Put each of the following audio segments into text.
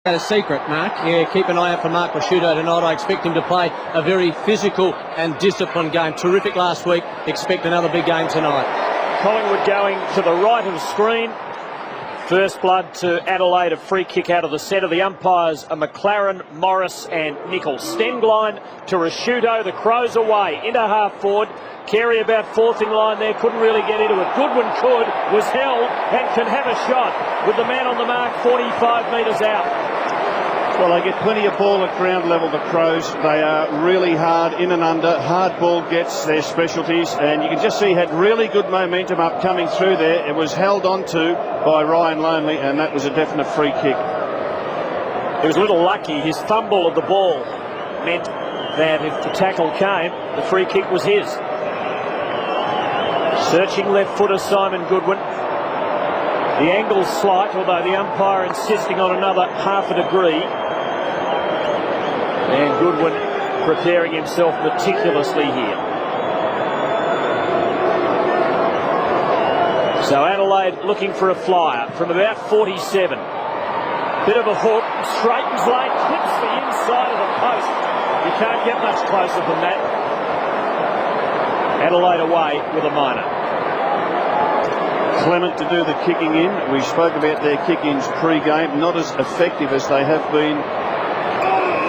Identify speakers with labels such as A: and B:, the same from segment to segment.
A: A secret, Mark. Yeah, keep an eye out for Mark Rashudo tonight. I expect him to play a very physical and disciplined game. Terrific last week. Expect another big game tonight.
B: Collingwood going to the right of the screen. First blood to Adelaide, a free kick out of the centre. The umpires are McLaren, Morris and Nichols. Stengline to Rashudo. The Crows away into half forward. Carey about fourth in line there, couldn't really get into it. Goodwin could, was held and can have a shot with the man on the mark 45 metres out.
C: Well, they get plenty of ball at ground level, the Crows. They are really hard in and under. Hard ball gets their specialties, and you can just see had really good momentum up coming through there. It was held on to by Ryan Lonely, and that was a definite free kick.
B: He was a little lucky. His fumble of the ball meant that if the tackle came, the free kick was his. Searching left footer Simon Goodwin. The angle's slight, although the umpire insisting on another half a degree. And Goodwin preparing himself meticulously here. So Adelaide looking for a flyer from about 47. Bit of a hook, straightens late, clips the inside of the post. You can't get much closer than that. Adelaide away with a minor.
C: Clement to do the kicking in. We spoke about their kick-ins pre-game, not as effective as they have been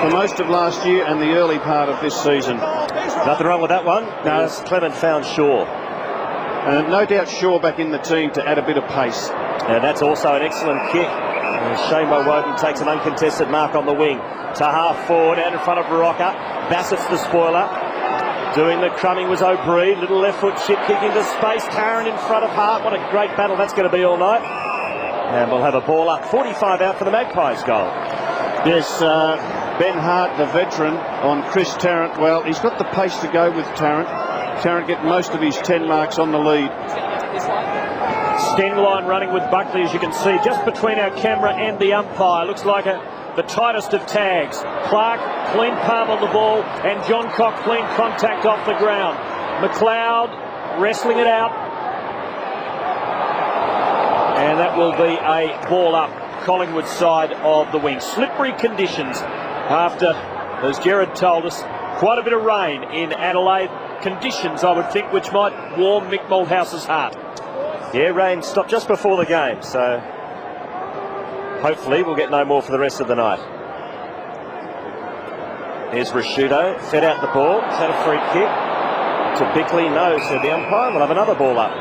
C: for most of last year and the early part of this season.
B: Nothing wrong with that one. No, Clement found Shaw.
C: And no doubt Shaw back in the team to add a bit of pace.
B: And that's also an excellent kick. And Shane Woden takes an uncontested mark on the wing. To half forward, out in front of Rocker. Bassett's the spoiler. Doing the crumbing was O'Brien. Little left foot chip kick into space. Tarrant in front of Hart. What a great battle that's going to be all night. And we'll have a ball up. 45 out for the Magpies goal.
C: Yes, Ben Hart, the veteran, on Chris Tarrant. Well, he's got the pace to go with Tarrant. Tarrant get most of his 10 marks on the lead.
B: Stengline running with Buckley, as you can see, just between our camera and the umpire. Looks like the tightest of tags. Clark, clean palm on the ball, and John Cock, clean contact off the ground. McLeod wrestling it out. And that will be a ball up Collingwood side of the wing. Slippery conditions after, as Gerard told us, quite a bit of rain in Adelaide. Conditions, I would think, which might warm Mick Malthouse's heart.
D: Yeah, rain stopped just before the game, so hopefully we'll get no more for the rest of the night. Here's Rashudo, fed out the ball, he's had a free kick to Bickley, no, said the umpire. We'll have another ball up.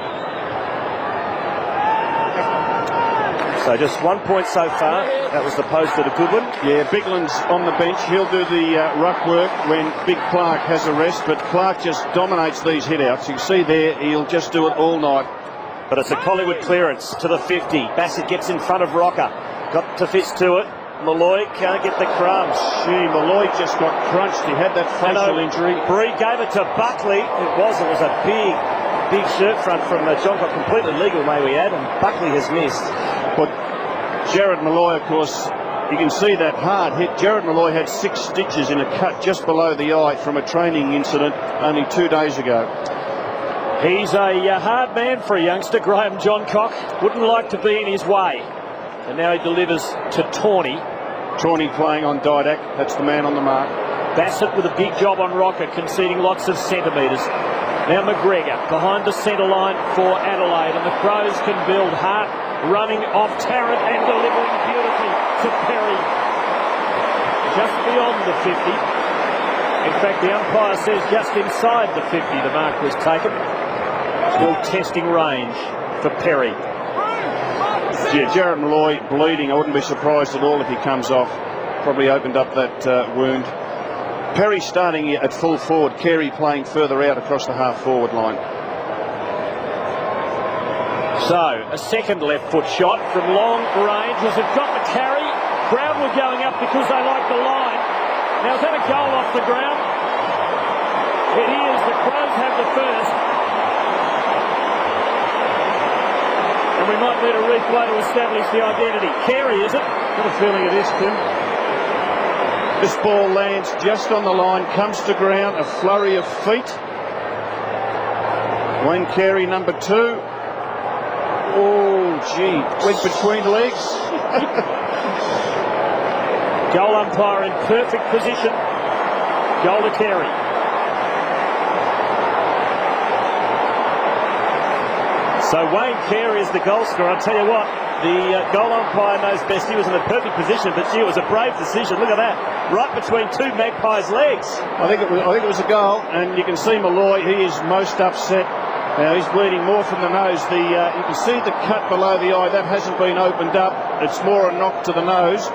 D: So just 1 point so far. That was the post to Goodwin.
C: Yeah, Bigland's on the bench. He'll do the ruck work when Big Clark has a rest, but Clark just dominates these hit-outs. You can see there, he'll just do it all night.
D: But it's a Collingwood clearance to the 50. Bassett gets in front of Rocker. Got to fist to it. Malloy can't get the crumbs.
C: Gee, Malloy just got crunched. He had that facial injury.
D: Bree gave it to Buckley. It was a big shirt front from John Cock, completely legal, may we add, and Buckley has missed.
C: But Jared Malloy, of course, you can see that hard hit. Jared Malloy had 6 stitches in a cut just below the eye from a training incident only 2 days ago.
B: He's a hard man for a youngster, Graham John Cock. Wouldn't like to be in his way. And now he delivers to Tawney.
C: Tawney playing on Didac. That's the man on the mark.
B: Bassett with a big job on Rocker, conceding lots of centimetres. Now McGregor behind the centre line for Adelaide, and the Crows can build. Hart running off Tarrant and delivering beautifully to Perry. Just beyond the 50. In fact, the umpire says just inside the 50 the mark was taken. Still testing range for Perry.
C: Yeah, Jared Malloy bleeding. I wouldn't be surprised at all if he comes off. Probably opened up that wound. Perry starting at full forward. Carey playing further out across the half-forward line.
B: So, a second left foot shot from long range. Has it got the carry? Brownwood going up because they like the line. Now, is that a goal off the ground? It is. The Crows have the first. And we might need a replay to establish the identity. Carey, is it?
C: Got a feeling it is, Tim. This ball lands just on the line, comes to ground, a flurry of feet. Wayne Carey, number 2. Oh, gee, went between legs.
B: Goal umpire in perfect position. Goal to Carey. So Wayne Carey is the goal scorer. I'll tell you what, the goal umpire knows best. He was in the perfect position, but gee, it was a brave decision. Look at that, right between two Magpies' legs.
C: I think it was a goal, and you can see Malloy. He is most upset. Now he's bleeding more from the nose. You can see the cut below the eye. That hasn't been opened up. It's more a knock to the nose,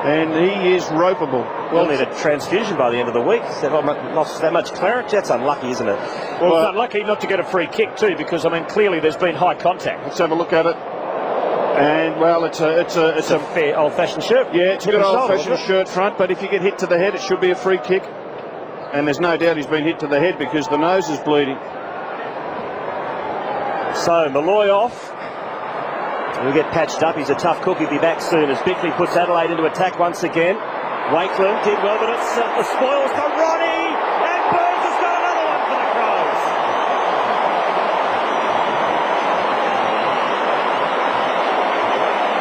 C: and he is ropeable.
D: We'll need a transfusion by the end of the week. They've lost that much clarity. That's unlucky, isn't it?
B: Well, it's unlucky not to get a free kick too, because I mean clearly there's been high contact.
C: Let's have a look at it. And well, it's a
D: fair old-fashioned shirt.
C: Yeah, it's a good old-fashioned shirt front. But if you get hit to the head, it should be a free kick. And there's no doubt he's been hit to the head because the nose is bleeding.
D: So Malloy off. He'll get patched up. He's a tough cook. He'll be back soon as Bickley puts Adelaide into attack once again. Wakeland did well, but it's the spoils for Ronnie, and Burns has got another one for the Crows.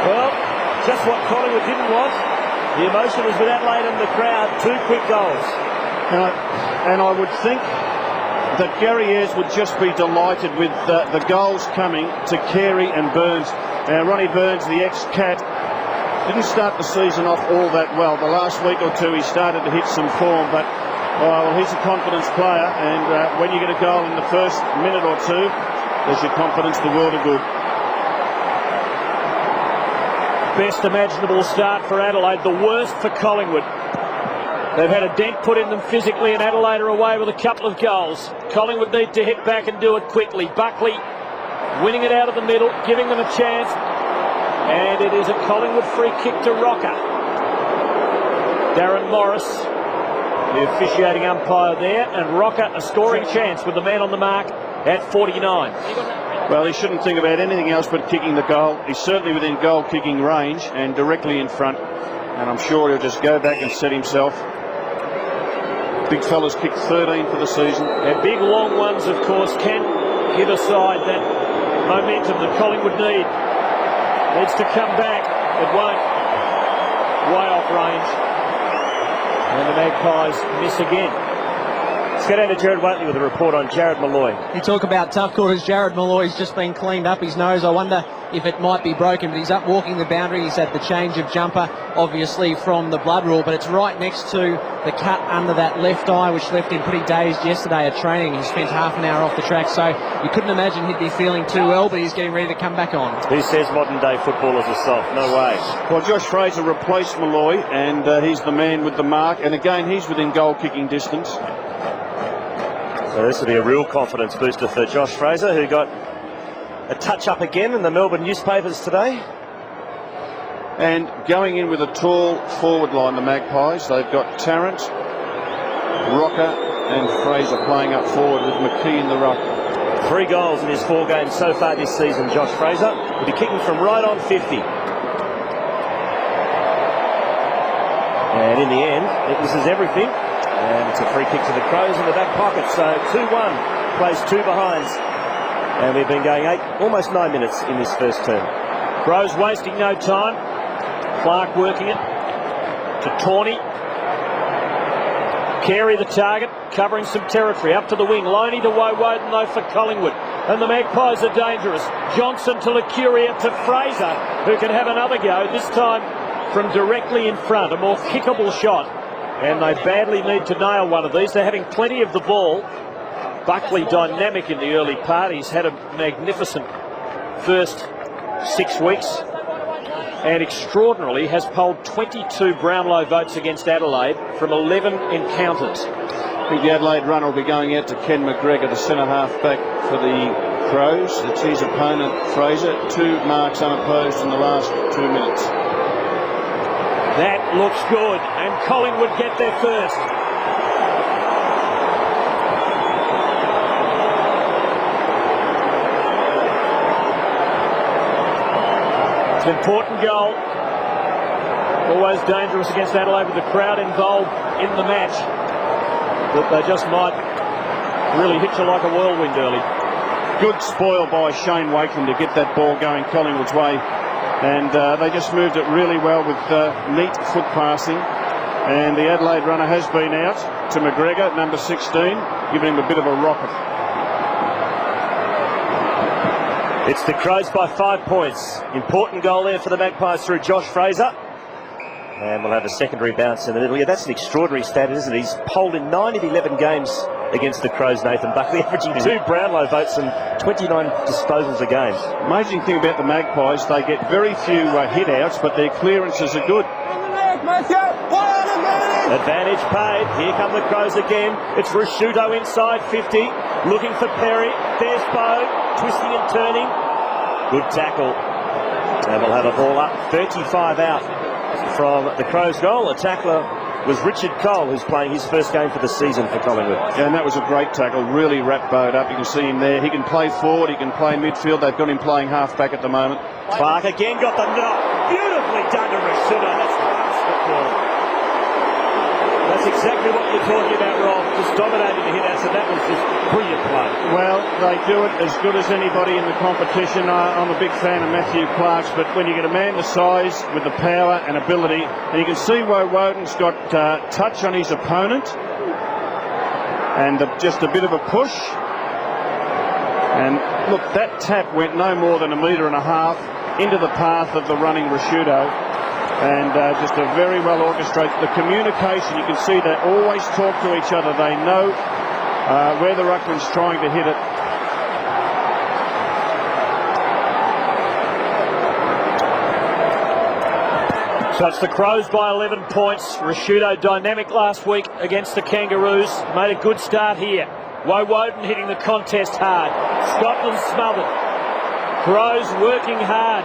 D: Well, just what Collingwood didn't want. The emotion was with Adelaide and the crowd. 2 quick goals.
C: And I would think that Gary Ayres would just be delighted with the goals coming to Carey and Burns. Ronnie Burns, the ex-Cat, didn't start the season off all that well. The last week or two he started to hit some form, but well, he's a confidence player, and when you get a goal in the first minute or two, does your confidence the world of good.
B: Best imaginable start for Adelaide, the worst for Collingwood. They've had a dent put in them physically, and Adelaide are away with a couple of goals. Collingwood need to hit back and do it quickly. Buckley winning it out of the middle, giving them a chance. And it is a Collingwood free kick to Rocker. Darren Morris, the officiating umpire there, and Rocker a scoring chance with the man on the mark at 49.
C: Well, he shouldn't think about anything else but kicking the goal. He's certainly within goal-kicking range and directly in front. And I'm sure he'll just go back and set himself. Big fella's kicked 13 for the season.
B: And big long ones, of course, can give a side that momentum that Collingwood needs to come back. It won't. Way off range. And the Magpies miss again.
D: Let's go down to Jared Waitley with a report on Jared Malloy.
E: You talk about tough quarters. Jared Malloy's just been cleaned up his nose. I wonder if it might be broken, but he's up walking the boundary. He's had the change of jumper, obviously, from the blood rule, but it's right next to the cut under that left eye, which left him pretty dazed yesterday at training. He spent half an hour off the track, so you couldn't imagine he'd be feeling too well, but he's getting ready to come back on.
D: Who says modern-day footballers are soft? No way.
C: Well, Josh Fraser replaced Malloy, and he's the man with the mark, and again, he's within goal-kicking distance.
D: So this will be a real confidence booster for Josh Fraser, who got a touch-up again in the Melbourne newspapers today.
C: And going in with a tall forward line, the Magpies, they've got Tarrant, Rocker and Fraser playing up forward with McKee in the ruck.
D: 3 goals in his 4 games so far this season, Josh Fraser. Will be kicking from right on 50. And in the end, this is everything. And it's a free kick to the Crows in the back pocket. So 2-1, plays 2 behinds. And we've been going almost 9 minutes in this first term.
B: Crows wasting no time. Clark working it to Tawney. Carey the target, covering some territory. Up to the wing. Loney to Woden though for Collingwood. And the Magpies are dangerous. Johnson to Lecuria to Fraser, who can have another go, this time from directly in front. A more kickable shot. And they badly need to nail one of these. They're having plenty of the ball. Buckley dynamic in the early part. He's had a magnificent first 6 weeks. And extraordinarily has polled 22 Brownlow votes against Adelaide from 11 encounters.
C: I think the Adelaide run will be going out to Ken McGregor, the centre-half back for the Crows. It's his opponent, Fraser. 2 marks unopposed in the last 2 minutes.
B: That looks good, and Collingwood get there first. It's an important goal. Always dangerous against Adelaide with the crowd involved in the match. But they just might really hit you like a whirlwind early.
C: Good spoil by Shane Wakeland to get that ball going Collingwood's way. And they just moved it really well with neat foot passing. And the Adelaide runner has been out to McGregor, number 16, giving him a bit of a rocket.
D: It's the Crows by 5 points. Important goal there for the Magpies through Josh Fraser. And we'll have a secondary bounce in the middle. Yeah, that's an extraordinary stat, isn't it? He's polled in 9 of 11 games against the Crows, Nathan Buckley, averaging 2 Brownlow votes and 29 disposals a game.
C: Amazing thing about the Magpies, they get very few hit-outs, but their clearances are good.
D: Advantage paid. Here come the Crows again. It's Rashuto inside 50, looking for Perry. There's Bowe, twisting and turning. Good tackle. And we'll have a ball up. 35 out from the Crows' goal. The tackler was Richard Cole, who's playing his first game for the season for Collingwood.
C: Yeah, and that was a great tackle. Really wrapped Bowe up. You can see him there. He can play forward. He can play midfield. They've got him playing half-back at the moment.
D: Clark again got the knock. Beautifully done to Rashuto. That's class football. That's exactly what you're talking about, Rob. Just dominating the hit-outs, and that was just brilliant play.
C: Well, they do it as good as anybody in the competition. I'm a big fan of Matthew Clark's, but when you get a man the size with the power and ability, and you can see Woden's got touch on his opponent, and just a bit of a push. And look, that tap went no more than 1.5 metres into the path of the running Rashuto. And just a very well orchestrated. The communication, you can see they always talk to each other. They know where the ruckman's trying to hit it.
B: So it's the Crows by 11 points. Rashuto dynamic last week against the Kangaroos. Made a good start here. Woden hitting the contest hard. Scotland smothered. Crows working hard.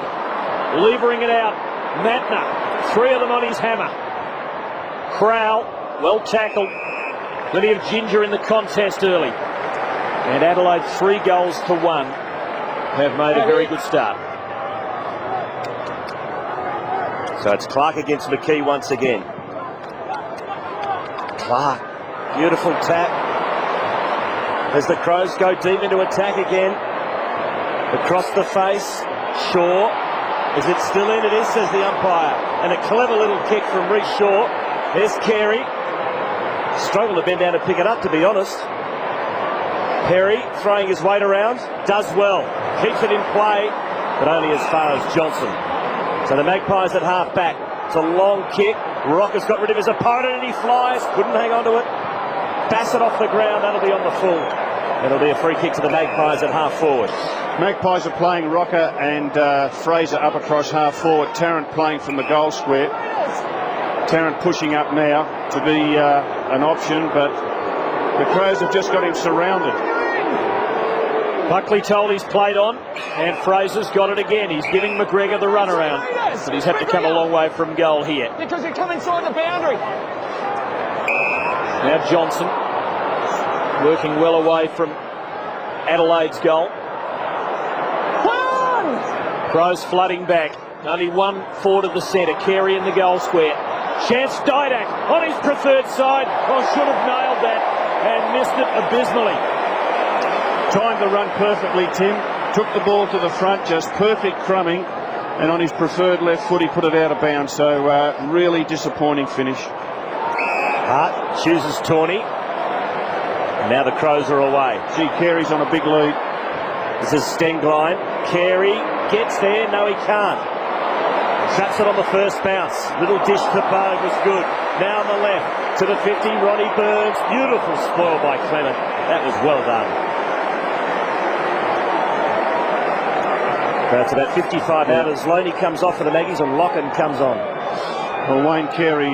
B: Levering it out. Matner, 3 of them on his hammer. Crowell, well tackled. Plenty of ginger in the contest early. And Adelaide 3 goals to 1 have made a very good start.
D: So it's Clark against McKee once again. Clark, beautiful tap. As the Crows go deep into attack again. Across the face, Shaw. Is it still in? It is, says the umpire. And a clever little kick from Reece Shaw. There's Carey. Struggled to bend down to pick it up, to be honest. Perry throwing his weight around. Does well. Keeps it in play, but only as far as Johnson. So the Magpies at half back. It's a long kick. Rocker's got rid of his opponent and he flies. Couldn't hang on to it. Bassett off the ground. That'll be on the full. It'll be a free kick to the Magpies at half forward.
C: Magpies are playing Rocker and Fraser up across half forward. Tarrant playing from the goal square. Tarrant pushing up now to be an option, but the Crows have just got him surrounded.
B: Buckley told he's played on, and Fraser's got it again. He's giving McGregor the runaround, but he's had to come a long way from goal here.
E: Because you come inside the boundary.
B: Now Johnson working well away from Adelaide's goal. Crows flooding back. Only 1 forward of the centre. Carey in the goal square. Chance Didak on his preferred side. Oh, should have nailed that and missed it abysmally.
C: Timed the run perfectly, Tim. Took the ball to the front, just perfect crumbing. And on his preferred left foot, he put it out of bounds. So really disappointing finish.
D: Hart chooses Tawney. And now the Crows are away.
C: Gee, Carey's on a big lead.
D: This is Stenglein. Carey gets there. No, he can't. Shuts it on the first bounce. Little dish to Bowe was good. Now on the left to the 50. Ronnie Burns. Beautiful spoil by Clement. That was well done. That's about 55 out as Loney comes off for the Maggies and Locken comes on.
C: Well, Wayne Carey,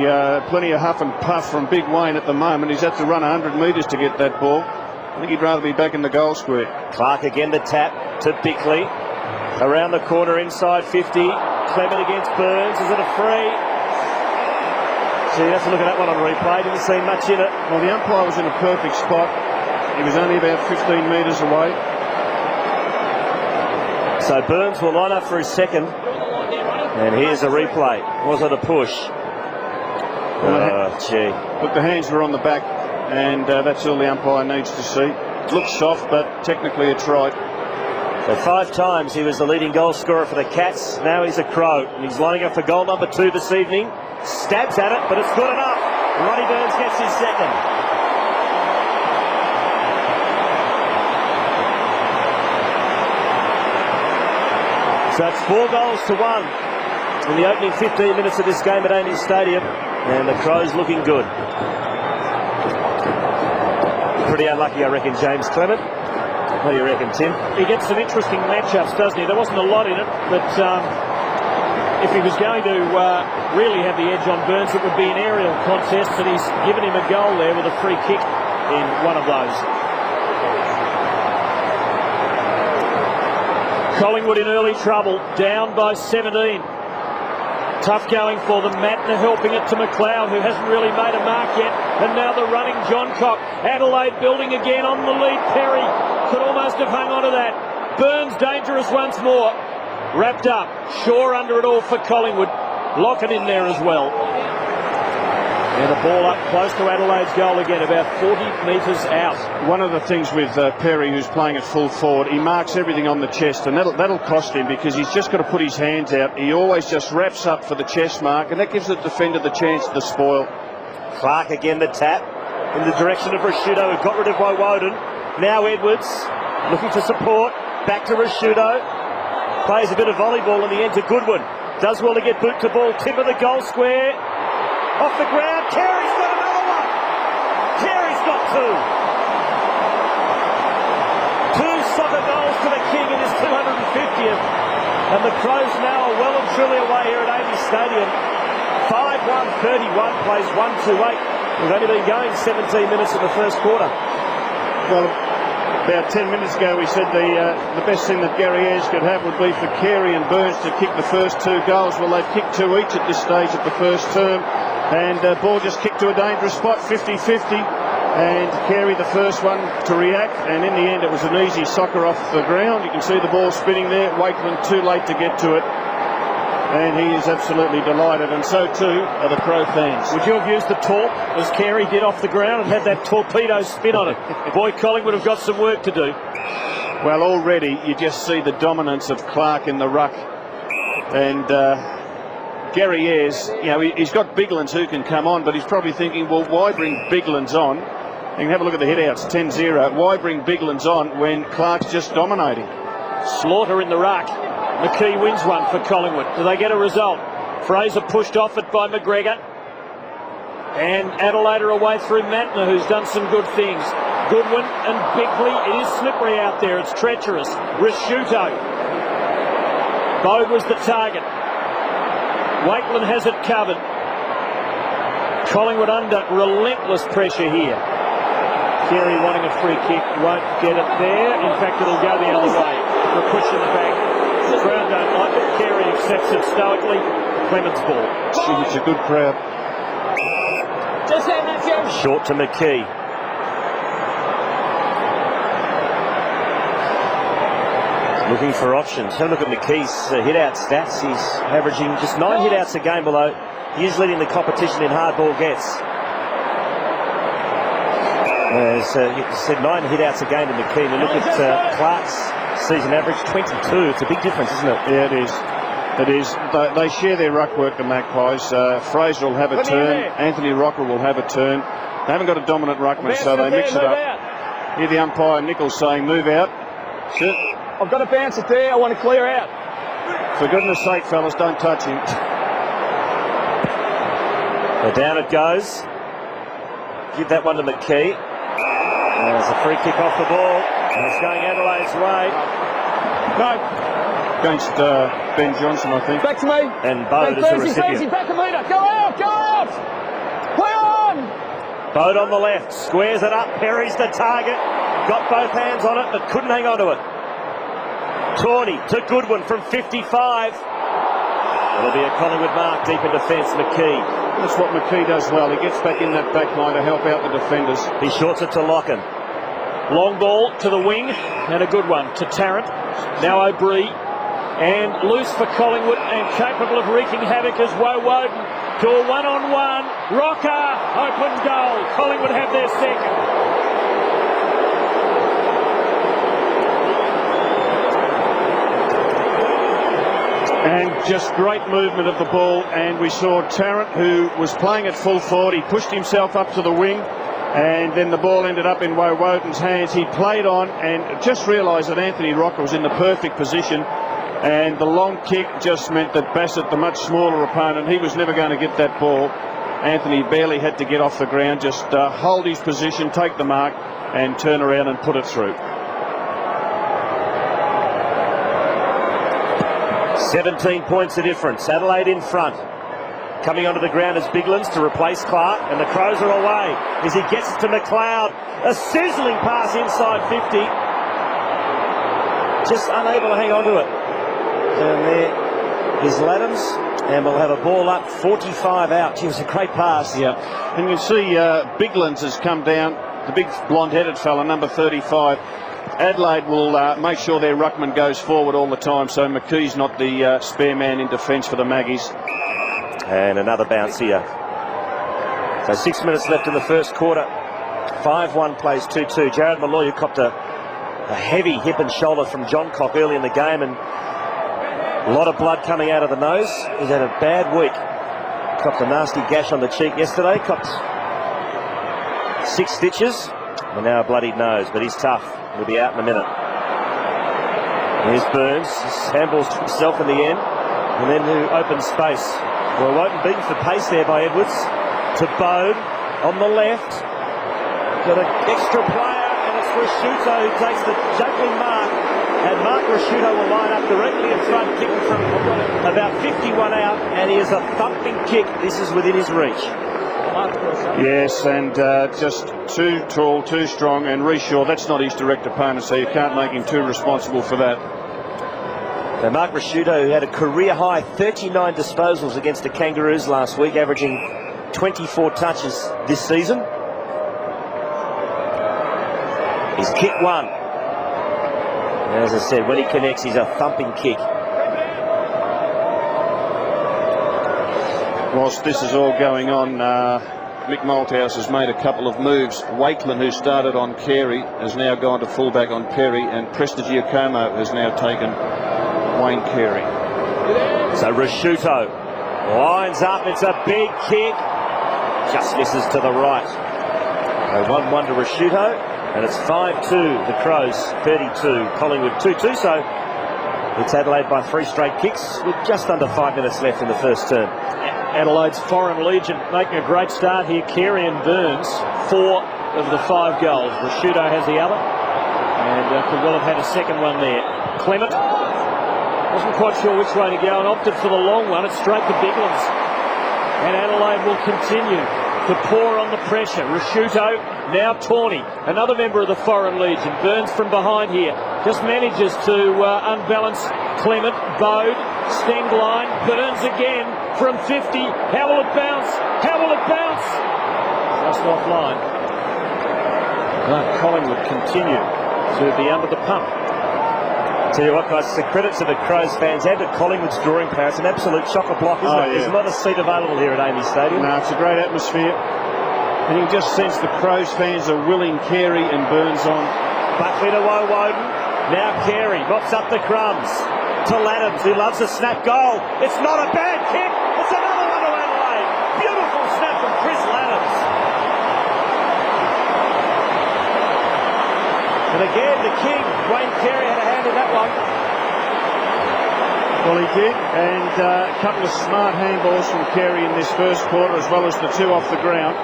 C: plenty of huff and puff from Big Wayne at the moment. He's had to run 100 metres to get that ball. I think he'd rather be back in the goal square.
D: Clark again the tap to Bickley. Around the corner inside 50. Clement against Burns. Is it a free? So you have to look at that one on replay. Didn't see much in it.
C: Well, the umpire was in a perfect spot. He was only about 15 metres away.
D: So Burns will line up for his second. And here's a replay. Was it a push? Gee.
C: Look, the hands were on the back, and that's all the umpire needs to see. It looks soft, but technically it's right.
D: So 5 times he was the leading goal scorer for the Cats. Now he's a Crow. And he's lining up for goal number 2 this evening. Stabs at it, but it's good enough. Ronnie Burns gets his second. So it's 4 goals to 1 in the opening 15 minutes of this game at AAMI Stadium, and the Crows looking good. Pretty unlucky, I reckon, James Clement. What do you reckon, Tim?
B: He gets some interesting matchups, doesn't he? There wasn't a lot in it, but if he was going to really have the edge on Burns, it would be an aerial contest, and he's given him a goal there with a free kick in one of those. Collingwood in early trouble, down by 17. Tough going for them. Matner helping it to McLeod, who hasn't really made a mark yet. And now the running John Cock. Adelaide building again on the lead. Perry could almost have hung on to that. Burns dangerous once more. Wrapped up. Shaw under it all for Collingwood. Lockett in there as well. And the ball up close to Adelaide's goal again, about 40 metres out.
C: One of the things with Perry, who's playing at full forward, he marks everything on the chest, and that'll cost him, because he's just got to put his hands out. He always just wraps up for the chest mark, and that gives the defender the chance to spoil.
D: Clark again, the tap in the direction of Rashudo, who got rid of Woden. Now Edwards looking to support. Back to Rashudo. Plays a bit of volleyball in the end to Goodwin. Does well to get boot to ball. Tip of the goal square. Off the ground. Carey's got another one. Carey's got 2. 2 soccer goals to the King in his 250th. And the Crows now are well and truly away here at AAMI Stadium. 5-1-31, plays 1-2-8. We've only been going 17 minutes in the first quarter.
C: Well, about 10 minutes ago we said the best thing that Gary Ayres could have would be for Carey and Burns to kick the first 2 goals. Well, they've kicked 2 each at this stage of the first term. And ball just kicked to a dangerous spot, 50-50. And Carey the first one to react. And in the end it was an easy soccer off the ground. You can see the ball spinning there. Wakeland too late to get to it. And he is absolutely delighted, and so too are the Crow fans.
B: Would you have used the torp as Carey did off the ground and had that torpedo spin on it? Boy, Collingwood have got some work to do.
C: Well, already you just see the dominance of Clark in the ruck. And Gary Ayres, you know, he's got Biglands who can come on, but he's probably thinking, well, why bring Biglands on? You can have a look at the hit-outs, 10-0. Why bring Biglands on when Clark's just dominating?
B: Slaughter in the ruck. McKee wins one for Collingwood. Do they get a result? Fraser pushed off it by McGregor. And Adelaide are away through Matner, who's done some good things. Goodwin and Bickley. It is slippery out there. It's treacherous. Rashuto. Bode was the target. Wakeland has it covered. Collingwood under relentless pressure here. Carey wanting a free kick. Won't get it there. In fact, it'll go the other way. The push in the back. The crowd don't like it. Carey accepts it stoically. Clement's ball.
C: Gee, it's a good crowd.
B: Just there, Matthew.
D: Short to McKee. Looking for options. Have a look at McKee's hit-out stats. He's averaging just 9 hit-outs a game, although he is leading the competition in hard ball gets. As you said, 9 hit-outs a game to McKee. And look at Clark's season average, 22. It's a big difference, isn't it?
C: Yeah, it is. It is. They share their ruck work, the Magpies. Fraser will have a turn. Anthony Rocker will have a turn. They haven't got a dominant ruckman, so they mix it up. Hear the umpire Nichols saying, move out. Sit.
B: I've got to bounce it there. I want to clear out.
C: For goodness sake, fellas, don't touch him.
D: So down it goes. Give that one to McKee. There's a free kick off the ball. And it's going Adelaide's way.
B: No.
C: Against Ben Johnson, I think.
B: Back to me.
D: And Bode is the recipient.
B: Back a metre. Go out. Go out. Play on.
D: Bode on the left. Squares it up. Perry's the target. Got both hands on it, but couldn't hang on to it. Tawney to Goodwin from 55. It'll be a Collingwood mark deep in defence. McKee.
C: That's what McKee does well. He gets back in that back line to help out the defenders.
D: He shorts it to Locken.
B: Long ball to the wing and a good one to Tarrant. Now O'Brien. And loose for Collingwood and capable of wreaking havoc as Woden to a one-on-one. Rocker, open goal. Collingwood have their second.
C: And just great movement of the ball, and we saw Tarrant, who was playing at full forward. He pushed himself up to the wing, and then the ball ended up in Woden's hands. He played on and just realised that Anthony Rocker was in the perfect position, and the long kick just meant that Bassett, the much smaller opponent, he was never going to get that ball. Anthony barely had to get off the ground, just hold his position, take the mark, and turn around and put it through.
D: 17 points of difference. Adelaide in front. Coming onto the ground is Biglands to replace Clark, and the Crows are away as he gets it to McLeod. A sizzling pass inside 50. Just unable to hang on to it. And there is Laddams, and we'll have a ball up, 45 out. Gee, it was a great pass.
C: Yeah, and you see Biglands has come down, the big blonde-headed fella, number 35. Adelaide will make sure their ruckman goes forward all the time, so McKee's not the spare man in defence for the Maggies.
D: And another bounce here. So 6 minutes left in the first quarter. 5-1 plays 2-2. Jared Malloy copped a heavy hip and shoulder from John Cock early in the game, and a lot of blood coming out of the nose. He's had a bad week. Copped a nasty gash on the cheek yesterday. Copped 6 stitches. And now a bloodied nose, but he's tough. He'll be out in a minute. Here's Burns. Handballs to himself in the end. And then to open space. Well, Woden beaten for pace there by Edwards. To Bode on the left. Got an extra player, and it's Rashuto who takes the juggling mark. And Mark Rashuto will line up directly in front, kicking from about 51 out. And he is a thumping kick. This is within his reach.
C: Yes, and just too tall, too strong, and Reshaw, that's not his direct opponent, so you can't make him too responsible for that.
D: Now Mark Rashuto, who had a career-high 39 disposals against the Kangaroos last week, averaging 24 touches this season. He's kick one. And as I said, when he connects, he's a thumping kick.
C: Whilst this is all going on, Mick Malthouse has made a couple of moves. Wakeland, who started on Carey, has now gone to fullback on Perry, and Prestigiacomo has now taken Wayne Carey.
D: So Rashuto lines up. It's a big kick. Just misses to the right. So 1-1 to Rashuto, and it's 5-2. The Crows 32. Collingwood 2-2. So it's Adelaide by 3 straight kicks with just under 5 minutes left in the first term.
B: Adelaide's Foreign Legion making a great start here. Carey and Burns, 4 of the 5 goals. Rashuto has the other, and could well have had a second one there. Clement wasn't quite sure which way to go and opted for the long one. It's straight to Biglands, and Adelaide will continue to pour on the pressure. Rashuto, now Tawney, another member of the Foreign Legion. Burns from behind here, just manages to unbalance Clement. Bode, sting line, Burns again from 50. How will it bounce? How will it bounce? Just offline. Collingwood continue to be under the pump.
D: Tell you what, guys, it's a credit to the Crows fans and to Collingwood's drawing power. It's an absolute chock-a-block, isn't it? Yeah. There's not a seat available here at Amy Stadium.
C: No, it's a great atmosphere. And you can just sense the Crows fans are willing Carey and Burns on.
D: Buckley to Woden. Now Carey mops up the crumbs to Laddams, who loves a snap goal. It's not a bad kick. It's another one to Adelaide. Beautiful snap from Chris Laddams. And again, the king, Wayne Carey, had a hand in that one.
C: Well, he did, and a couple of smart handballs from Carey in this first quarter, as well as the 2 off the ground.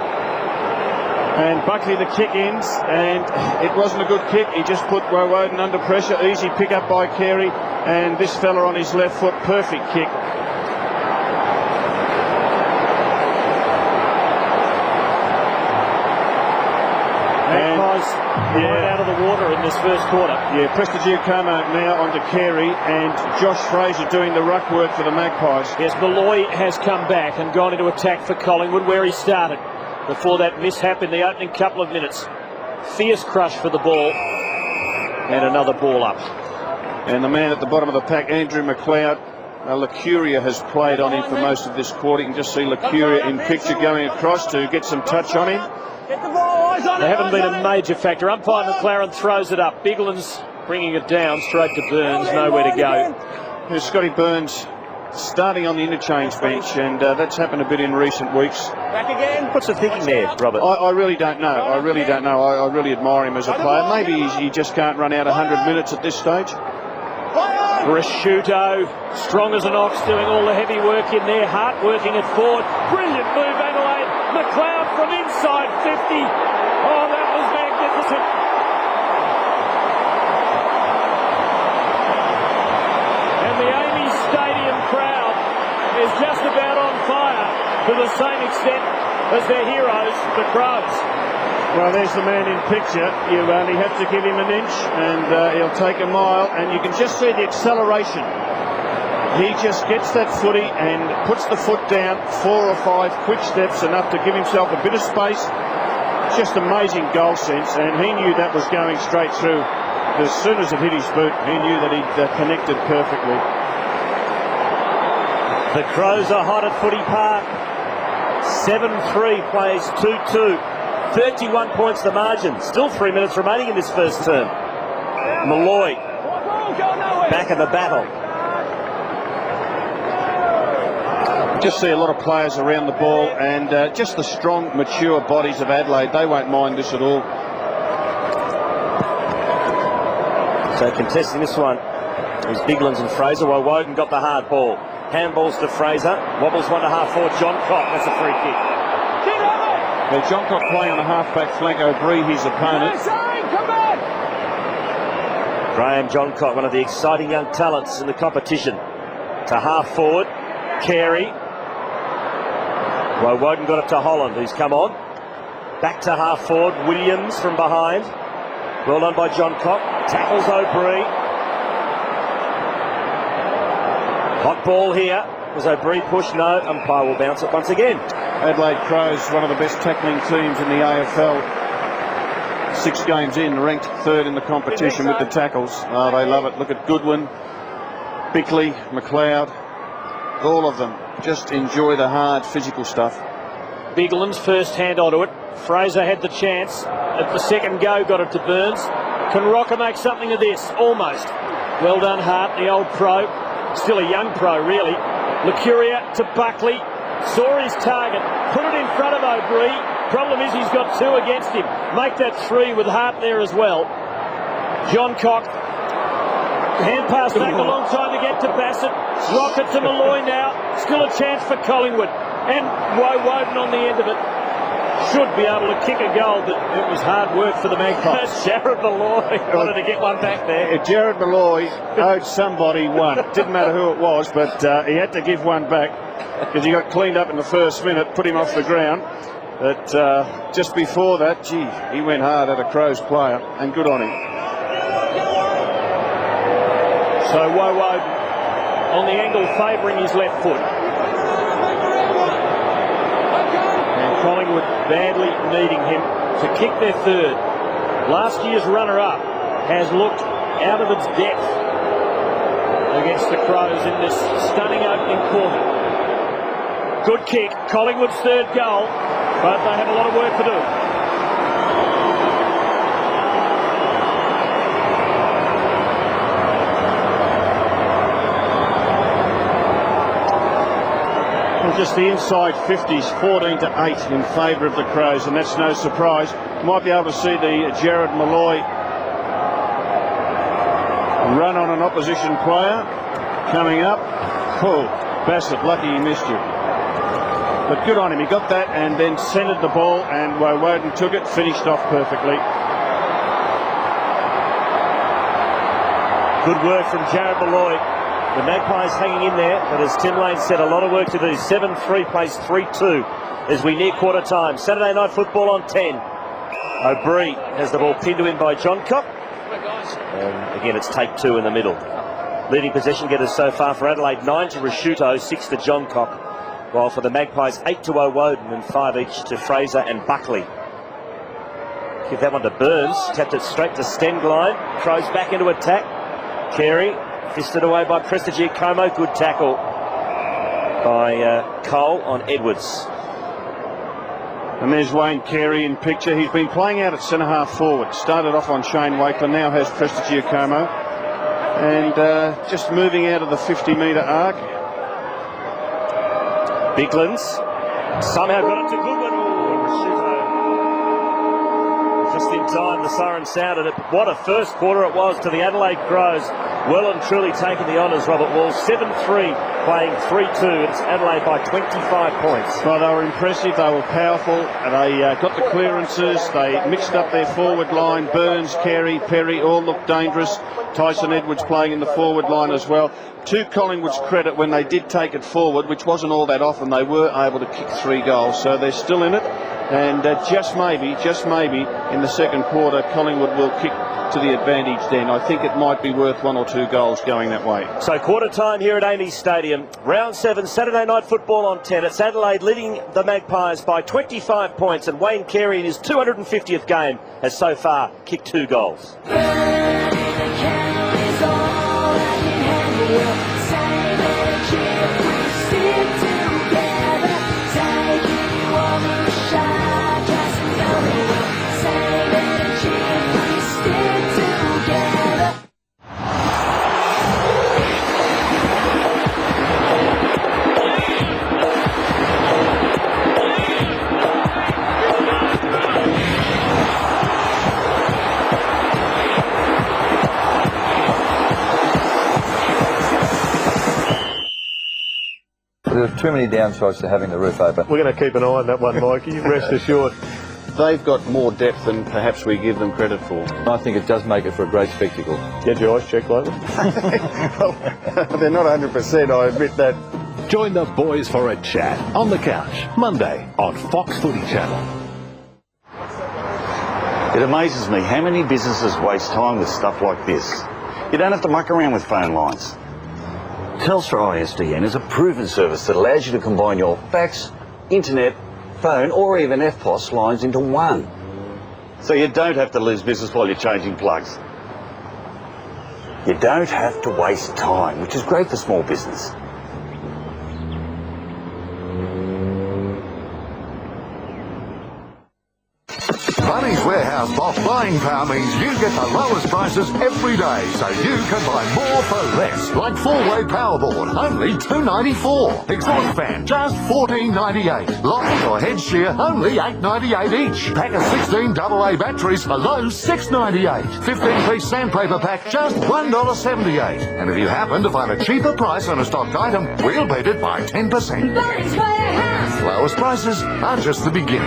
C: And Buckley, the kick ends, and it wasn't a good kick. He just put Woden under pressure. Easy pick up by Carey, and this fella on his left foot, perfect kick.
B: Magpies right out of the water in this first quarter.
C: Yeah, Prestigiacomo now onto Carey, and Josh Fraser doing the ruck work for the Magpies.
B: Yes, Malloy has come back and gone into attack for Collingwood, where he started before that mishap in the opening couple of minutes. Fierce crush for the ball, and another ball up.
C: And the man at the bottom of the pack, Andrew McLeod, Lacuria has played on him for most of this quarter. You can just see Lacuria in picture going across to get some touch on him.
B: They haven't been a major factor. Umpire McLaren throws it up. Biglands bringing it down straight to Burns, nowhere to go.
C: Here's Scotty Burns starting on the interchange bench, and that's happened a bit in recent weeks.
D: Back again. What's the thinking there, Robert?
C: I really don't know. I really don't know. I really admire him as a player. Maybe he just can't run out 100 minutes at this stage.
B: Prosciutto, strong as an ox, doing all the heavy work in there. Hart working it forward. Brilliant move, Adelaide. McLeod from inside 50. Oh, that was magnificent. And the Amy Stadium crowd is just about on fire to the same extent as their heroes, the Crows.
C: Well, there's the man in picture. You only have to give him an inch and he'll take a mile, and you can just see the acceleration. He just gets that footy and puts the foot down, 4 or 5 quick steps, enough to give himself a bit of space. Just amazing goal sense, and he knew that was going straight through. As soon as it hit his boot, he knew that he'd connected perfectly.
D: The Crows are hot at Footy Park. 7-3 plays 2-2. 31 points the margin. Still 3 minutes remaining in this first term. Malloy back in the battle.
C: Just see a lot of players around the ball, and just the strong, mature bodies of Adelaide. They won't mind this at all.
D: So contesting this one is Biglands and Fraser, while Woden got the hard ball. Handballs to Fraser. Wobbles 1.5 forward. John Cock. That's a free kick.
C: Well, John Cock playing on a half-back flank. O'Bree, his opponent.
D: Graham Johncock, one of the exciting young talents in the competition. To half forward. Carey. Well, Woden got it to Holland, who's come on. Back to half forward. Williams from behind. Well done by Johncock. Tackles O'Bree. Hot ball here. Was O'Bree pushed? No. Umpire will bounce it once again.
C: Adelaide Crows, one of the best tackling teams in the AFL. 6 games in, ranked 3rd in the competition with the tackles. Oh, they love it. Look at Goodwin, Bickley, McLeod. All of them just enjoy the hard physical stuff.
B: Biglands first hand onto it. Fraser had the chance. At the second go, got it to Burns. Can Rocker make something of this? Almost. Well done, Hart, the old pro. Still a young pro, really. Lucuria to Buckley. Saw his target. Put it in front of O'Bree. Problem is he's got 2 against him. Make that 3 with Hart there as well. John Cock. Hand pass back a long time to get to Bassett. Rocket to Malloy now. Still a chance for Collingwood. And Woden on the end of it. Should be able to kick a goal, but it was hard work for the Magpies.
D: Jared Malloy wanted to get one back there.
C: Jared Malloy owed somebody one. Didn't matter who it was, but he had to give one back because he got cleaned up in the first minute, put him off the ground. But just before that, gee, he went hard at a Crows player, and good on him.
B: So Woden on the angle favouring his left foot. Collingwood badly needing him to kick their 3rd. Last year's runner-up has looked out of its depth against the Crows in this stunning opening quarter. Good kick, Collingwood's 3rd goal, but they have a lot of work to do.
C: Just the inside 50s, 14-8 in favour of the Crows, and that's no surprise. Might be able to see the Jared Malloy run on an opposition player coming up. Oh, Bassett, lucky he missed you. But good on him, he got that and then centred the ball, and Woden took it, finished off perfectly.
D: Good work from Jared Malloy. The Magpies hanging in there, but as Tim Lane said, a lot of work to do. 7-3 plays 3-2 as we near quarter time. Saturday night football on 10. O'Bree has the ball pinned to him by Johncock. And again, it's take 2 in the middle. Leading possession getters so far for Adelaide, 9 to Prosciutto, 6 to Johncock. While for the Magpies, 8 to Woden and 5 each to Fraser and Buckley. Give that one to Burns. Tapped it straight to Stengline. Crows back into attack. Carey. Fisted away by Prestigiacomo. Good tackle by Cole on Edwards.
C: And there's Wayne Carey in picture. He's been playing out at centre-half forward. Started off on Shane Wakeler, now has Prestigiacomo. And just moving out of the 50-metre arc.
D: Biglands somehow got it to Goodwin. Just in time, the siren sounded it. What a first quarter it was to the Adelaide Crows. Well and truly taking the honours, Robert Walls. 7-3, playing 3-2. It's Adelaide by 25 points.
C: Well, they were impressive. They were powerful. They got the clearances. They mixed up their forward line. Burns, Carey, Perry all looked dangerous. Tyson Edwards playing in the forward line as well. To Collingwood's credit, when they did take it forward, which wasn't all that often, they were able to kick 3 goals. So they're still in it. And just maybe, in the second quarter, Collingwood will kick to the advantage then. I think it might be worth 1 or 2 goals going that way.
D: So quarter time here at Amy's Stadium. Round 7, Saturday night football on 10. It's Adelaide leading the Magpies by 25 points, and Wayne Carey in his 250th game has so far kicked 2 goals.
F: There are too many downsides to having the roof open.
G: We're going to keep an eye on that one, Mikey, rest assured.
C: They've got more depth than perhaps we give them credit for.
F: I think it does make it for a great spectacle.
G: Get your eyes checked lately?
C: Well, they're not 100%, I admit that.
H: Join the boys for a chat on the couch, Monday on Fox Footy Channel.
I: It amazes me how many businesses waste time with stuff like this. You don't have to muck around with phone lines. Telstra ISDN is a proven service that allows you to combine your fax, internet, phone or even FPOS lines into one. So you don't have to lose business while you're changing plugs. You don't have to waste time, which is great for small business.
J: Bunnings Warehouse Box buying power means you get the lowest prices every day, so you can buy more for less. Like 4-way powerboard, only $2.94. Exhaust fan, just $14.98. Light or head shear, only $8.98 each. Pack of 16 AA batteries for low $6.98. 15-piece sandpaper pack, just $1.78. And if you happen to find a cheaper price on a stocked item, we'll beat it by 10%.
K: Bunnings Warehouse!
J: Lowest prices are just the beginning.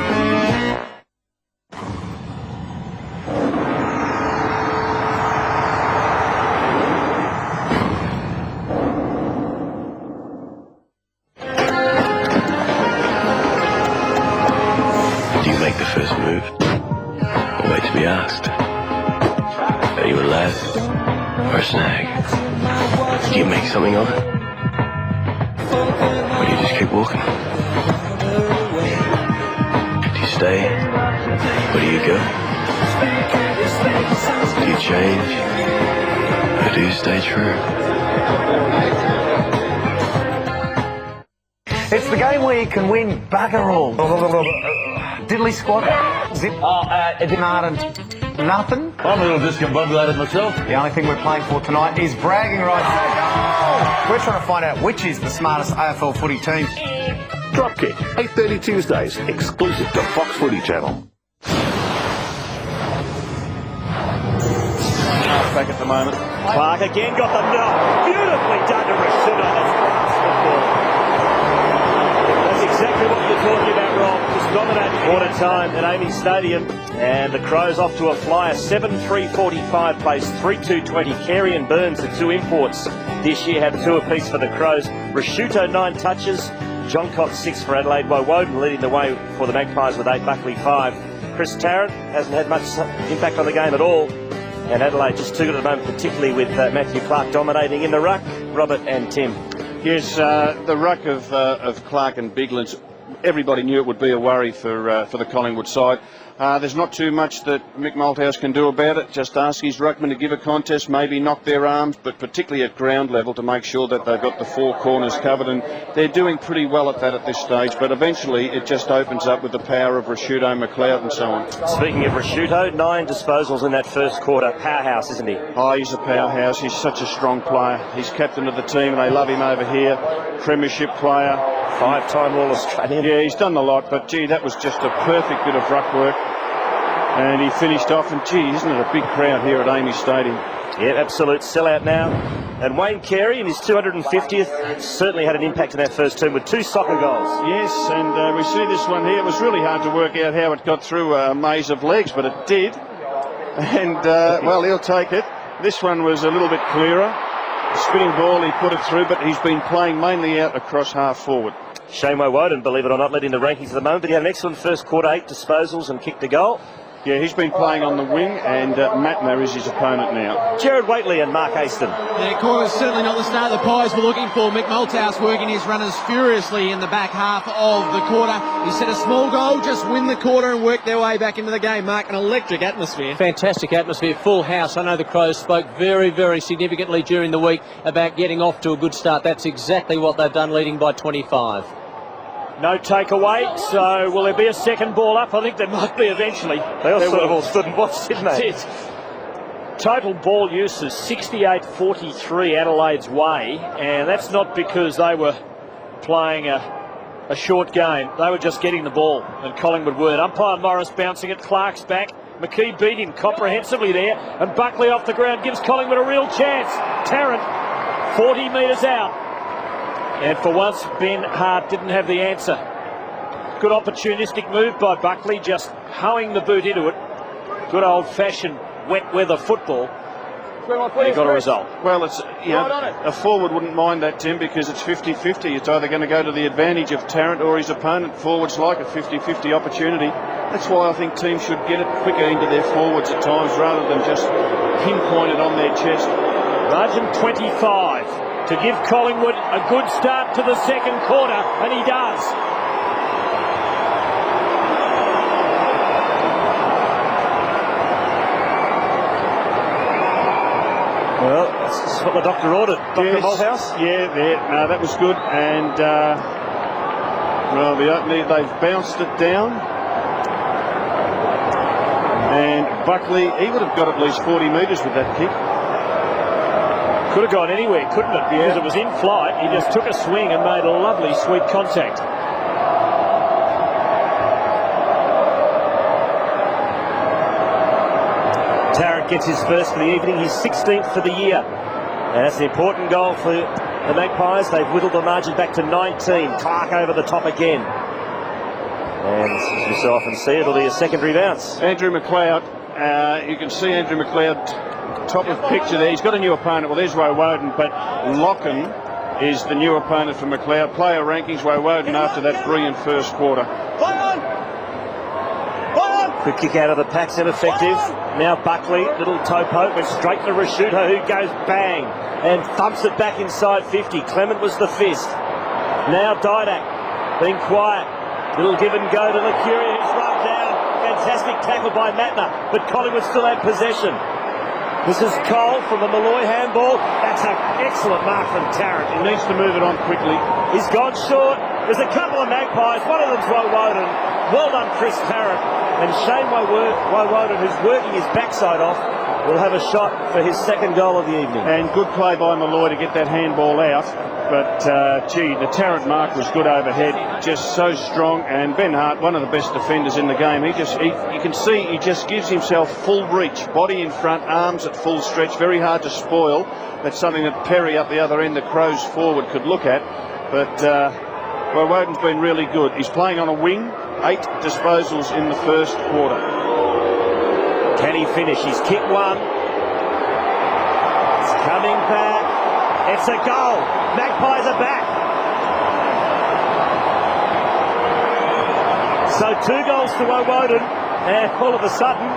L: Make the first move, or wait to be asked. Are you a laugh or a snag? Do you make something of it? Or do you just keep walking? Do you stay? Or do you go? Do you change? Or do you stay true?
M: It's the game where you can win bugger all. Diddly squat. Zip. It didn't nothing.
N: I'm a little discombobulated myself.
M: The only thing we're playing for tonight is bragging rights. Oh! We're trying to find out which is the smartest AFL footy team.
H: Dropkick, 8:30 Tuesdays, exclusive to Fox Footy Channel.
C: Back at the moment.
D: Clark again got the knock. Beautifully done to Rashida. That's class football. That's exactly what you're talking about, Rob. Just dominating quarter time at Amy's Stadium. And the Crows off to a flyer. 7-3-45 plays 3-2-20. Carey and Burns, the 2 imports this year, had 2 apiece for the Crows. Rashuto 9 touches. John Cox 6 for Adelaide. Woden leading the way for the Magpies with 8. Buckley 5. Chris Tarrant hasn't had much impact on the game at all. And Adelaide just 2 at the moment, particularly with Matthew Clark dominating in the ruck. Robert and Tim.
C: Yes, the ruck of Clark and Biglands, everybody knew it would be a worry for the Collingwood side. There's not too much that Mick Malthouse can do about it. Just ask his ruckman to give a contest, maybe knock their arms, but particularly at ground level to make sure that they've got the 4 corners covered. And they're doing pretty well at that at this stage. But eventually it just opens up with the power of Rashuto, McLeod and so on.
D: Speaking of Rashuto, 9 disposals in that first quarter. Powerhouse, isn't he?
C: Oh, he's a powerhouse. He's such a strong player. He's captain of the team and they love him over here. Premiership player.
D: Five-time All-Australian.
C: Yeah, he's done a lot, but gee, that was just a perfect bit of ruck work. And he finished off, and gee, isn't it a big crowd here at Amy Stadium?
D: Yeah, absolute sellout now. And Wayne Carey in his 250th certainly had an impact in that first term with 2 soccer goals.
C: Yes, and we see this one here. It was really hard to work out how it got through a maze of legs, but it did. And, well, he'll take it. This one was a little bit clearer. The spinning ball, he put it through, but he's been playing mainly out across half forward.
D: Shane Woden, believe it or not, led in the rankings at the moment, but he had an excellent first quarter, 8 disposals and kicked a goal.
C: Yeah, he's been playing on the wing, and Matner is his opponent now.
D: Jared Waitley and Mark Aston.
E: Their corner's certainly not the start the Pies were looking for. Mick Malthouse working his runners furiously in the back half of the quarter. He set a small goal, just win the quarter and work their way back into the game. Mark, an electric atmosphere.
A: Fantastic atmosphere, full house. I know the Crows spoke very, very significantly during the week about getting off to a good start. That's exactly what they've done, leading by 25.
B: No takeaway, so will there be a second ball up? I think there might be eventually.
D: They all sort of all stood and watched, didn't they?
B: Total ball use is 68-43 Adelaide's way, and that's not because they were playing a short game. They were just getting the ball, and Collingwood weren't. Umpire Morris bouncing it, Clark's back. McKee beat him comprehensively there, and Buckley off the ground gives Collingwood a real chance. Tarrant, 40 metres out. And for once, Ben Hart didn't have the answer. Good opportunistic move by Buckley, just hoeing the boot into it. Good old-fashioned wet weather football. And he got a result.
C: Well, it's a forward wouldn't mind that, Tim, because it's 50-50. It's either going to go to the advantage of Tarrant or his opponent. Forwards like a 50-50 opportunity. That's why I think teams should get it quicker into their forwards at times rather than just pinpoint it on their chest.
B: Margin 25. To give Collingwood a good start to the second quarter, and he does.
D: Well, that's what the doctor ordered. Dr. Malthouse?
C: Yeah, no, that was good. And, well, they've bounced it down. And Buckley, he would have got at least 40 metres with that kick.
B: Could have gone anywhere, couldn't it? Because it was in flight. He just took a swing and made a lovely, sweet contact.
D: Tarrant gets his first for the evening, his 16th for the year. And that's an important goal for the Magpies. They've whittled the margin back to 19. Clark over the top again. And as you so often see, it'll be a secondary bounce.
C: Andrew McLeod, you can see Andrew McLeod top of picture there. He's got a new opponent. Well, there's Woden, but Locken is the new opponent for McLeod. Player rankings, Woden after that brilliant first quarter.
D: Good kick out of the pack's ineffective. Now Buckley, little toe poke, went straight to Rashuta, who goes bang and thumps it back inside 50. Clement was the fist. Now Didak being quiet. Little give and go to Licuria, who's run down. Fantastic tackle by Matner, but Collingwood still had possession. This is Cole from the Malloy handball. That's an excellent mark from Tarrant.
C: He needs to move it on quickly.
D: He's gone short. There's a couple of Magpies. One of them's Woden. Well done, Chris Tarrant. And Shane Woden, who's working his backside off, will have a shot for his second goal of the evening.
C: And good play by Malloy to get that handball out. But, gee, the Tarrant mark was good overhead. Just so strong. And Ben Hart, one of the best defenders in the game. You can see he just gives himself full reach. Body in front, arms at full stretch. Very hard to spoil. That's something that Perry up the other end, the Crows forward, could look at. But, well, Woden's been really good. He's playing on a wing. 8 disposals in the first quarter.
D: Can he finish? He's kicked one. It's coming back. It's a goal. Magpies are back. So 2 goals to Woden, and all of a sudden,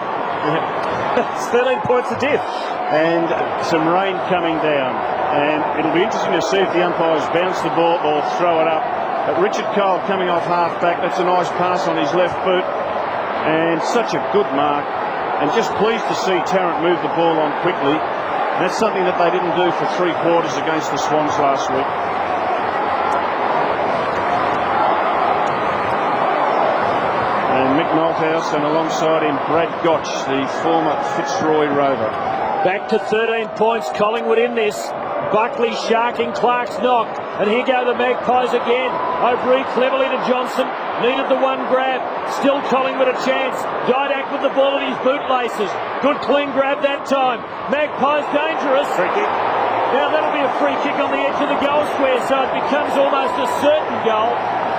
D: it's 13 points a diff.
C: And some rain coming down. And it'll be interesting to see if the umpires bounce the ball or throw it up. But Richard Cole coming off half-back. That's a nice pass on his left boot. And such a good mark. And just pleased to see Tarrant move the ball on quickly. And that's something that they didn't do for 3 quarters against the Swans last week. And Mick Malthouse, and alongside him Brad Gotch, the former Fitzroy Rover.
B: Back to 13 points, Collingwood in this. Buckley sharking Clark's knock. And here go the Magpies again. O'Brien cleverly to Johnson. Needed the one grab. Still Collingwood a chance. Didak with the ball at his bootlaces. Good clean grab that time. Magpies dangerous.
D: Free kick.
B: Now that'll be a free kick on the edge of the goal square, so it becomes almost a certain goal.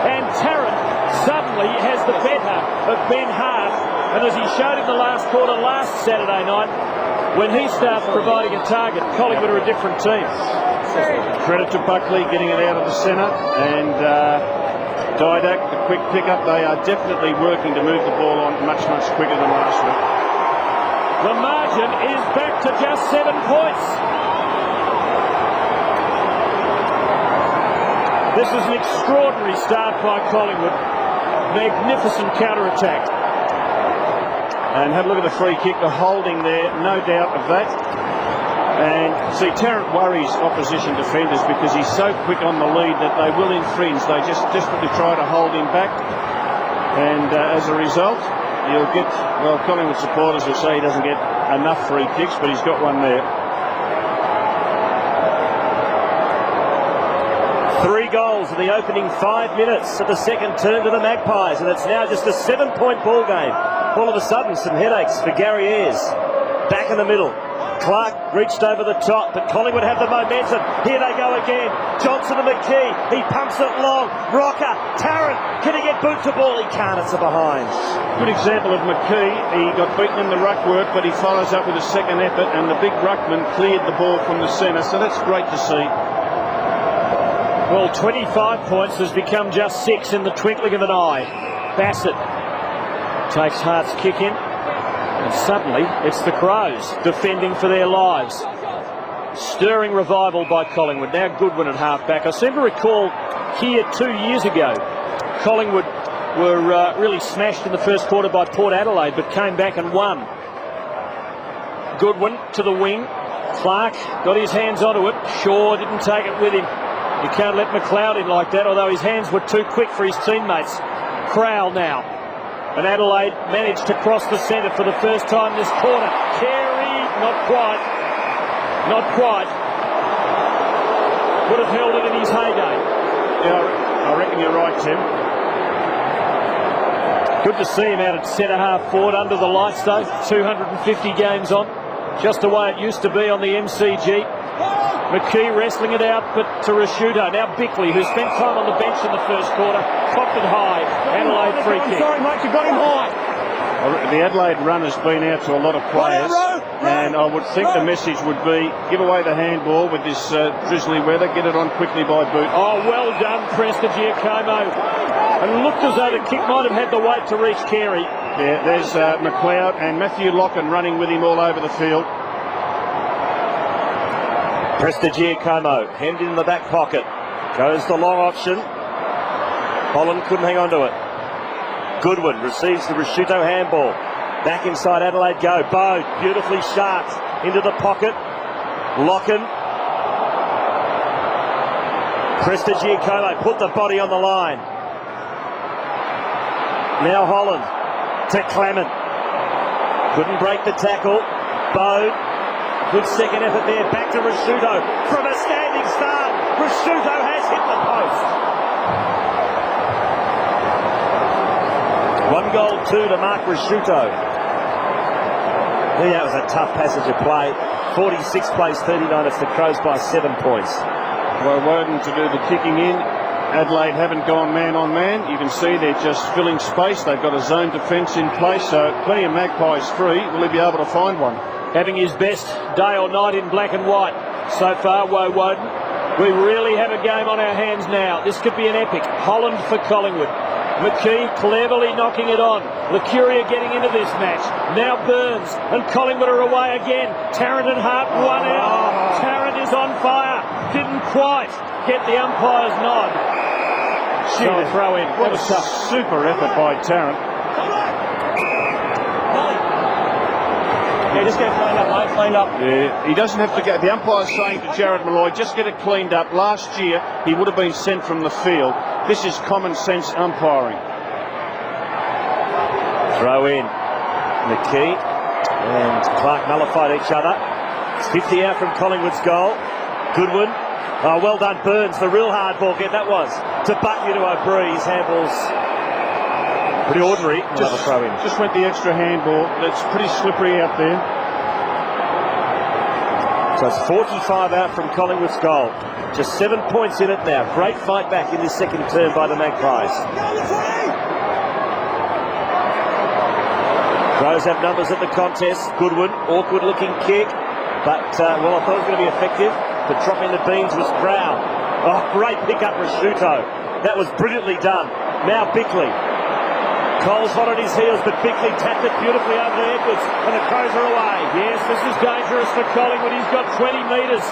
B: And Tarrant suddenly has the better of Ben Hart. And as he showed in the last quarter last Saturday night, when he starts providing a target, Collingwood are a different team.
C: Credit to Buckley getting it out of the centre, and Didak, the quick pickup. They are definitely working to move the ball on much, much quicker than last week.
B: The margin is back to just 7 points. This is an extraordinary start by Collingwood. Magnificent counter-attack.
C: And have a look at the free kick, the holding there, no doubt of that. And see, Tarrant worries opposition defenders because he's so quick on the lead that they will infringe. They just desperately try to hold him back. And as a result, he'll get, well, Collingwood supporters will say he doesn't get enough free kicks, but he's got one there.
D: 3 goals in the opening 5 minutes of the second term to the Magpies, and it's now just a 7-point ball game. All of a sudden, some headaches for Gary Ayres. Back in the middle. Clark reached over the top, but Collingwood have the momentum. Here they go again. Johnson and McKee. He pumps it long. Rocker. Tarrant. Can he get boot to ball? He can't. It's a behind.
C: Good example of McKee. He got beaten in the ruck work, but he follows up with a second effort, and the big ruckman cleared the ball from the centre, so that's great to see.
B: Well, 25 points has become just 6 in the twinkling of an eye. Bassett takes Hart's kick in, and suddenly it's the Crows defending for their lives. Stirring revival by Collingwood. Now Goodwin at half-back. I seem to recall here 2 years ago, Collingwood were really smashed in the first quarter by Port Adelaide, but came back and won. Goodwin to the wing. Clark got his hands onto it. Shaw didn't take it with him. You can't let McLeod in like that, although his hands were too quick for his teammates. Crowell now. And Adelaide managed to cross the centre for the first time this quarter. Carey, not quite. Not quite. Would have held it in his heyday.
C: Yeah, I reckon you're right, Tim.
B: Good to see him out at centre half forward under the lights though. 250 games on. Just the way it used to be on the MCG. McKee wrestling it out, but to Rashuto. Now Bickley, who spent time on the bench in the first quarter, cocked it high. Adelaide free kick.
M: Sorry, mate, you got him high.
C: The Adelaide run has been out to a lot of players, and I would think the message would be give away the handball with this drizzly weather, get it on quickly by boot.
B: Oh, well done, Prestigiacomo. And looked as though the kick might have had the weight to reach Carey.
C: Yeah, there's McLeod and Matthew Locken running with him all over the field.
D: Prestigiacomo hemmed in the back pocket. Goes the long option. Holland couldn't hang on to it. Goodwin receives the Rashuto handball. Back inside Adelaide go. Bow beautifully sharped into the pocket. Locken. Prestigiacomo put the body on the line. Now Holland to Clement. Couldn't break the tackle. Bow. Good second effort there. Back to Rashuto from a standing start. Rashuto has hit the post. 1 goal, 2 to Mark Rashuto. Yeah, that was a tough passage of play. 46 plays 39. It's the Crows by 7 points.
C: Well, Woden to do the kicking in. Adelaide haven't gone man on man. You can see they're just filling space. They've got a zone defence in place, so plenty of Magpies free. Will he be able to find one?
B: Having his best day or night in black and white so far, Woden. We really have a game on our hands now. This could be an epic. Holland for Collingwood. McKee cleverly knocking it on. Lucuria getting into this match. Now Burns and Collingwood are away again. Tarrant and Hart 1 out. Tarrant is on fire. Didn't quite get the umpire's nod. So throw in.
C: What a super effort by Tarrant.
M: Yeah, just get cleaned up, mate. Cleaned up.
C: Yeah, he doesn't have to get. The umpire's saying to Jared Malloy, just get it cleaned up. Last year, he would have been sent from the field. This is common sense umpiring.
D: Throw in. McKee and Clark nullified each other. It's 50 out from Collingwood's goal. Goodwin. Oh, well done, Burns. The real hard ball get that was. To Buckley to O'Brien. His handball's pretty ordinary. Another throw in.
C: Just went the extra handball. It's pretty slippery out there.
D: So it's 45 out from Collingwood's goal. Just 7 points in it now. Great fight back in this second term by the Magpies. Crows have numbers at the contest. Goodwin, awkward looking kick. But, well, I thought it was going to be effective. But dropping the beans was Brown. Oh, great pick up Rashuto. That was brilliantly done. Now Bickley. Cole's hot on his heels, but Bickley tapped it beautifully over to Edwards. And the Crows are away. Yes, this is dangerous for Collingwood. He's got 20 metres.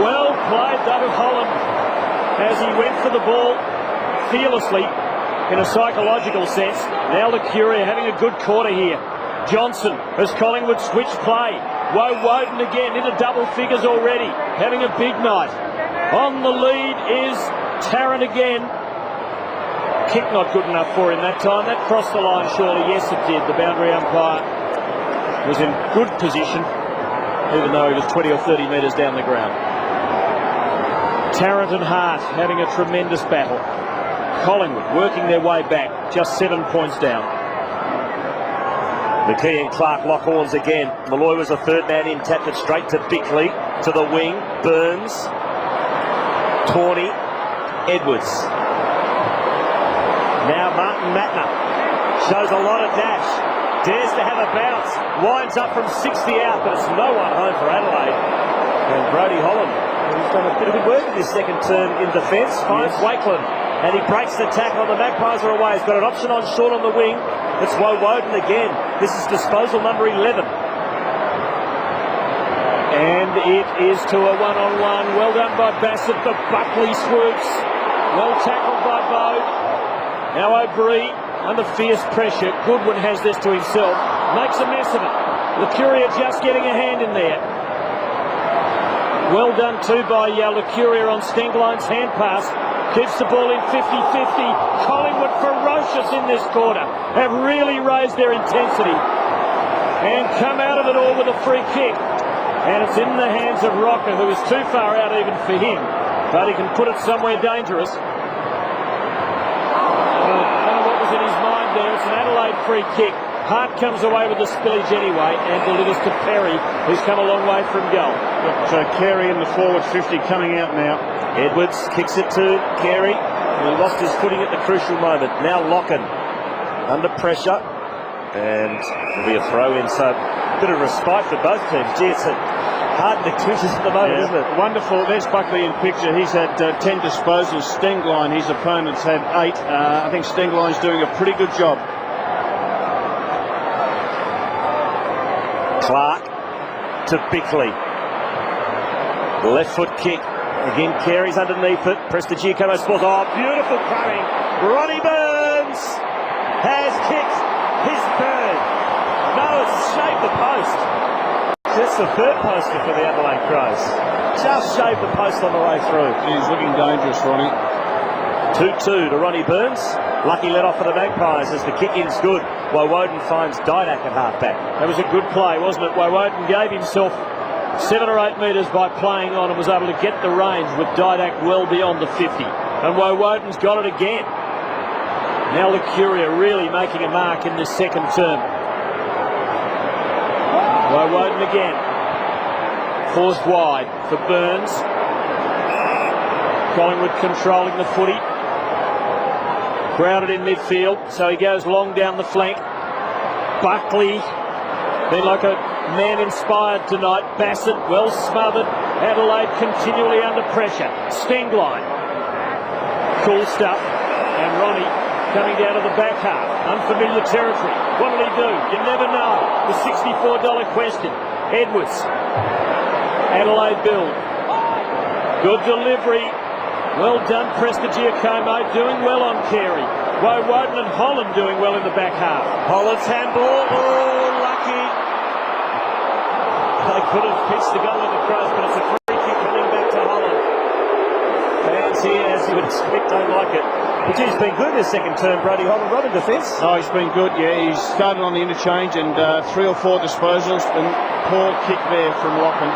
D: Well played, though, to Holland as he went for the ball fearlessly in a psychological sense. Now the Curie having a good quarter here. Johnson as Collingwood switch play. Woden again into double figures already, having a big night. On the lead is Tarrant again. Kick not good enough for him that time. That crossed the line surely. Yes, it did. The boundary umpire was in good position, even though he was 20 or 30 metres down the ground. Tarrant and Hart having a tremendous battle. Collingwood working their way back, just 7 points down. McKee and Clark lock horns again. Malloy was the third man in, tapped it straight to Bickley, to the wing. Burns, Tawney, Edwards. Now Martin Matner shows a lot of dash, dares to have a bounce, winds up from 60 out, but it's no one home for Adelaide. And Brodie Holland, who's done a bit of good work in this second term in defence, finds Wakeland. And he breaks the tackle. The Magpies are away. He's got an option on short on the wing. It's Woden again. This is disposal number 11. And it is to a one-on-one. Well done by Bassett. The Buckley swoops. Well tackled by Bode. Now O'Brien under fierce pressure. Goodwin has this to himself. Makes a mess of it. Lucuria just getting a hand in there. Well done too by Lucuria on Stengline's hand pass. Keeps the ball in 50-50. Collingwood ferocious in this quarter. Have really raised their intensity. And come out of it all with a free kick. And it's in the hands of Rocker, who is too far out even for him. But he can put it somewhere dangerous. I don't know what was in his mind there. It's an Adelaide free kick. Hart comes away with the spillage anyway and delivers to Perry, who's come a long way from goal.
C: So Carey in the forward 50 coming out now.
D: Edwards kicks it to Carey, who lost his footing at the crucial moment. Now Locken under pressure, and it'll be a throw in. So a bit of respite for both teams. Gee, it's hard in the clinches at the moment, isn't it?
C: Wonderful. There's Buckley in picture. He's had 10 disposals. Stengline, his opponent's had 8. I think Stengline's doing a pretty good job.
D: Clark to Bickley. Left foot kick. Again, Carey's underneath it. Prestigiacomo Sports. Oh, beautiful throwing. Ronnie Burns has kicked his third. No, it's shaved the post. That's the third poster for the Adelaide Crows. Just shaved the post on the way through.
C: He's looking dangerous, Ronnie.
D: 2-2 to Ronnie Burns. Lucky let off for the Magpies as the kick-in's good. Woden finds Didak at half-back.
B: That was a good play, wasn't it? Woden gave himself 7 or 8 metres by playing on and was able to get the range with Didak well beyond the 50. And Woden's got it again. Now Lucuria really making a mark in this second term. Woden again. Forced wide for Burns. Collingwood controlling the footy. Crowded in midfield, so he goes long down the flank. Buckley, been like a man inspired tonight. Bassett, well smothered. Adelaide continually under pressure. Stengline, cool stuff. And Ronnie coming down to the back half. Unfamiliar territory. What will he do? You never know. The $64 question. Edwards. Adelaide build. Good delivery. Well done, Prestigiacomo, doing well on Carey. Woden and Holland doing well in the back half.
D: Holland's handball, oh, lucky. They could have pitched the goal of the Crows, but it's a free kick coming back to Holland. Fans here, as you would expect, don't like it. But he's been good this second term, Brodie Holland. Rob in defence.
C: Oh, he's been good, yeah. He's started on the interchange and 3 or 4 disposals, and poor kick there from Locken.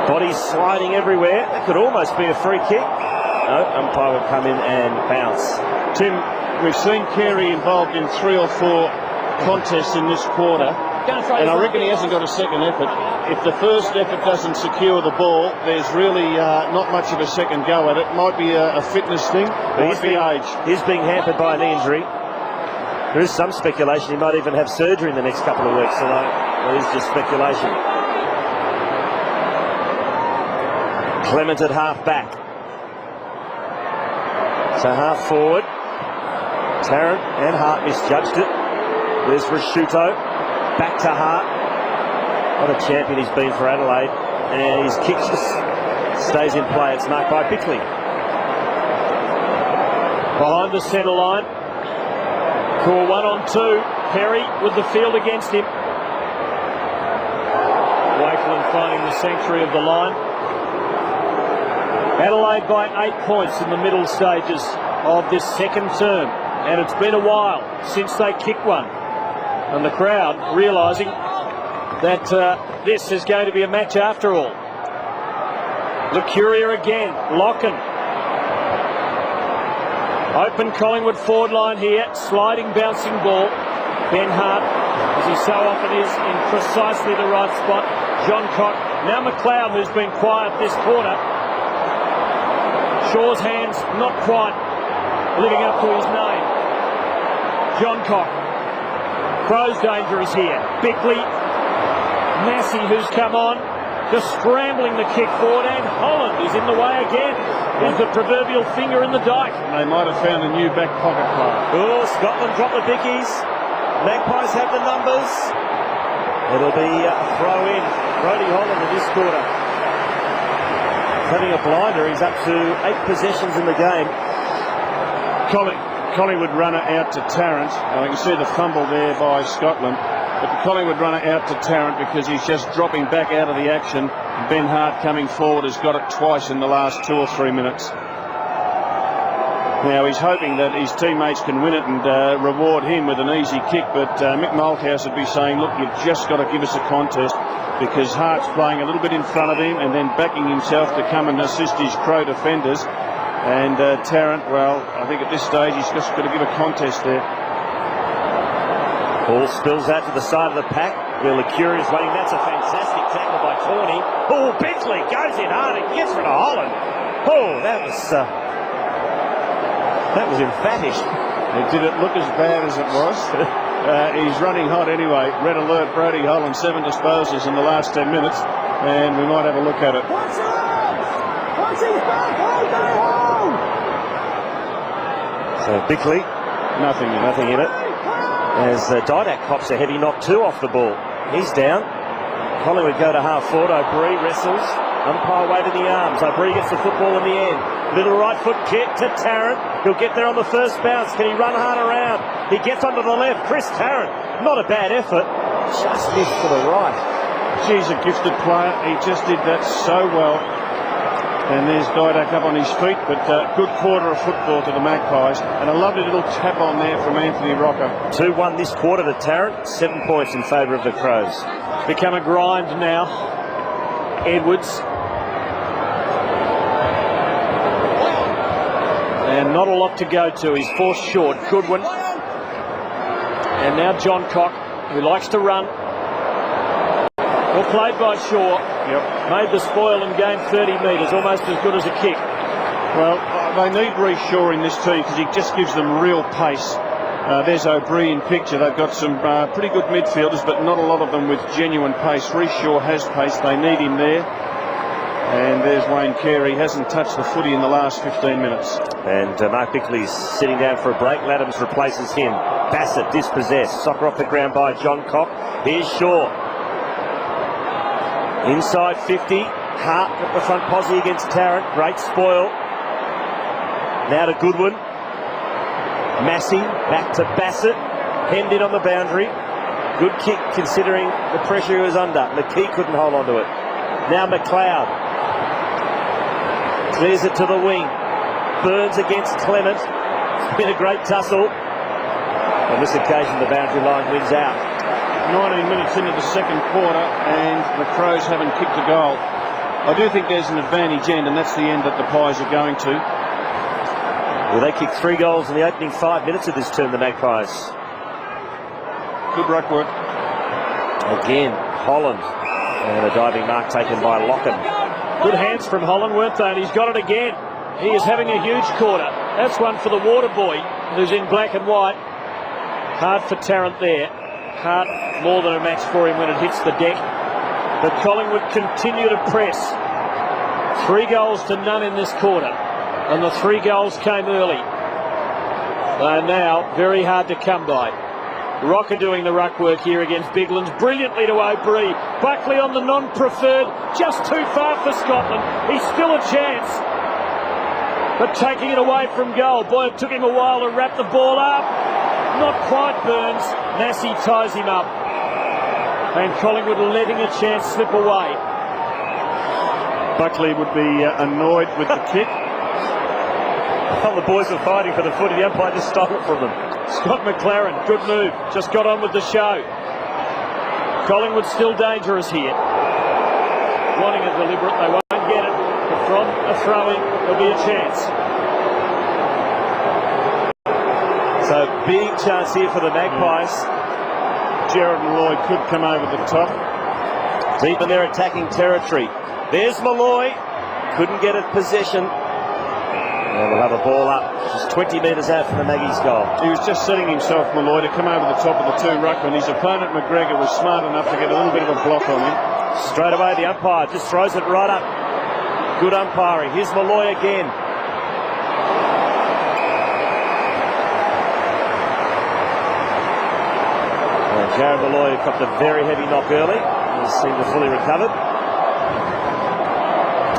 D: Bodies sliding everywhere. That could almost be a free kick. No, umpire will come in and bounce.
C: Tim, we've seen Carey involved in 3 or 4 contests in this quarter, and I reckon he hasn't got a second effort. If the first effort doesn't secure the ball, there's really not much of a second go at it. Might be a fitness thing, might be age.
D: He's being hampered by an injury. There is some speculation he might even have surgery in the next couple of weeks, so that is just speculation. Clement at half back. So half forward. Tarrant and Hart misjudged it. There's Rasciuto. Back to Hart. What a champion he's been for Adelaide. And his kick just stays in play. It's marked by Bickley.
B: Behind the centre line. Call 1-on-2. Perry with the field against him. Wakeland finding the sanctuary of the line. Adelaide by 8 points in the middle stages of this second term. And it's been a while since they kicked one. And the crowd realising that this is going to be a match after all. Lucuria again. Locken. Open Collingwood forward line here. Sliding, bouncing ball. Ben Hart, as he so often is, in precisely the right spot. John Cock. Now McLeod, who's been quiet this quarter. Shaw's hands not quite living up to his name. John Cock. Crow's dangerous here. Bickley. Massey, who's come on. Just scrambling the kick forward, and Holland is in the way again. Here's the proverbial finger in the dike.
C: They might have found a new back pocket player.
D: Oh, Scotland drop the bickies. Magpies have the numbers. It'll be a throw in. Brodie Holland in this quarter. Having a blinder, he's up to 8 possessions in the game.
C: Collingwood runner out to Tarrant. You can see the fumble there by Scotland. But the Collingwood runner out to Tarrant because he's just dropping back out of the action. Ben Hart coming forward has got it twice in the last 2 or 3 minutes. Now he's hoping that his teammates can win it and reward him with an easy kick, but Mick Malthouse would be saying, look, you've just got to give us a contest, because Hart's playing a little bit in front of him and then backing himself to come and assist his Crow defenders. And Tarrant, well, I think at this stage he's just got to give a contest there.
D: Ball spills out to the side of the pack. Where Licuria's waiting. That's a fantastic tackle by Corney. Oh, Bickley goes in hard and gets rid of Holland. Oh, that was emphatic.
C: Did it look as bad as it was? He's running hot anyway. Red alert, Brodie Holland, 7 disposals in the last 10 minutes. And we might have a look at it.
K: What's up? What's his back? Hold go home!
D: So Bickley,
C: nothing in it.
D: As Didak cops a heavy knock 2 off the ball. He's down. Collingwood go to half forward. O'Brien wrestles. Umpire waving the arms. O'Brien gets the football in the end. Little right foot kick to Tarrant. He'll get there on the first bounce. Can he run hard around? He gets onto the left. Chris Tarrant. Not a bad effort. Just missed to the right.
C: She's a gifted player. He just did that so well. And there's Didak up on his feet, but good quarter of football to the Magpies. And a lovely little tap on there from Anthony Rocker.
D: 2-1 this quarter to Tarrant. 7 points in favour of the Crows.
B: Become a grind now. Edwards. And not a lot to go to. He's forced short. Goodwin. And now John Cock, who likes to run. Well played by Shaw.
C: Yep.
B: Made the spoil and gained 30 metres, almost as good as a kick.
C: Well, they need Reece Shaw in this team because he just gives them real pace. There's O'Brien picture. They've got some pretty good midfielders, but not a lot of them with genuine pace. Reece Shaw has pace. They need him there. And there's Wayne Carey. Hasn't touched the footy in the last 15 minutes.
D: And Mark Bickley's sitting down for a break. Laddams replaces him. Bassett dispossessed. Soccer off the ground by John Cock. Here's Shaw. Inside 50. Hart at the front posse against Tarrant. Great spoil. Now to Goodwin. Massey back to Bassett. Hemmed in on the boundary. Good kick considering the pressure he was under. McKee couldn't hold on to it. Now McLeod. Clears it to the wing. Burns against Clement. It's been a great tussle. On this occasion the boundary line wins out.
C: 19 minutes into the second quarter and the Crows haven't kicked a goal. I do think there's an advantage end, and that's the end that the Pies are going to.
D: Well, they kicked 3 goals in the opening 5 minutes of this term, the Magpies.
C: Good ruck work.
D: Again, Holland. And a diving mark taken by Locken.
B: Good hands from Holland, weren't they? And he's got it again. He is having a huge quarter. That's one for the water boy, who's in black and white. Hard for Tarrant there. Hard more than a match for him when it hits the deck. But Collingwood continue to press. 3 goals to none in this quarter. And the 3 goals came early. They are now very hard to come by. Rocker doing the ruck work here against Biglands. Brilliantly to O'Brien. Buckley on the non-preferred. Just too far for Scotland. He's still a chance. But taking it away from goal. Boy, it took him a while to wrap the ball up. Not quite Burns. Massey ties him up. And Collingwood letting a chance slip away.
C: Buckley would be annoyed with the kick.
D: Well, the boys were fighting for the footy. The umpire just stole it from them.
B: Scott McLaren, good move. Just got on with the show. Collingwood still dangerous here. Wanting it deliberate, they won't get it. But from a throw-in, there'll be a chance.
D: So, big chance here for the Magpies.
C: Jared Malloy could come over the top.
D: Deep in their attacking territory. There's Malloy. Couldn't get it possession. And we'll have a ball up. Just 20 metres out from the Maggies' goal.
C: He was just setting himself, Malloy, to come over the top of the 2 ruckmen. His opponent, McGregor, was smart enough to get a little bit of a block on him.
D: Straight away, the umpire just throws it right up. Good umpiring. Here's Malloy again. And Jared Malloy got the very heavy knock early. He seemed to fully recovered.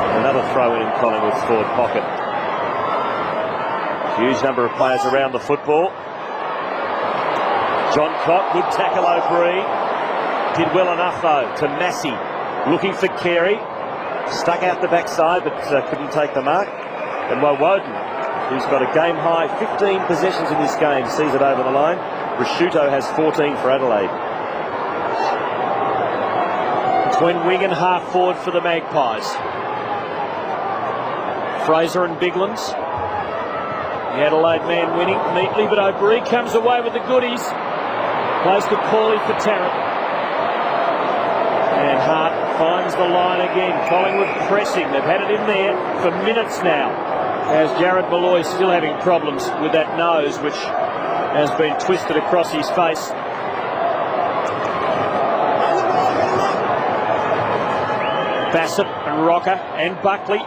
D: And another throw in Collingwood's forward pocket. Huge number of players around the football. John Cott, good tackle O'Brien. Did well enough though to Massey. Looking for Carey. Stuck out the backside but couldn't take the mark. And Woden, who's got a game high 15 possessions in this game, sees it over the line. Rashuto has 14 for Adelaide.
B: Between wing and half forward for the Magpies. Fraser and Biglands. The Adelaide man winning neatly, but O'Brien comes away with the goodies. Plays to Paulie for Tarrant. And Hart finds the line again. Collingwood pressing. They've had it in there for minutes now. As Jared Malloy still having problems with that nose, which has been twisted across his face. Bassett and Rocker and Buckley.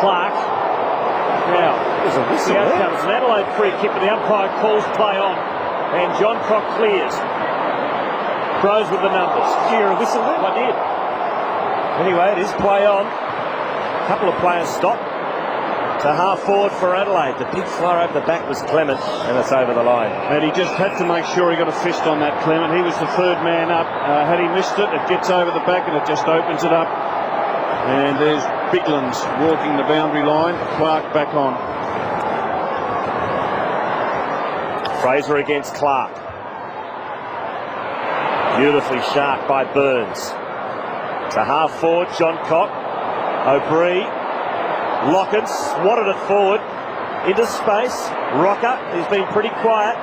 B: Clark. Now,
D: there's a whistle
B: here
D: there.
B: Comes an Adelaide free kick, but the umpire calls play on. And John Cock clears. Crows with the numbers.
D: Did you hear a whistle there?
B: I did.
D: Anyway, it is play on. A couple of players stopped. To half forward for Adelaide. The big fly over the back was Clement, and it's over the line.
C: And he just had to make sure he got a fist on that, Clement. He was the 3rd man up. Had he missed it, it gets over the back and it just opens it up. And there's Biglands walking the boundary line. Clark back on.
D: Fraser against Clark. Beautifully sharp by Burns. To half forward, John Cott. O'Brien. Locken swatted it forward into space. Rocker, he's been pretty quiet.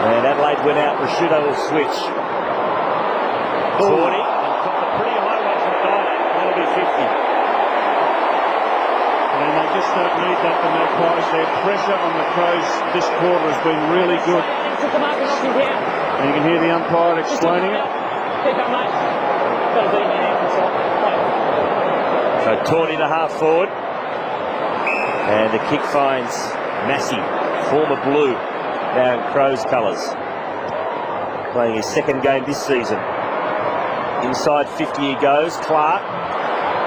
D: And Adelaide went out. Rashuto will switch. 40. And got the pretty high one from Dyer. That'll be 50.
C: And they just don't need that, the Magpies. Their pressure on the Crows this quarter has been really good. And you can hear the umpire explaining it.
D: So Tawney to half forward. And the kick finds Massey, former Blue, now in Crows colours. Playing his 2nd game this season. Inside 50 he goes. Clark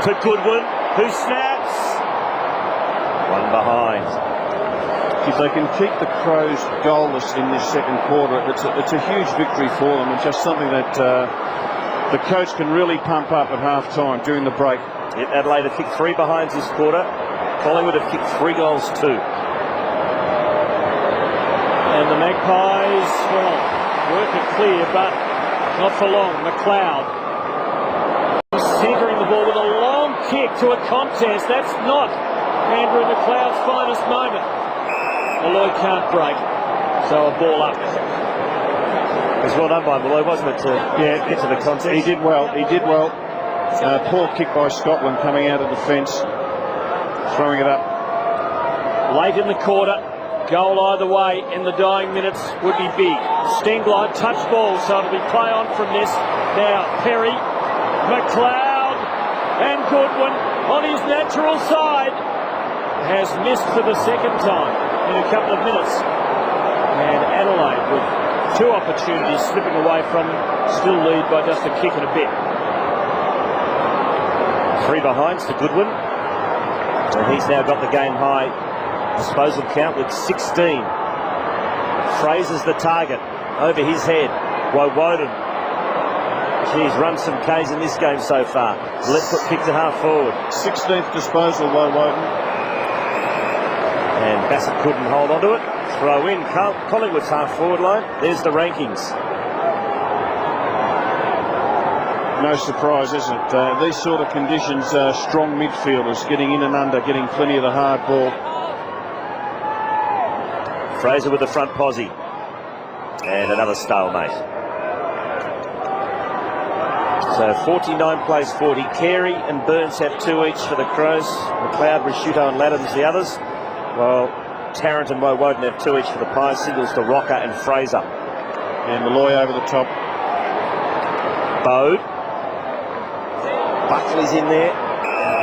D: to Goodwin, who snaps. One behind.
C: If they can keep the Crows goalless in this 2nd quarter, it's a huge victory for them, and just something that the coach can really pump up at half-time during the break.
D: Yep, Adelaide have kicked 3 behinds this quarter. Collingwood have kicked 3 goals too.
B: And the Magpies, well, work it clear, but not for long. McLeod kick to a contest. That's not Andrew McLeod's finest moment. Malloy can't break, so a ball up.
D: It was well done by Malloy, wasn't it, to get to the contest?
C: He did well. He did well. Poor kick by Scotland coming out of defence, throwing it up.
B: Late in the quarter, goal either way in the dying minutes would be big. Stengline touch ball, so it'll be play on from this. Now Perry, McLeod and Goodwin on his natural side has missed for the second time in a couple of minutes. And Adelaide with 2 opportunities slipping away from him, still lead by just a kick and a bit.
D: 3 behinds to Goodwin, and he's now got the game high disposal count with 16. Fraser's the target over his head. Woden. He's run some Ks in this game so far. Left foot kick to half forward.
C: 16th disposal, Woden.
D: And Bassett couldn't hold on to it. Throw in Collingwood's half forward line. There's the rankings.
C: No surprise, is it? These sort of conditions, strong midfielders getting in and under, getting plenty of the hard ball.
D: Fraser with the front posse. And another stalemate. So 49 plays 40. Carey and Burns have 2 each for the Crows. McLeod, Risciuto and Laddams the others. While Tarrant and Woden have 2 each for the Pies. Singles to Rocker and Fraser.
C: And Malloy over the top.
D: Bode. Buckley's in there.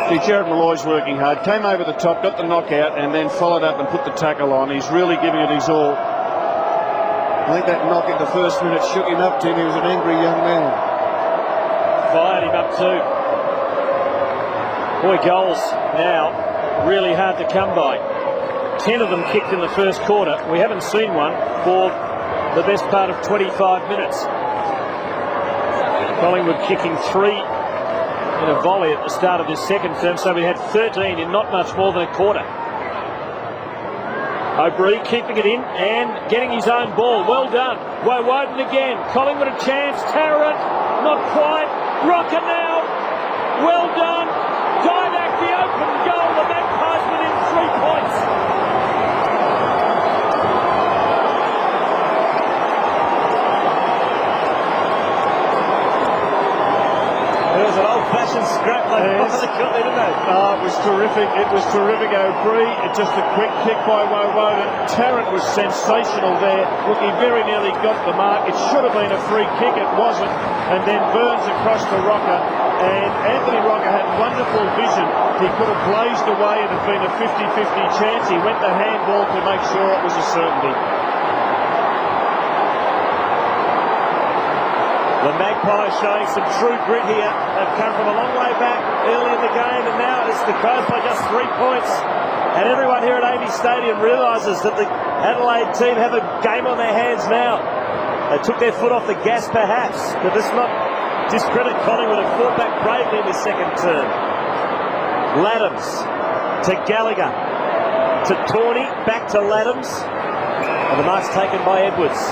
C: See, Jared Malloy's working hard. Came over the top, got the knockout, and then followed up and put the tackle on. He's really giving it his all. I think that knock in the first minute shook him up, Tim. He was an angry young man.
B: Fired him up too. Boy, goals now really hard to come by. 10 of them kicked in the first quarter. We haven't seen one for the best part of 25 minutes. Collingwood kicking 3 in a volley at the start of this second term, so we had 13 in not much more than a quarter. O'Brien keeping it in and getting his own ball. Well done. Woden again. Collingwood a chance. Tarrant, not quite. Rocker now. Well done. Divac the open goal. The Magpies within 3 points.
D: It was an old-fashioned scrap like they got there, didn't they?
C: It was terrific. It was terrific. O'Brien, just a quick kick by Woden. Tarrant was sensational there. Look, he very nearly got the mark. It should have been a free kick. It wasn't. And then Burns across to Rocker. And Anthony Rocker had wonderful vision. He could have blazed away. It had been a 50-50 chance. He went the handball to make sure it was a certainty.
D: The Magpies showing some true grit here. They've come from a long way back early in the game, and now it's the Crows by just 3 points. And everyone here at AAMI Stadium realises that the Adelaide team have a game on their hands now. They took their foot off the gas perhaps, but let's not discredit Collingwood and fought back bravely in this second term. Laddams to Gallagher to Tawney, back to Laddams, and the mark's taken by Edwards.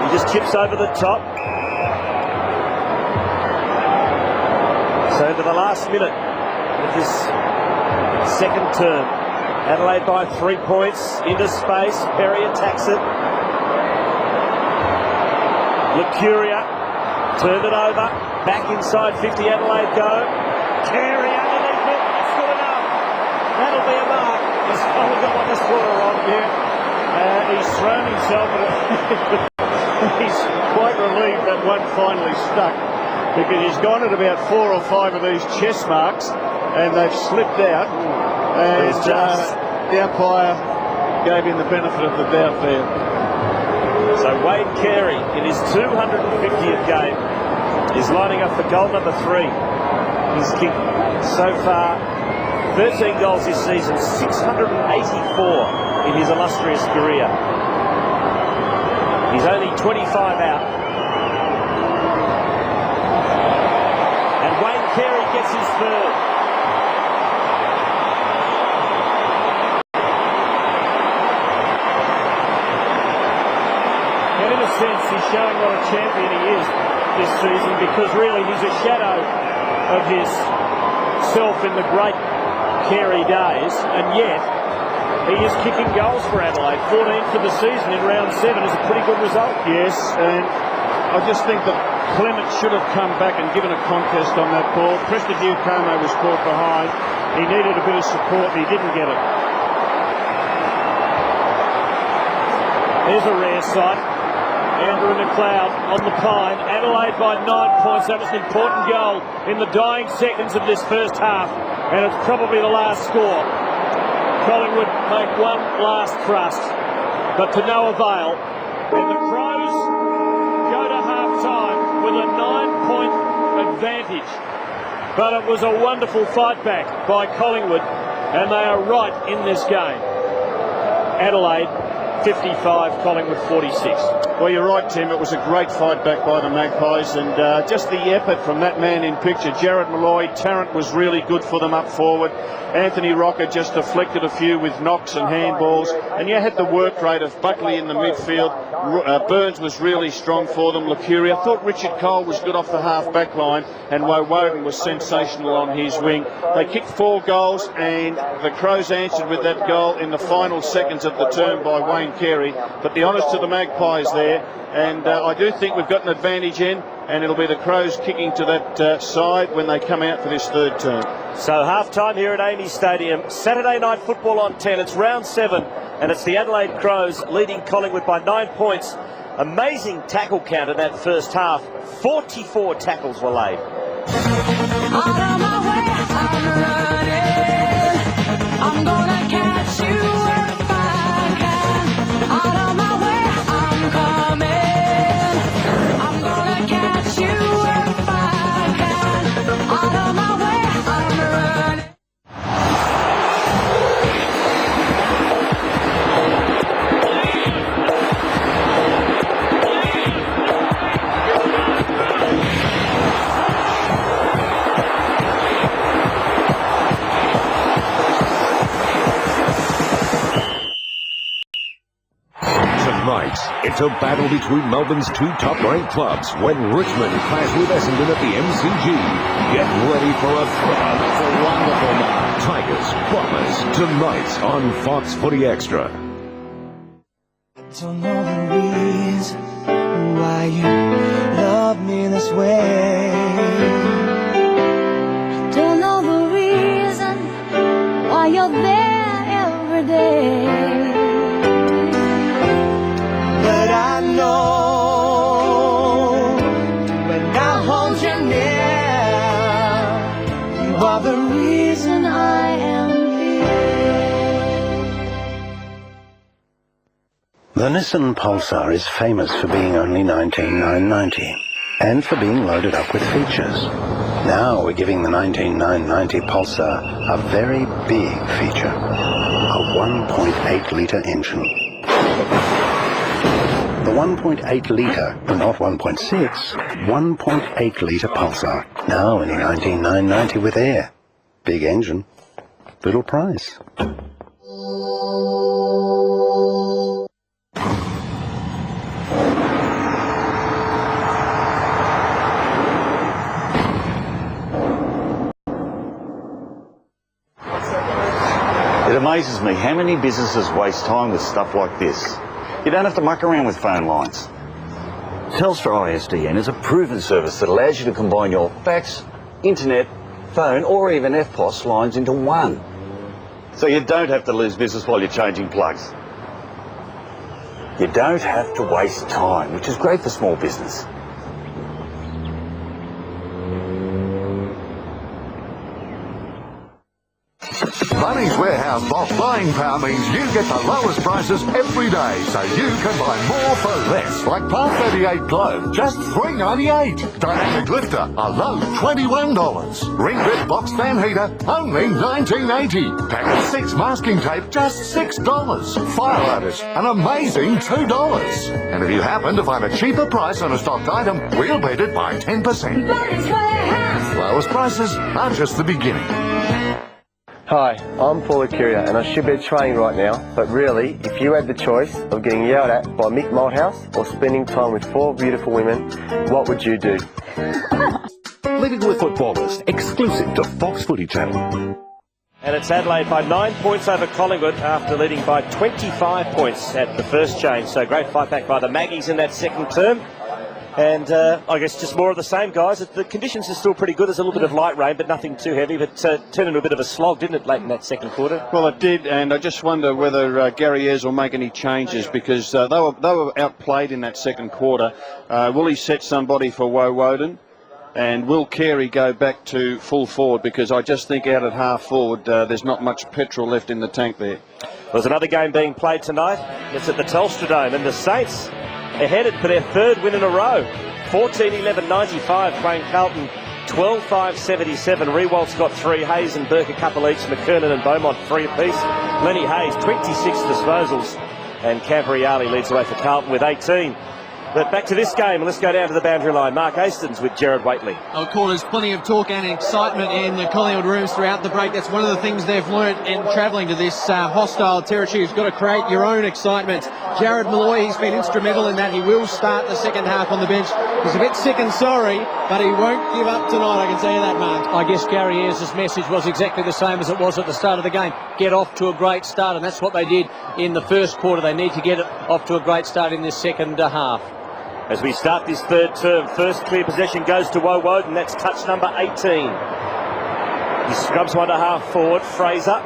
D: He just chips over the top. So into the last minute of this second term, Adelaide by 3 points, into space, Perry attacks it. Lucuria turned it over, back inside 50, Adelaide go. Carey underneath it, that's good enough. That'll be a mark. He's finally got one this quarter on here.
C: He's thrown himself at it. He's quite relieved that one finally stuck, because he's gone at about 4 or 5 of these chest marks and they've slipped out, and the umpire gave him the benefit of the doubt there.
D: So Wade Carey in his 250th game is lining up for goal number 3. He's kicked so far 13 goals this season, 684 in his illustrious career. He's only 25 out. And Wayne Carey gets his third.
B: And in a sense, he's showing what a champion he is. this season because really he's a shadow of his self in the great Carey days, and yet he is kicking goals for Adelaide. 14 for the season in round 7 is a pretty good result.
C: Yes, and I just think that Clement should have come back and given a contest on that ball. Preston Newcomer was caught behind. He needed a bit of support and he didn't get it.
B: There's a rare sight. Andrew McLeod on the pine. Adelaide by 9 points. That was an important goal in the dying seconds of this first half, and it's probably the last score. Collingwood make one last thrust, but to no avail. And the Crows go to half-time with a 9-point advantage. But it was a wonderful fight back by Collingwood, and they are right in this game. Adelaide 55, Collingwood 46.
C: Well, you're right, Tim. It was a great fight back by the Magpies, and just the effort from that man in picture, Jared Malloy. Tarrant was really good for them up forward. Anthony Rocker just deflected a few with knocks and handballs, and you had the work rate of Buckley in the midfield. Burns was really strong for them. Lecourie. I thought Richard Cole was good off the half-back line, and Woden was sensational on his wing. They kicked 4 goals, and the Crows answered with that goal in the final seconds of the term by Wayne Carey. But the honours to the Magpies there, and I do think we've got an advantage in, and it'll be the Crows kicking to that side when they come out for this third term.
D: So half-time here at Amy Stadium. Saturday night football on 10. It's round 7, and it's the Adelaide Crows leading Collingwood by 9 points. Amazing tackle count in that first half. 44 tackles were laid.
K: I'm gonna catch you if I can. Out of my way, I'm coming. I'm gonna catch you if I can. Out of my way, I'm running.
H: Tonight, it's a battle between Melbourne's 2 top-ranked clubs when Richmond clash with Essendon at the MCG. Get ready for a throb. It's a wonderful match. Tigers, Bombers, tonight on Fox Footy Extra.
K: Don't know the reason why you love me this way. Don't know the reason why you're there every day. But I know when I hold you near, you are the reason I am here.
O: The Nissan Pulsar is famous for being only $19,990 and for being loaded up with features. Now we're giving the $19,990 Pulsar a very big feature, a 1.8-litre engine. The 1.8-litre, not 1.6, 1.8-litre Pulsar. Now only $19,990 with air. Big engine, little price.
I: It amazes me how many businesses waste time with stuff like this. You don't have to muck around with phone lines. Telstra ISDN is a proven service that allows you to combine your fax, internet, phone or even FPOS lines into one. So you don't have to lose business while you're changing plugs. You don't have to waste time, which is great for small business.
J: Money's Warehouse Box buying power means you get the lowest prices every day, so you can buy more for less. Like Par 38 Globe, just $3.98. Dynamic Lifter, a low $21. Ring Grip Box Fan Heater, only $19.80. Pack of 6 masking tape, just $6. Fire Loaders, an amazing $2. And if you happen to find a cheaper price on a stocked item, we'll beat it by 10%. Money's Warehouse. Lowest prices are just the beginning.
P: Hi, I'm Paul Akiria and I should be training right now, but really, if you had the choice of getting yelled at by Mick Malthouse or spending time with 4 beautiful women, what would you do?
H: Living with Footballers, exclusive to Fox Footy Channel.
D: And it's Adelaide by 9 points over Collingwood after leading by 25 points at the first change. So great fight back by the Maggies in that second term. And I guess just more of the same, guys. The conditions are still pretty good. There's a little bit of light rain, but nothing too heavy. But turned into a bit of a slog, didn't it, late in that second quarter?
C: Well, it did, and I just wonder whether Gary Ayres will make any changes because they were outplayed in that second quarter. Will he set somebody for Woden? And will Carey go back to full forward? Because I just think out at half forward, there's not much petrol left in the tank there.
D: There's another game being played tonight. It's at the Telstra Dome, and the Saints are headed for their third win in a row. 14-11-95 playing Carlton 12-5-77. Rewalt's got 3, Hayes and Burke a couple each, McKernan and Beaumont 3 apiece. Lenny Hayes 26 disposals, and Cambriali leads the way for Carlton with 18. But back to this game, and let's go down to the boundary line. Mark Hastings with Gerard Whateley.
E: Of course, there's plenty of talk and excitement in the Collingwood rooms throughout the break. That's one of the things they've learnt in travelling to this hostile territory. You've got to create your own excitement. Jared Malloy, he's been instrumental in that. He will start the second half on the bench. He's a bit sick and sorry, but he won't give up tonight, I can tell you that, Mark.
A: I guess Gary Ayres' message was exactly the same as it was at the start of the game. Get off to a great start, and that's what they did in the first quarter. They need to get it off to a great start in this second half.
D: As we start this third term, first clear possession goes to Woden. That's touch number 18. He scrubs one to half forward. Fraser.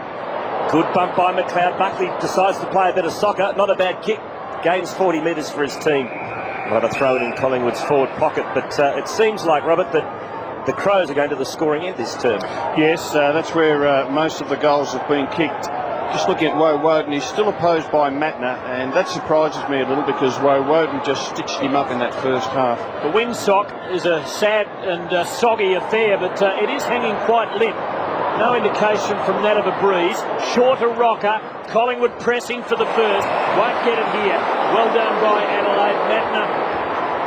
D: Good bump by McLeod. Buckley decides to play a bit of soccer. Not a bad kick. Gains 40 metres for his team. We'll have a throw in Collingwood's forward pocket. But it seems like, Robert, that the Crows are going to the scoring end this term.
C: Yes, that's where most of the goals have been kicked. Just looking at Woden, he's still opposed by Matner, and that surprises me a little because Woden just stitched him up in that first half.
B: The windsock is a sad and soggy affair, but it is hanging quite limp. No indication from that of a breeze. Shorter rocker. Collingwood pressing for the first. Won't get it here. Well done by Adelaide. Matner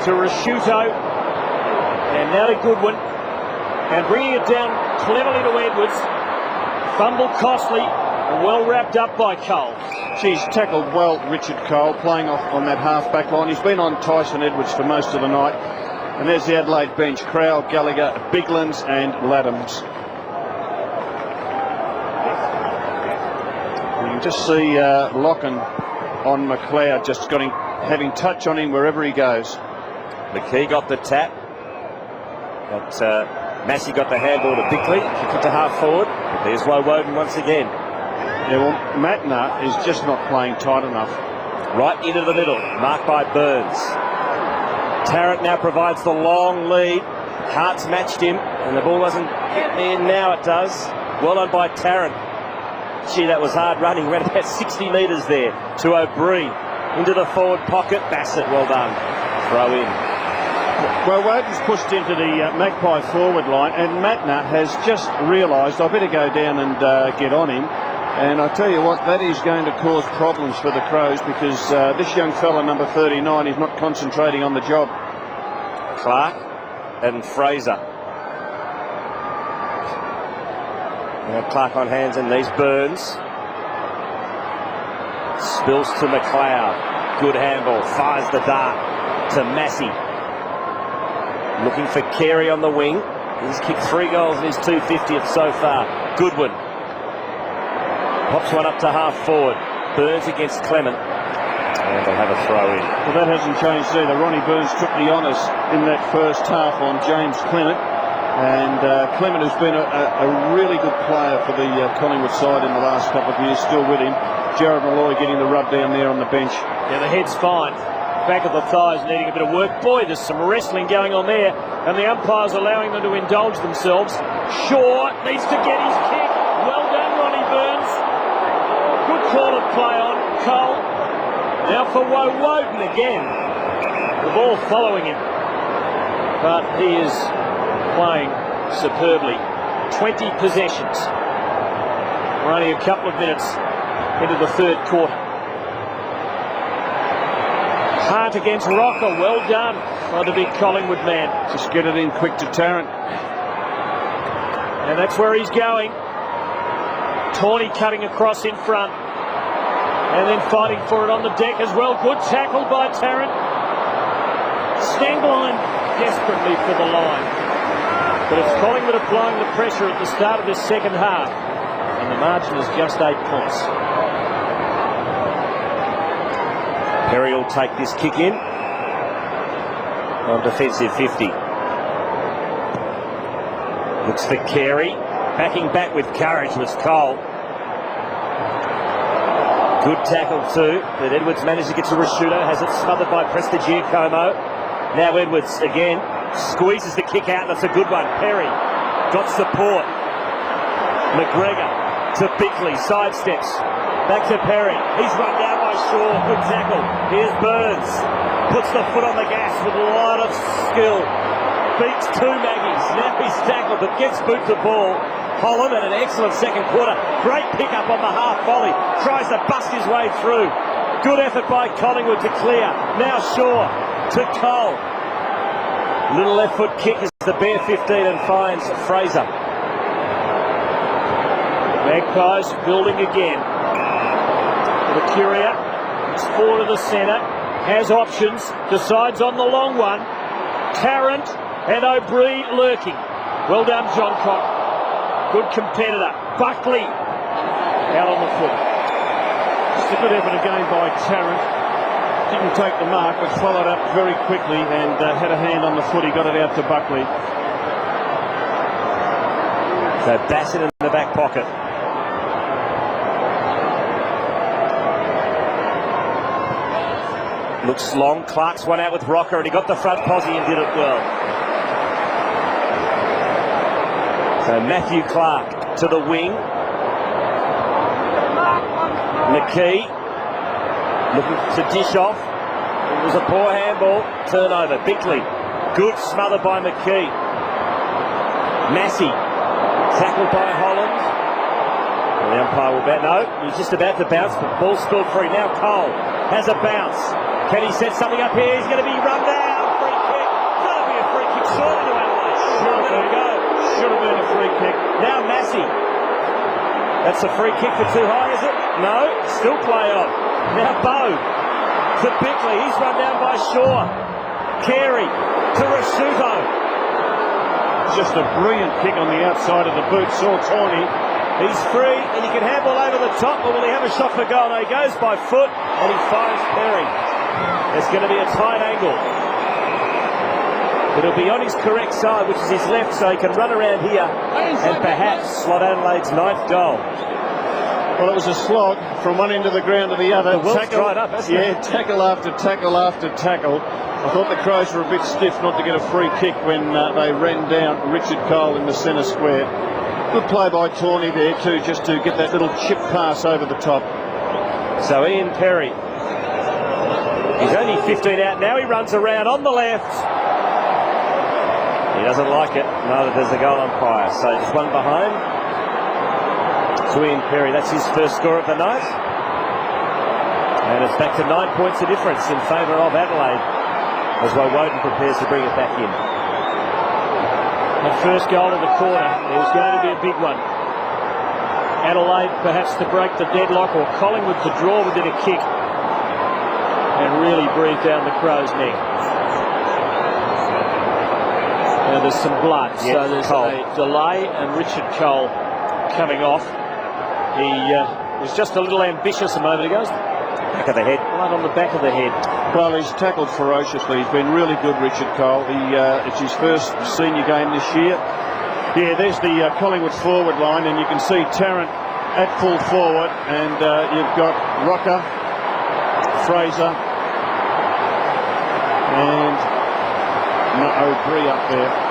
B: to Rasciuto. And now to Goodwin. And bringing it down cleverly to Edwards. Fumble costly. Well wrapped up by Cole.
C: She's tackled well, Richard Cole, playing off on that half-back line. He's been on Tyson Edwards for most of the night. And there's the Adelaide bench. Crowell, Gallagher, Biglands and Laddams. You can just see Locken on McLeod, just having touch on him wherever he goes.
D: McKee got the tap. But Massey got the handball to Bickley. Kicked it to half forward. There's Woden once again.
C: Yeah, well, Matner is just not playing tight enough.
D: Right into the middle, marked by Burns. Tarrant now provides the long lead. Hart's matched him, and the ball doesn't get there. Now it does. Well done by Tarrant. Gee, that was hard running. Ran about 60 metres there to O'Brien. Into the forward pocket. Bassett, well done. Throw in.
C: Well, Woden's pushed into the Magpie forward line, and Matner has just realised I better go down and get on him. And I tell you what, that is going to cause problems for the Crows because this young fella, number 39, is not concentrating on the job.
D: Clark and Fraser. We have Clark on hands and knees. Burns. Spills to McLeod. Good handball. Fires the dart to Massey. Looking for Carey on the wing. He's kicked 3 goals in his 250th so far. Goodwin. Pops one up to half forward. Burns against Clement. And they'll have a throw in.
C: Well, that hasn't changed either. Ronnie Burns took the honours in that first half on James Clement. And Clement, who's been a really good player for the Collingwood side in the last couple of years, still with him. Jared Malloy getting the rub down there on the bench.
B: Yeah, the head's fine. Back of the thighs needing a bit of work. Boy, there's some wrestling going on there. And the umpire's allowing them to indulge themselves. Shaw needs to get his kick. Well done, Ronnie Burns. Good call of play on Cole. Now for Woden again. The ball following him. But he is playing superbly. 20 possessions. We're only a couple of minutes into the third quarter. Hart against Rocker. Well done by the big Collingwood man.
C: Just get it in quick to Tarrant.
B: And that's where he's going. Tawney cutting across in front. And then fighting for it on the deck as well. Good tackle by Tarrant. Stangline desperately for the line. But it's Collingwood applying the pressure at the start of this second half. And the margin is just 8 points.
D: Perry will take this kick in on defensive 50. Looks for Carey. Backing back with courage was Cole. Good tackle too, but Edwards managed to get to Rashuto, has it smothered by Prestigiacomo. Now Edwards again squeezes the kick out, that's a good one. Perry got support. McGregor to Bickley, sidesteps. Back to Perry, he's run down by Shaw, good tackle. Here's Burns, puts the foot on the gas with a lot of skill. Beats two Maggies, now he's tackled but gets boot the ball. Holland at an excellent second quarter. Great pick-up on the half volley. Tries to bust his way through. Good effort by Collingwood to clear. Now Shaw to Cole. Little left foot kick as the bare 15 and finds Fraser.
B: Magpies building again. The Curia. It's forward to the centre. Has options. Decides on the long one. Tarrant and O'Brien lurking. Well done, John Cock. Good competitor. Buckley out on the foot.
C: Just a good effort again by Tarrant. Didn't take the mark, but followed up very quickly and had a hand on the foot. He got it out to Buckley.
D: So Bassett in the back pocket. Looks long. Clark's one out with Rocker and he got the front posse and did it well. So Matthew Clark to the wing. McKee looking to dish off. It was a poor handball. Turnover. Bickley. Good smother by McKee. Massey. Tackled by Holland. Well, the umpire will bet. No, he's just about to bounce, but ball spilled free. Now Cole has a bounce. Can he set something up here? He's going to be run down. Free kick. Got to be a free kick. Surely to Adelaide. Sure, let it go.
C: Should have been a free kick.
D: Now Massey. That's a free kick for too high, is it? No, still play on. Now Bow to Bickley. He's run down by Shaw. Carey to Rashuto.
C: Just a brilliant kick on the outside of the boot. Saw Tawney.
D: He's free and he can handball over the top, or will he have a shot for goal? No, he goes by foot and he finds Perry. It's going to be a tight angle. It'll be on his correct side, which is his left, so he can run around here and perhaps slot Adelaide's 9th goal.
C: Well, it was a slog from one end of the ground to the other.
D: The well's dried up, hasn't it?
C: Yeah, tackle after tackle after tackle. I thought the Crows were a bit stiff not to get a free kick when they ran down Richard Cole in the centre square. Good play by Tawney there too, just to get that little chip pass over the top.
D: So Ian Perry, he's only 15 out now. He runs around on the left. He doesn't like it. Neither does the goal umpire. So just one behind to Ian Perry. That's his first score of the night. And it's back to 9 points of difference in favour of Adelaide as Woden prepares to bring it back in.
B: The first goal of the quarter. It was going to be a big one. Adelaide perhaps to break the deadlock, or Collingwood to draw within a kick and really breathe down the Crows' neck. Now there's some blood,
D: yes,
B: so there's
D: Cole.
B: a delay, and Richard Cole coming off. He was just a little ambitious a moment ago.
D: Back of the head.
B: Blood on the back of the head.
C: Well, he's tackled ferociously. He's been really good, Richard Cole. It's his first senior game this year. Yeah, there's the Collingwood forward line, and you can see Tarrant at full forward, and you've got Rocker, Fraser, and O'Brien up there.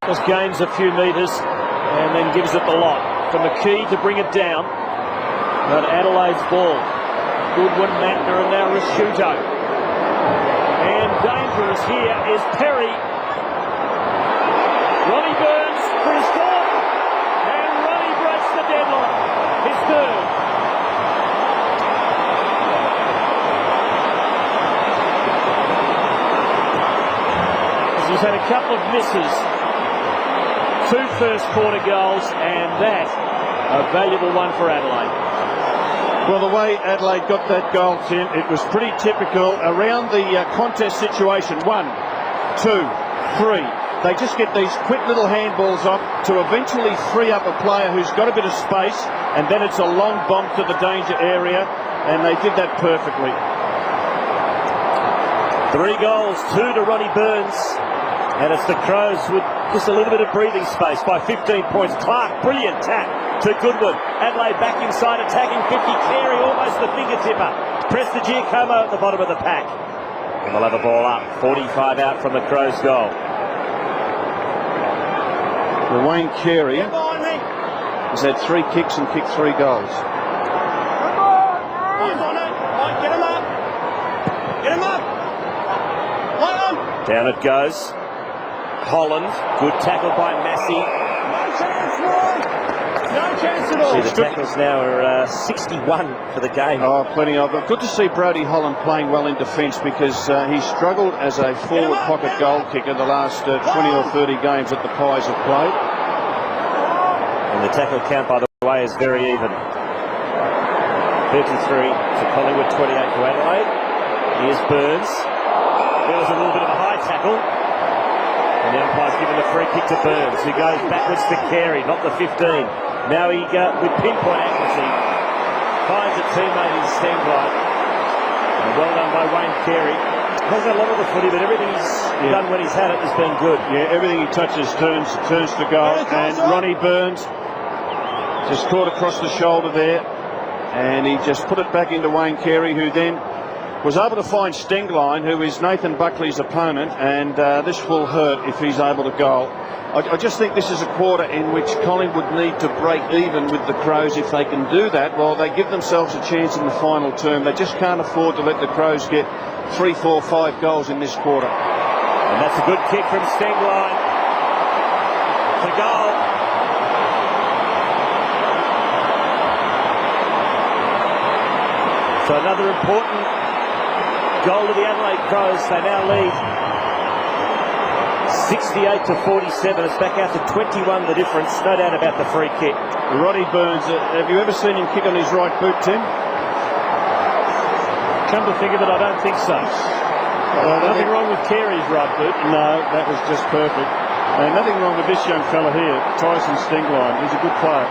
B: Just gains a few metres and then gives it the lot for McKee to bring it down. But Adelaide's ball. Goodwin, Matner, and now Rashuto. And dangerous here is Perry. Ronnie Burns for his fourth. And Ronnie breaks the deadlock. His third. He's had a couple of misses. 2 first quarter goals, and that a valuable one for Adelaide.
C: Well, the way Adelaide got that goal, Tim, it was pretty typical around the contest situation. 1, 2, 3. They just get these quick little handballs off to eventually free up a player who's got a bit of space, and then it's a long bomb to the danger area, and they did that perfectly.
D: 3 goals, 2 to Ronnie Burns. And it's the Crows with just a little bit of breathing space by 15 points. Clark, brilliant tap to Goodwin. Adelaide back inside, attacking 50. Carey, almost the fingertipper. Prestigier Como at the bottom of the pack. And they'll have a ball up. 45 out from the Crows' goal.
C: Wayne Carey has had 3 kicks and kicked 3 goals.
K: Get him up! Get him up!
D: Down it goes. Holland, good tackle by Massey.
K: No chance at all.
D: See, the tackles now are 61 for the game.
C: Oh, plenty of them. Good to see Brodie Holland playing well in defence, because he struggled as a forward pocket goal kicker the last 20 or 30 games that the Pies have played.
D: And the tackle count, by the way, is very even. 33 to Collingwood, 28 to Adelaide. Here's Burns. There was a little bit of a high tackle. And the umpire's given the free kick to Burns, who goes backwards to Carey, not the 15. Now he, with pinpoint accuracy, finds a teammate in Stenglide. And well done by Wayne Carey. Hasn't got a lot of the footy, but everything he's done when he's had it has been good.
C: Yeah, everything he touches turns to goal. And Ronnie Burns just caught across the shoulder there, and he just put it back into Wayne Carey, who then was able to find Stengline, who is Nathan Buckley's opponent, and this will hurt if he's able to goal. I just think this is a quarter in which Collingwood need to break even with the Crows. If they can do that, well, they give themselves a chance in the final term. They just can't afford to let the Crows get 3, 4, 5 goals in this quarter.
D: And that's a good kick from Stengline to goal. So another important goal to the Adelaide Crows. They now lead 68 to 47. It's back out to 21, the difference. No doubt about the free kick.
C: Ronnie Burns, have you ever seen him kick on his right boot, Tim?
B: Come to think of it, I don't think so. Nothing wrong with Carey's right boot.
C: No, that was just perfect. And nothing wrong with this young fella here, Tyson Stengline. He's a good player.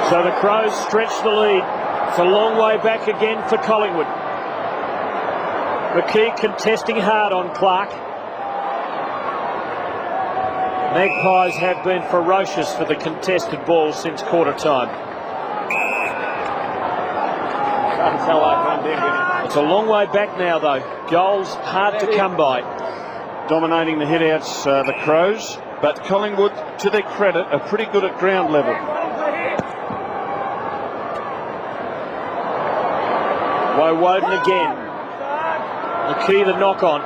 B: So the Crows stretch the lead. It's a long way back again for Collingwood. McKee contesting hard on Clark. Magpies have been ferocious for the contested ball since quarter time. It's a long way back now, though. Goals hard to come by.
C: Dominating the hitouts, the Crows, but Collingwood, to their credit, are pretty good at ground level.
B: Woden again. McKee the knock on.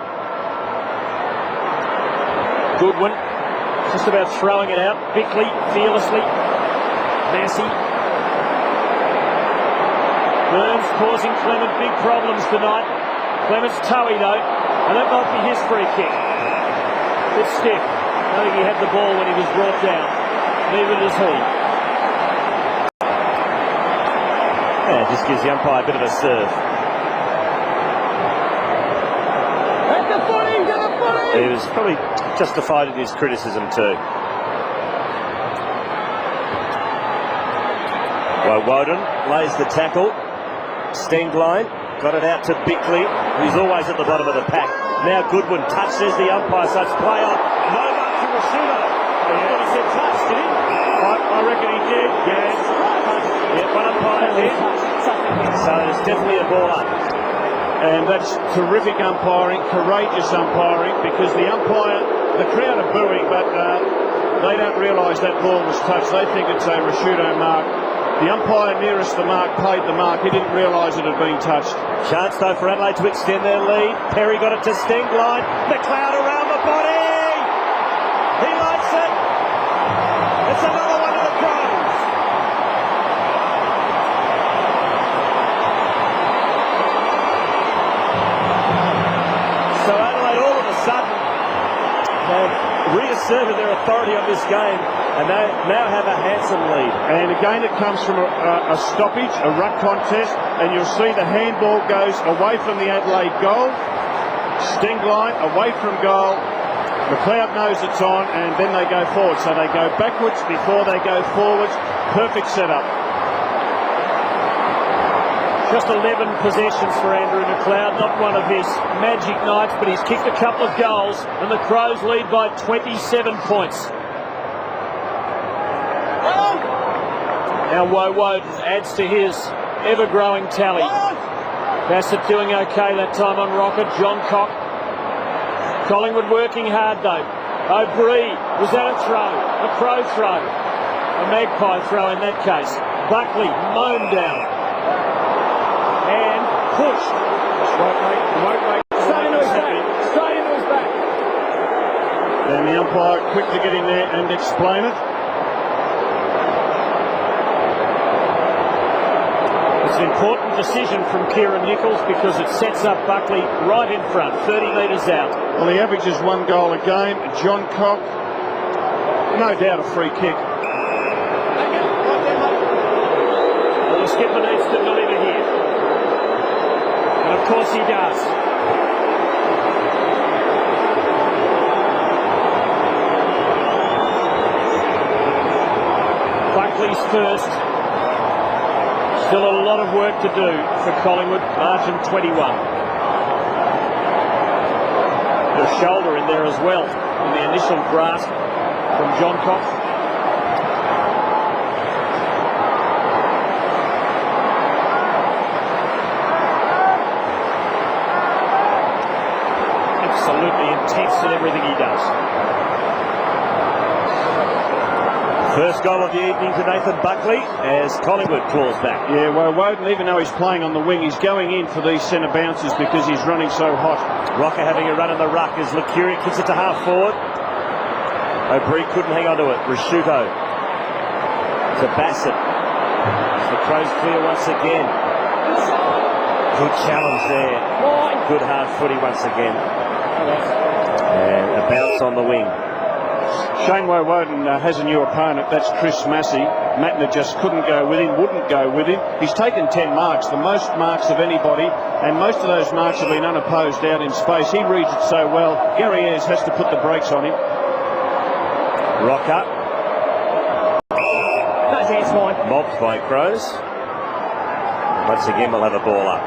B: Goodwin just about throwing it out. Bickley fearlessly. Massey. Burns causing Clement big problems tonight. Clement's toey though, and that might be his free kick. Bit stiff. I think he had the ball when he was brought down. Neither does he.
D: Yeah, it just gives the umpire a bit of a serve. He was probably justified in his criticism too. Well, Woden lays the tackle. Stengline got it out to Bickley, who's always at the bottom of the pack. Now Goodwin touches the umpire, so it's play on. No mark to Rashudo. I thought he said touch, did he?
B: I reckon he did, yes.
D: Yeah, one umpire did. So it's definitely a ball up.
C: And that's terrific umpiring, courageous umpiring, because the umpire, the crowd are booing, but they don't realise that ball was touched. They think it's a Rashudo mark. The umpire nearest the mark paid the mark. He didn't realise it had been touched.
D: Chance though for Adelaide to extend their lead. Perry got it to Stengline. McLeod around the body. He likes it. It's another one to the Crows.
B: sudden have reasserted their authority on this game, and they now have a handsome lead.
C: And again, it comes from a stoppage, a ruck contest, and you'll see the handball goes away from the Adelaide goal. Sting line, away from goal. McLeod knows it's on, and then they go forward. So they go backwards before they go forwards. Perfect setup.
B: Just 11 possessions for Andrew McLeod, not one of his magic nights, but he's kicked a couple of goals, and the Crows lead by 27 points. Now Woden adds to his ever-growing tally. Bassett doing okay that time on Rocket. John Cock. Collingwood working hard though. O'Brien, was that a throw? A Crow throw. A Magpie throw in that case. Buckley mown down. And pushed. Straight into his back. Straight into his back.
C: And the umpire quick to get in there and explain it.
B: It's an important decision from Kieran Nichols because it sets up Buckley right in front, 30 metres out.
C: Well, he averages 1 goal a game. John Cock, no doubt a free kick.
B: Well, the skipper needs to deliver here. And of course he does. Buckley's first. Still a lot of work to do for Collingwood. Margin 21. The shoulder in there as well in the initial grasp from John Cox. Absolutely intense in everything he does. First goal of the evening to Nathan Buckley as Collingwood claws back.
C: Yeah, well, Woden, even though he's playing on the wing, he's going in for these centre bounces because he's running so hot.
B: Rocker having a run in the ruck as Licuria kicks it to half forward. O'Brien couldn't hang on to it. Rashuto to Bassett. The Crows clear once again. Good challenge there. Good hard footy once again. And a bounce on the wing.
C: Shane Woden has a new opponent, that's Chris Massey. Matner just couldn't go with him, wouldn't go with him. He's taken 10 marks, the most marks of anybody, and most of those marks have been unopposed out in space. He reads it so well. Gary Ayres has to put the brakes on him.
B: Rocker. Mobbed by Crows. Once again we'll have a ball up.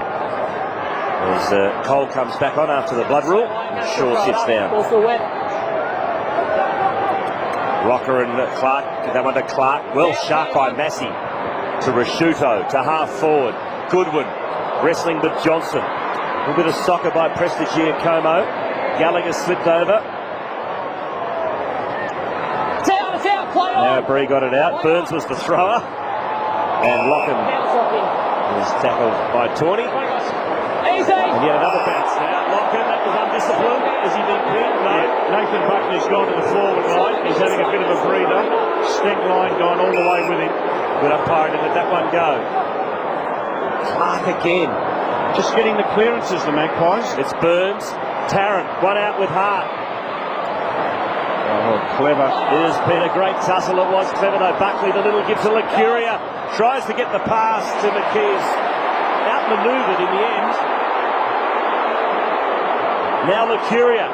B: As Cole comes back on after the blood rule. Shaw sits down. Rocker and Clark, that one to Clark. Well sharp by Massey. To Rashuto, to half forward. Goodwin, wrestling with Johnson. A little bit of soccer by Prestigier Como. Gallagher slipped over. Now Bree got it out. Burns was the thrower. And Lockham was tackled by Tawney. And yet another bounce now. Lockham, that was undisciplined. Has he been pinned? No.
C: Nathan Buckley's gone to the forward line. He's having a bit of a breather. Sting line gone all the way with him.
B: Good umpire to let that one go. Clark again.
C: Just getting the clearances, the Magpies.
B: It's Burns. Tarrant, one out with Hart.
C: Oh, clever.
B: It has been a great tussle. It was clever though. Buckley, the little give to Licuria. Tries to get the pass to McKee's. Outmanoeuvred in the end. Now Licuria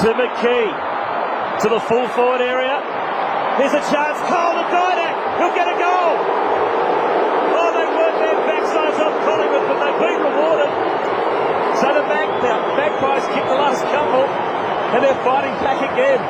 B: to McKee. To the full forward area. There's a chance. Cole to Didak. He'll get a goal. Oh, they worked their backsides off Collingwood, but they've been rewarded. So the Magpies kicked the last couple. And they're fighting back again.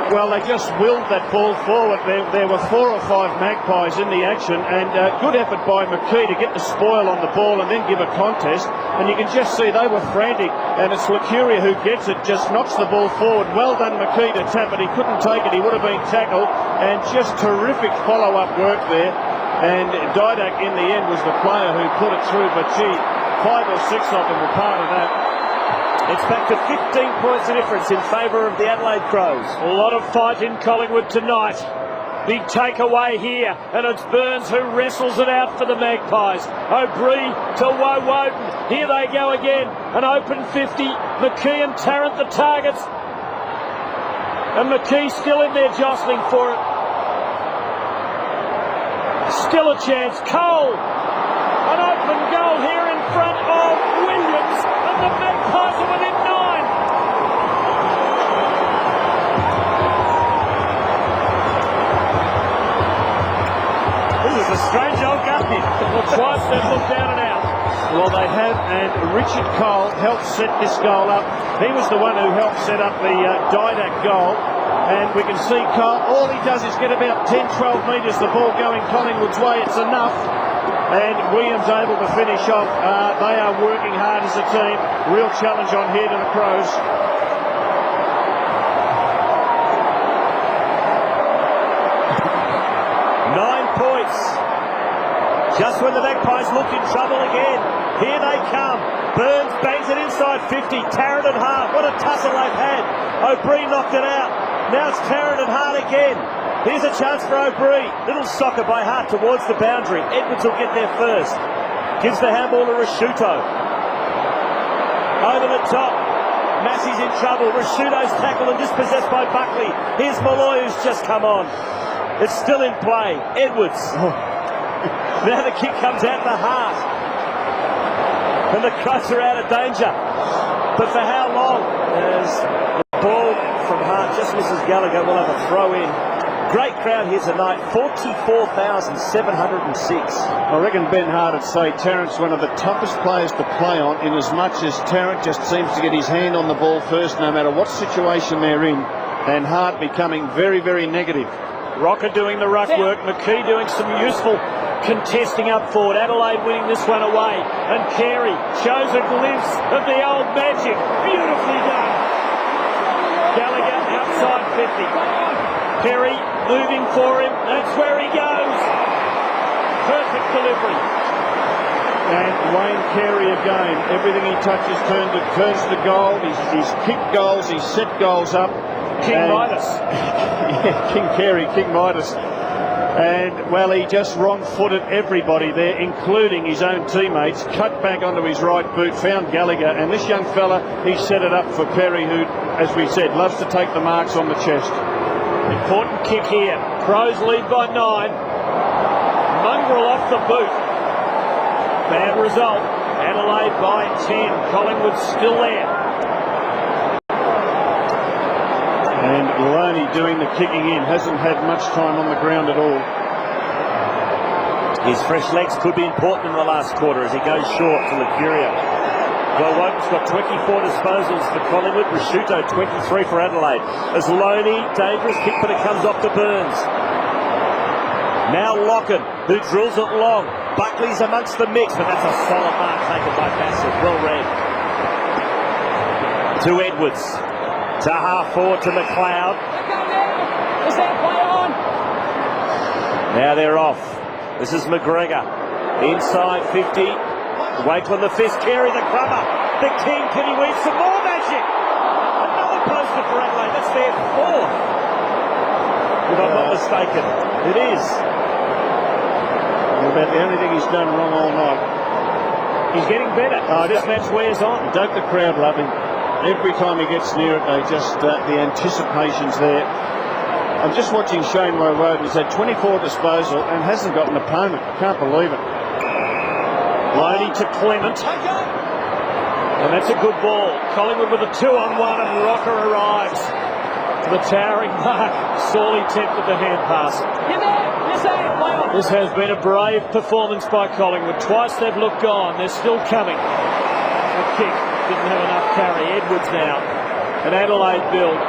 C: Well, they just willed that ball forward. There were 4 or 5 Magpies in the action, and good effort by McKee to get the spoil on the ball and then give a contest. And you can just see they were frantic, and it's Licuria who gets it, just knocks the ball forward. Well done, McKee, to tap it. He couldn't take it. He would have been tackled, and just terrific follow-up work there. And Didak, in the end, was the player who put it through, but gee, 5 or 6 of them were part of that.
B: It's back to 15 points of difference in favour of the Adelaide Crows. A lot of fight in Collingwood tonight. Big takeaway here, and it's Burns who wrestles it out for the Magpies. O'Brien to Woden. Here they go again. An open 50. McKee and Tarrant the targets. And McKee still in there jostling for it. Still a chance. Cole. An open goal here in front of Williams. And the Magpies are within 9.
D: This is a strange old game.
B: Well, twice they've looked down and out.
C: Well, they have, and Richard Cole helped set this goal up. He was the one who helped set up the Didac goal. And we can see Cole, all he does is get about 10, 12 metres, the ball going Collingwood's way. It's enough. And Williams able to finish off. They are working hard as a team. Real challenge on here to the Crows.
D: Just when the Magpies looked in trouble again. Here they come. Burns bangs it inside 50. Tarrant and Hart. What a tussle they've had. O'Brien knocked it out. Now it's Tarrant and Hart again. Here's a chance for O'Brien. Little soccer by Hart towards the boundary. Edwards will get there first. Gives the handball to Rashuto. Over the top. Massey's in trouble. Rashuto's tackled and dispossessed by Buckley. Here's Malloy who's just come on. It's still in play. Edwards. Now the kick comes out to Hart. And the Crows are out of danger. But for how long? As the ball from Hart just misses Gallagher, we'll have a throw in. Great crowd here tonight, 44,706.
C: I reckon Ben Hart would say Tarrant's one of the toughest players to play on, in as much as Tarrant just seems to get his hand on the ball first no matter what situation they're in, and Hart becoming very, very negative.
B: Rocker doing the ruck work, McKee doing some useful contesting up forward. Adelaide winning this one away, and Carey shows a glimpse of the old magic. Beautifully done. Gallagher outside 50. Carey moving for him. That's where he goes. Perfect delivery.
C: And Wayne Carey again. Everything he touches turns to gold. He's kicked goals. He's set goals up.
B: King Midas.
C: Yeah, King Carey, King Midas. And, well, he just wrong-footed everybody there, including his own teammates. Cut back onto his right boot, found Gallagher. And this young fella, he set it up for Perry, who, as we said, loves to take the marks on the chest.
B: Important kick here. Crows lead by 9. Mongrel off the boot. Bad result. Adelaide by 10. Collingwood still there.
C: And Loney doing the kicking in. Hasn't had much time on the ground at all.
D: His fresh legs could be important in the last quarter as he goes short to Licuria. Well, Woden's got 24 disposals for Collingwood. Rashuto 23 for Adelaide. As Loney, dangerous kick, but it comes off to Burns. Now Locken, who drills it long. Buckley's amongst the mix, but that's a solid mark taken by Bassett. Well read. To Edwards. To half forward to McLeod. Now they're off. This is McGregor. Inside 50. Wakeland the fist. Carey the grubber. The king. Can he weave some more magic? Another poster for Adelaide. That's their 4th. If I'm not mistaken. It is.
C: About the only thing he's done wrong all night.
B: He's getting better. This match wears on.
C: Don't the crowd love him? Every time he gets near it, they just, the anticipation's there. I'm just watching Shane Woden. He's had 24 disposal and hasn't got an opponent. I can't believe it.
B: Loney to Clement. And that's a good ball. Collingwood with a 2-on-1 and Rocker arrives. To the towering mark. Sorely tempted the hand pass. This has been a brave performance by Collingwood. Twice they've looked gone. They're still coming. A kick. Didn't have enough carry. Edwards now. An Adelaide build.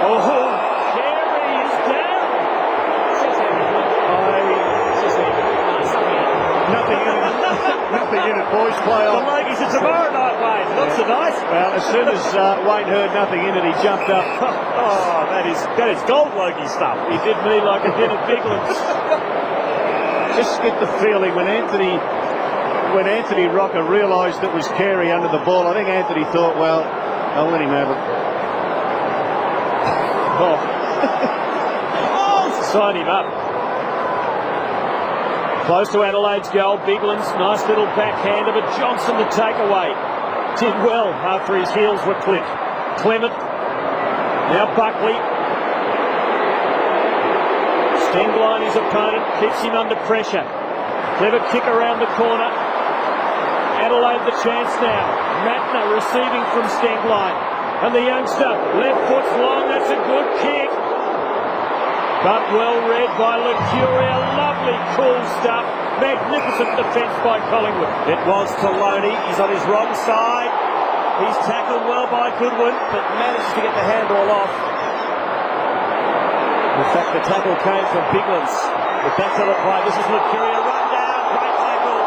B: Oh, Carey is down.
C: Nothing in it. Nothing in it, boys. Play on.
B: The Logies are tomorrow night, Wayne. Not so nice.
C: Well, as soon as Wayne heard nothing in it, he jumped up.
D: Oh, that is gold Logie stuff.
B: He did me like he did at Biglands.
C: Just get the feeling when Anthony Rocker realised it was Carey under the ball, I think Anthony thought, well, I'll let him have it.
B: side him up. Close to Adelaide's goal. Biglan's nice little backhander, but Johnson the takeaway. Did well after his heels were clipped. Clement. Now Buckley. Stengline, his opponent, keeps him under pressure. Clever kick around the corner. Adelaide the chance now. Ratner receiving from Stengline. And the youngster, left foot's long, that's a good kick. But well read by Lucuria. Lovely, cool stuff. Magnificent defence by Collingwood.
D: It was to Loney. He's on his wrong side. He's tackled well by Goodwin, but manages to get the handball off. In fact, the tackle came from Biglan's. The back to the play. This is Lucuria. Run down. Great tackle.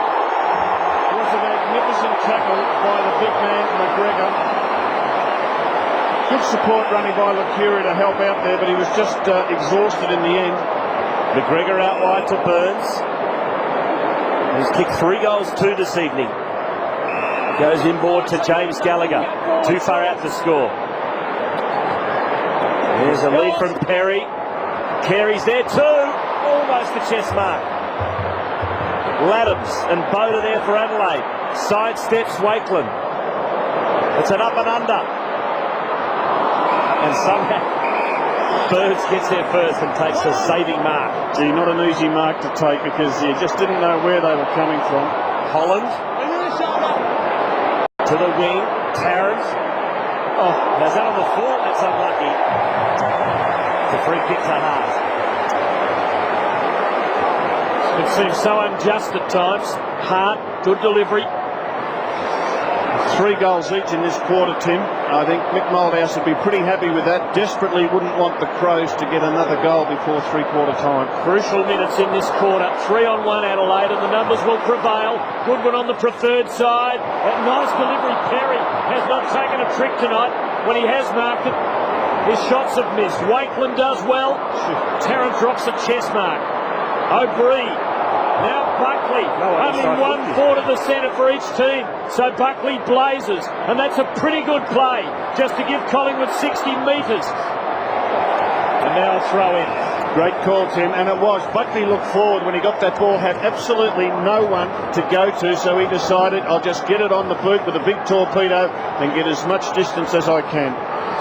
C: It was a magnificent tackle by the big man, McGregor. Good support running by Lucuria to help out there, but he was just exhausted in the end.
D: McGregor out wide to Burns. He's kicked 3 goals, 2 this evening. Goes inboard to James Gallagher. Too far out to score. There's a lead from Perry. Carey's there too. Almost the chest mark. Laddams and Boda there for Adelaide. Sidesteps Wakeland. It's an up and under. And somehow Burns gets there first and takes the saving mark.
C: Gee, not an easy mark to take because you just didn't know where they were coming from.
D: Holland to the wing. Tarrant. Oh, there's that on the full. That's unlucky. It's a free kick to Hart.
B: It seems so unjust at times. Hart, good delivery.
C: 3 goals each in this quarter, Tim. I think Mick Moldhouse would be pretty happy with that. Desperately wouldn't want the Crows to get another goal before 3/4 time.
B: Crucial minutes in this quarter. 3-on-1 Adelaide, and the numbers will prevail. Goodwin on the preferred side. That nice delivery. Perry has not taken a trick tonight when he has marked it. His shots have missed. Wakeland does well. Tarrant drops a chest mark. O'Brien. Now Buckley, only 1 to the centre for each team, so Buckley blazes, and that's a pretty good play, just to give Collingwood 60 metres. And now a throw in.
C: Great call, Tim, and it was. Buckley looked forward when he got that ball, had absolutely no one to go to, so he decided, I'll just get it on the boot with a big torpedo and get as much distance as I can.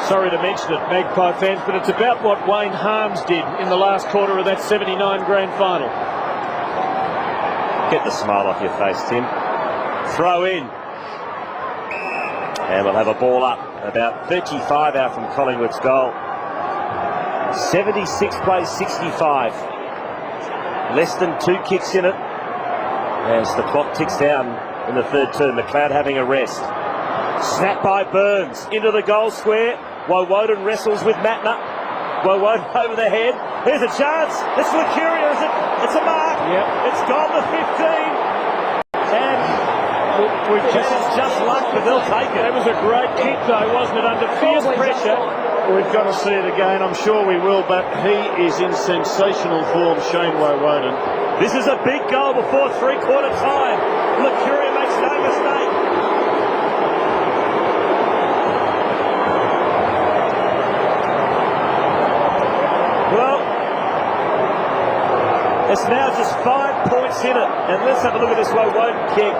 B: Sorry to mention it, Magpie fans, but it's about what Wayne Harms did in the last quarter of that 79 grand final.
D: Get the smile off your face, Tim. Throw in. And we'll have a ball up. About 35 out from Collingwood's goal. 76 plays 65. Less than 2 kicks in it. As the clock ticks down in the third term. McLeod having a rest. Snap by Burns into the goal square. Woden wrestles with Matner. Woden over the head. Here's a chance. It's Lucuria, is it? It's a mark.
B: Yep.
D: It's gone to 15. And this is just luck, but they'll take it.
B: That was a great kick, though, wasn't it? Under fierce pressure.
C: We've got to see it again. I'm sure we will, but he is in sensational form, Shane Woden.
D: This is a big goal before 3/4 time. Lucuria makes no mistake. It's now just 5 points in it. And let's have a look at this Woden kick.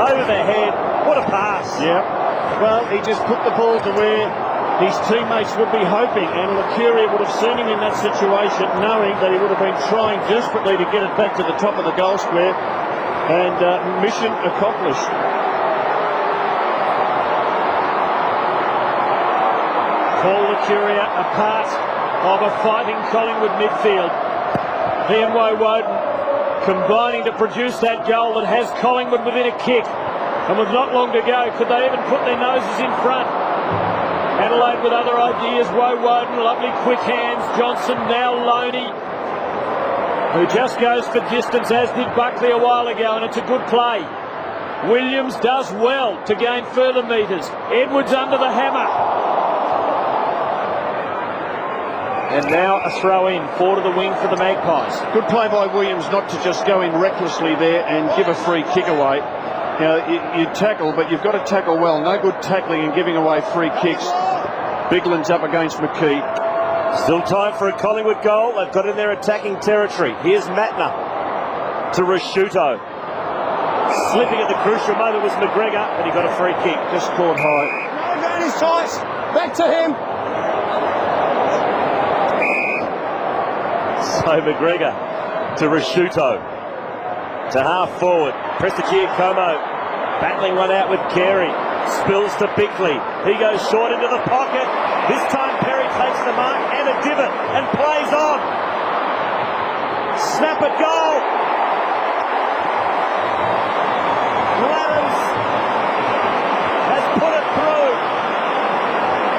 D: Over the head. What a pass.
C: Yeah. Well, he just put the ball to where his teammates would be hoping. And Lucuria would have seen him in that situation, knowing that he would have been trying desperately to get it back to the top of the goal square. And mission accomplished.
B: Paul Lucuria, a part of a fighting Collingwood midfield. He and Woden combining to produce that goal that has Collingwood within a kick. And with not long to go, could they even put their noses in front? Adelaide with other ideas. Woden, lovely quick hands. Johnson, now Loney, who just goes for distance, as did Buckley a while ago, and it's a good play. Williams does well to gain further metres. Edwards under the hammer. And now a throw in, 4 to the wing for the Magpies.
C: Good play by Williams not to just go in recklessly there and give a free kick away. Now, you tackle, but you've got to tackle well. No good tackling and giving away free kicks. Bigland's up against McKee.
D: Still time for a Collingwood goal. They've got in their attacking territory. Here's Matner to Rashuto. Slipping at the crucial moment was McGregor, but he got a free kick.
C: Just caught high.
A: Down his sights. Back to him.
D: So McGregor to Rashuto. To half forward. Prestigia Como battling one out with Carey. Spills to Bickley. He goes short into the pocket. This time Perry takes the mark and a divot and plays on. Snap at goal. Adams has put it through.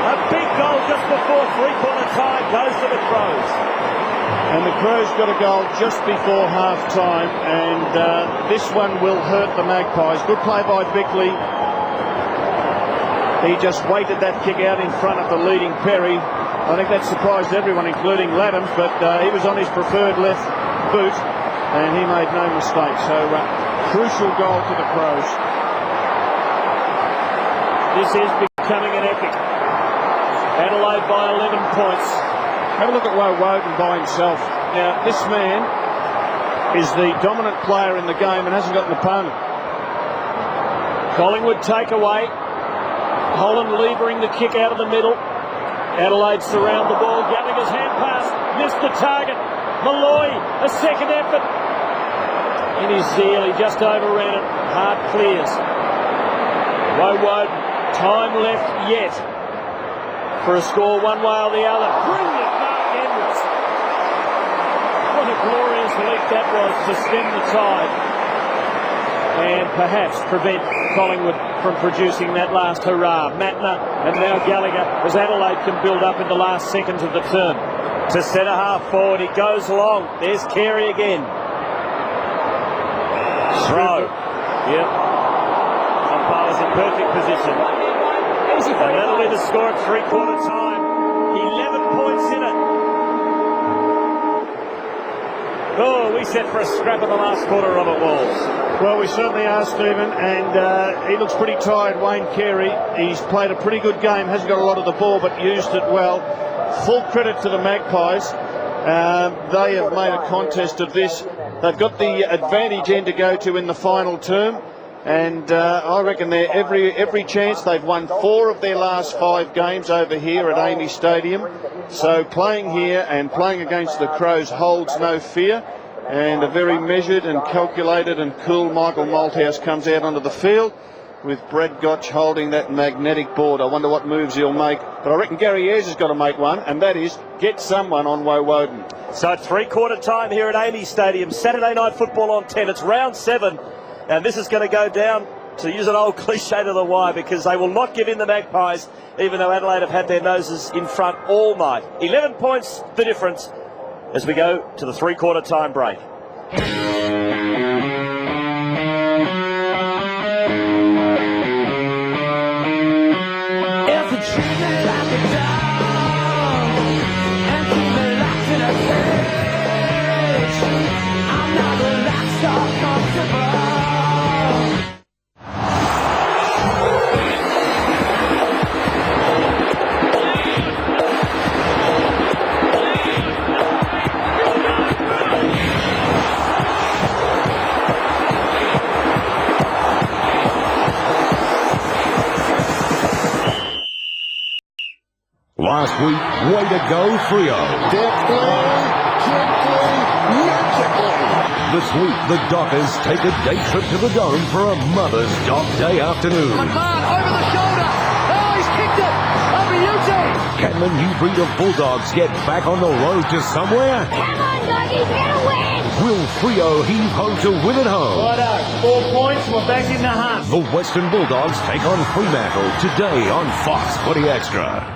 D: A big goal just before three-quarter time goes to the Crows.
C: And the Crows got a goal just before half-time, and this one will hurt the Magpies. Good play by Bickley. He just waited that kick out in front of the leading Perry. I think that surprised everyone, including Laddams, but he was on his preferred left boot, and he made no mistake. So, crucial goal to the Crows.
B: This is becoming an epic. Adelaide by 11 points.
C: Have a look at Woden by himself. Now, this man is the dominant player in the game and hasn't got an opponent.
B: Collingwood take away. Holland levering the kick out of the middle. Adelaide surround the ball. Gallagher's hand pass. Missed the target. Malloy, a second effort. In his zeal, he just overran it. Hard clears. Woden, time left yet for a score one way or the other. Brilliant. What a glorious leap that was to stem the tide and perhaps prevent Collingwood from producing that last hurrah. Matner and now Gallagher as Adelaide can build up in the last seconds of the term.
D: To centre half forward, he goes long. There's Carey again. Throw. Yep. Umpire was in perfect position. And that'll be the score at three-quarter time. 11 points in it. Oh, we set for a scrap in the last quarter, Robert Walls.
C: Well, we certainly are, Stephen, and he looks pretty tired, Wayne Carey. He's played a pretty good game, hasn't got a lot of the ball, but used it well. Full credit to the Magpies. They have made a contest of this. They've got the advantage end to go to in the final term, and I reckon they're every chance. They've won 4 of their last 5 games over here at Amy Stadium. So playing here and playing against the Crows holds no fear, and a very measured and calculated and cool Michael Malthouse comes out onto the field with Brad Gotch holding that magnetic board. I wonder what moves he'll make, but I reckon Gary Ayres has got to make one, and that is get someone on Woden.
D: So at three-quarter time here at Amy Stadium, Saturday night football on 10. It's round 7, and this is going to go down, to use an old cliche, to the wire, because they will not give in the Magpies, even though Adelaide have had their noses in front all night. 11 points the difference as we go to the three-quarter time break.
H: Last week, way to go, Freo. This week, the Dockers take a day trip to the Dome for a Mother's Dock Day afternoon.
K: McMahon over the shoulder. Oh, he's kicked it. Over Eugene.
H: Can the new breed of Bulldogs get back on the road to somewhere?
K: Come on, Doggies, get a win.
H: Will Freo heave home to win at home?
B: Righto, 4 points, we're back in the hunt.
H: The Western Bulldogs take on Fremantle today on Fox Footy Extra.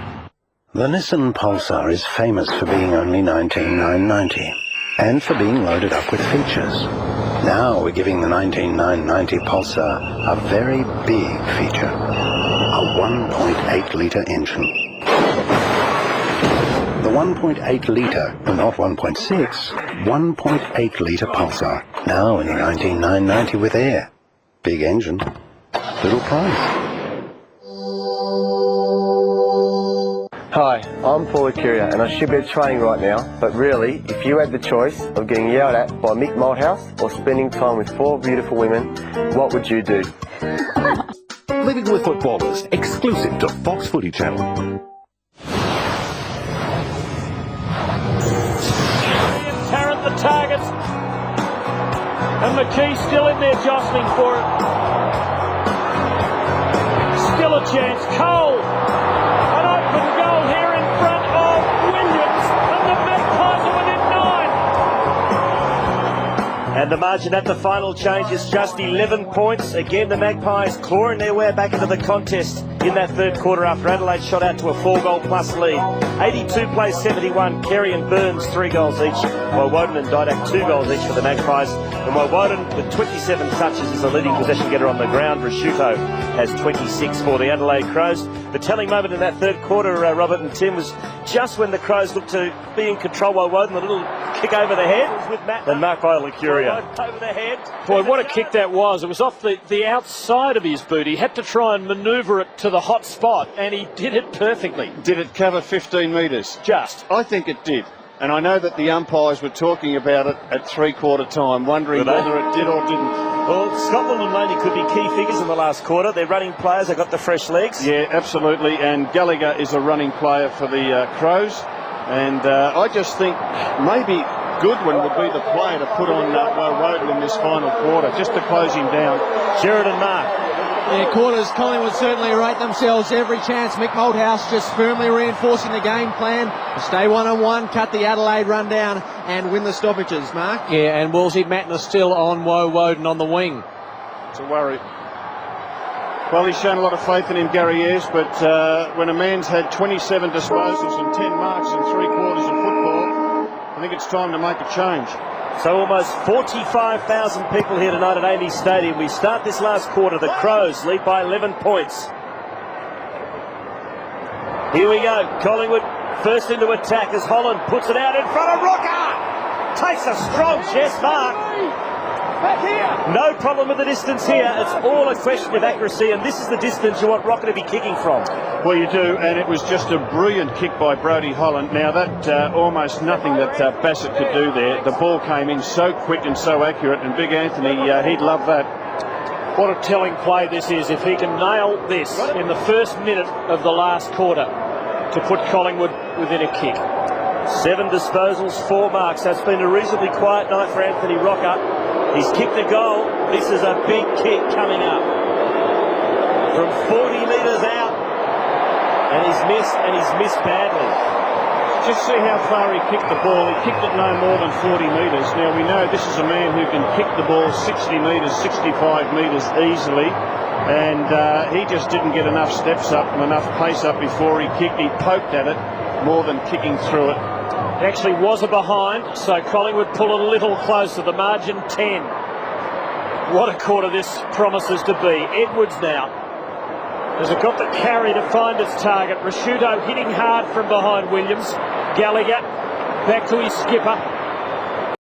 O: The Nissan Pulsar is famous for being only $19,990 and for being loaded up with features. Now we're giving the $19,990 Pulsar a very big feature, a 1.8-litre engine. The 1.8-litre, not 1.6, 1.8-litre Pulsar, now only $19,990 with air. Big engine, little price.
P: Hi, I'm Paul Curia and I should be training right now, but really, if you had the choice of getting yelled at by Mick Malthouse or spending time with 4 beautiful women, what would you do?
H: Living with Footballers, exclusive to Fox Footy Channel.
B: Tarrant the target. And McKee still in there jostling for it. Still a chance. Cole. An open goal here in front of Williams. And the Magpies are within 9.
D: And the margin at the final change is just 11 points. Again, the Magpies clawing their way back into the contest in that third quarter after Adelaide shot out to a 4-goal plus lead. 82 plays 71. Carey and Burns 3 goals each, while Woden and Didak 2 goals each for the Magpies. And while Woden with 27 touches is the leading possession getter on the ground, Rashuto has 26 for the Adelaide Crows. The telling moment in that third quarter, Robert and Tim, was just when the Crows looked to be in control while Woden, a little kick over the head with Matt. And marked by Licuria. Over the head.
B: Boy, what a kick that was. It was off the outside of his boot. He had to try and manoeuvre it to the hot spot, and he did it perfectly.
C: Did it cover 15 metres?
B: Just.
C: I think it did. And I know that the umpires were talking about it at three-quarter time, wondering whether it did or didn't.
D: Well, Scotland and Laney could be key figures in the last quarter. They're running players. They've got the fresh legs.
C: Yeah, absolutely. And Gallagher is a running player for the Crows. And I just think maybe Goodwin would be the player to put on Woden in this final quarter, just to close him down.
D: Sheridan Mark.
E: Yeah, quarters, Collingwood certainly rate themselves every chance. Mick Malthouse just firmly reinforcing the game plan. Stay 1-on-1, cut the Adelaide run down and win the stoppages, Mark.
A: Yeah, and Wolsey Mattner still on Woden on the wing.
C: It's a worry. Well, he's shown a lot of faith in him, Gary Ayres, but when a man's had 27 disposals and 10 marks in 3 quarters of football, I think it's time to make a change.
D: So almost 45,000 people here tonight at AAMI Stadium. We start this last quarter. The Crows lead by 11 points. Here we go. Collingwood first into attack as Holland puts it out in front of Rocker. Takes a strong chest mark. No problem with the distance here. It's all a question of accuracy, and this is the distance you want Rocker to be kicking from.
C: Well, you do, and it was just a brilliant kick by Brodie Holland. Now, that almost nothing that Bassett could do there. The ball came in so quick and so accurate, and Big Anthony, he'd love that.
B: What a telling play this is. If he can nail this in the first minute of the last quarter to put Collingwood within a kick.
D: 7 disposals, 4 marks. That's been a reasonably quiet night for Anthony Rocker. He's kicked a goal. This is a big kick coming up. From 40 metres out. And he's missed badly.
C: Just see how far he kicked the ball. He kicked it no more than 40 metres. Now, we know this is a man who can kick the ball 60 metres, 65 metres easily. And he just didn't get enough steps up and enough pace up before he kicked. He poked at it more than kicking through it.
B: It actually was a behind, so Collingwood pull it a little closer. The margin 10. What a quarter this promises to be. Edwards now. Has it got the carry to find its target? Rashuto hitting hard from behind Williams. Gallagher back to his skipper.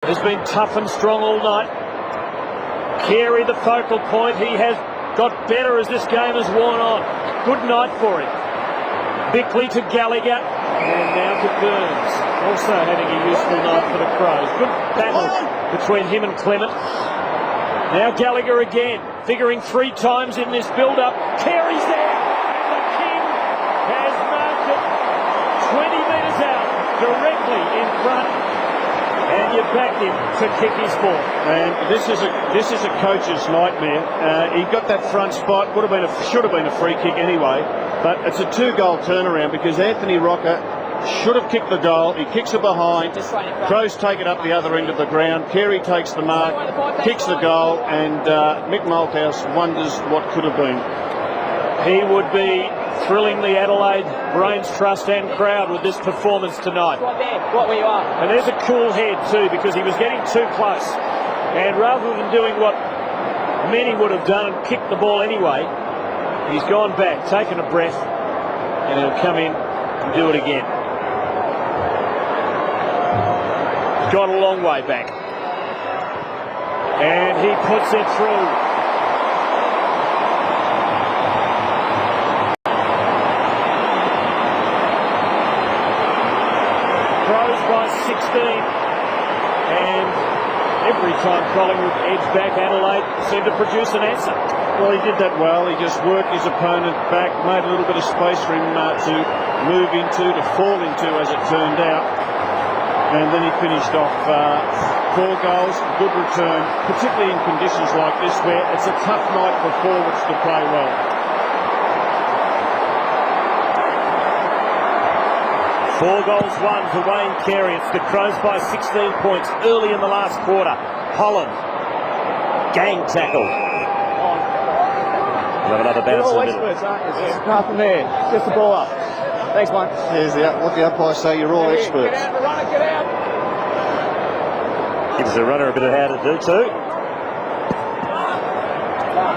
B: Has been tough and strong all night. Carey the focal point. He has got better as this game has worn on. Good night for him. Bickley to Gallagher. And now to Burns. Also having a useful night for the Crows. Good battle between him and Clement. Now Gallagher again, figuring 3 times in this build-up. Carey's there. The King has marked it 20 metres out, directly in front. And you backed him to kick his ball.
C: And this is a coach's nightmare. He got that front spot. Should have been a free kick anyway. But it's a 2-goal turnaround because Anthony Rocker should have kicked the goal. He kicks it behind. Crows take it up the other end of the ground. Carey takes the mark, kicks the goal, and Mick Malthouse wonders what could have been.
B: He would be thrilling the Adelaide Brains Trust and crowd with this performance tonight. And there's a cool head too, because he was getting too close. And rather than doing what many would have done and kick the ball anyway, he's gone back, taken a breath, and he'll come in and do it again. Gone a long way back. And he puts it through. And every time Collingwood edged back, Adelaide seemed to produce an answer.
C: Well, he did that well. He just worked his opponent back, made a little bit of space for him to move into, to fall into, as it turned out. And then he finished off 4 goals, good return, particularly in conditions like this where it's a tough night for forwards to play well.
B: Four goals won for Wayne Carey. It's the Crows by 16 points early in the last quarter. Holland, gang tackle. We'll have another bounce in a minute.
Q: It's apart from there. Just the ball up. Thanks, mate.
C: Here's what the umpires say, you're all experts.
Q: Get out.
B: Gives the runner a bit of how to do too.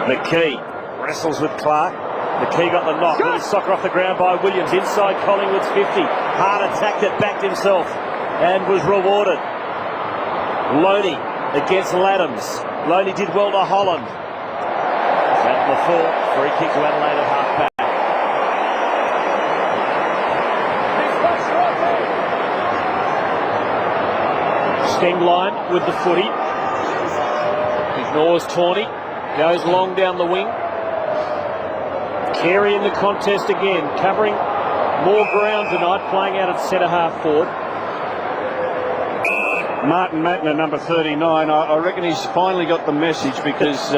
B: McKee wrestles with Clark. McKee got the knock. Little soccer off the ground by Williams. Inside Collingwood's 50. Hard attack that backed himself and was rewarded. Loney against Laddams. Loney did well to Holland. At the full. Free kick to Adelaide at half back. Stengline with the footy. Ignores Tawney. Goes long down the wing. Carey in the contest again, covering more ground tonight, playing out at centre-half forward.
C: Martin Matner, number 39, I reckon he's finally got the message because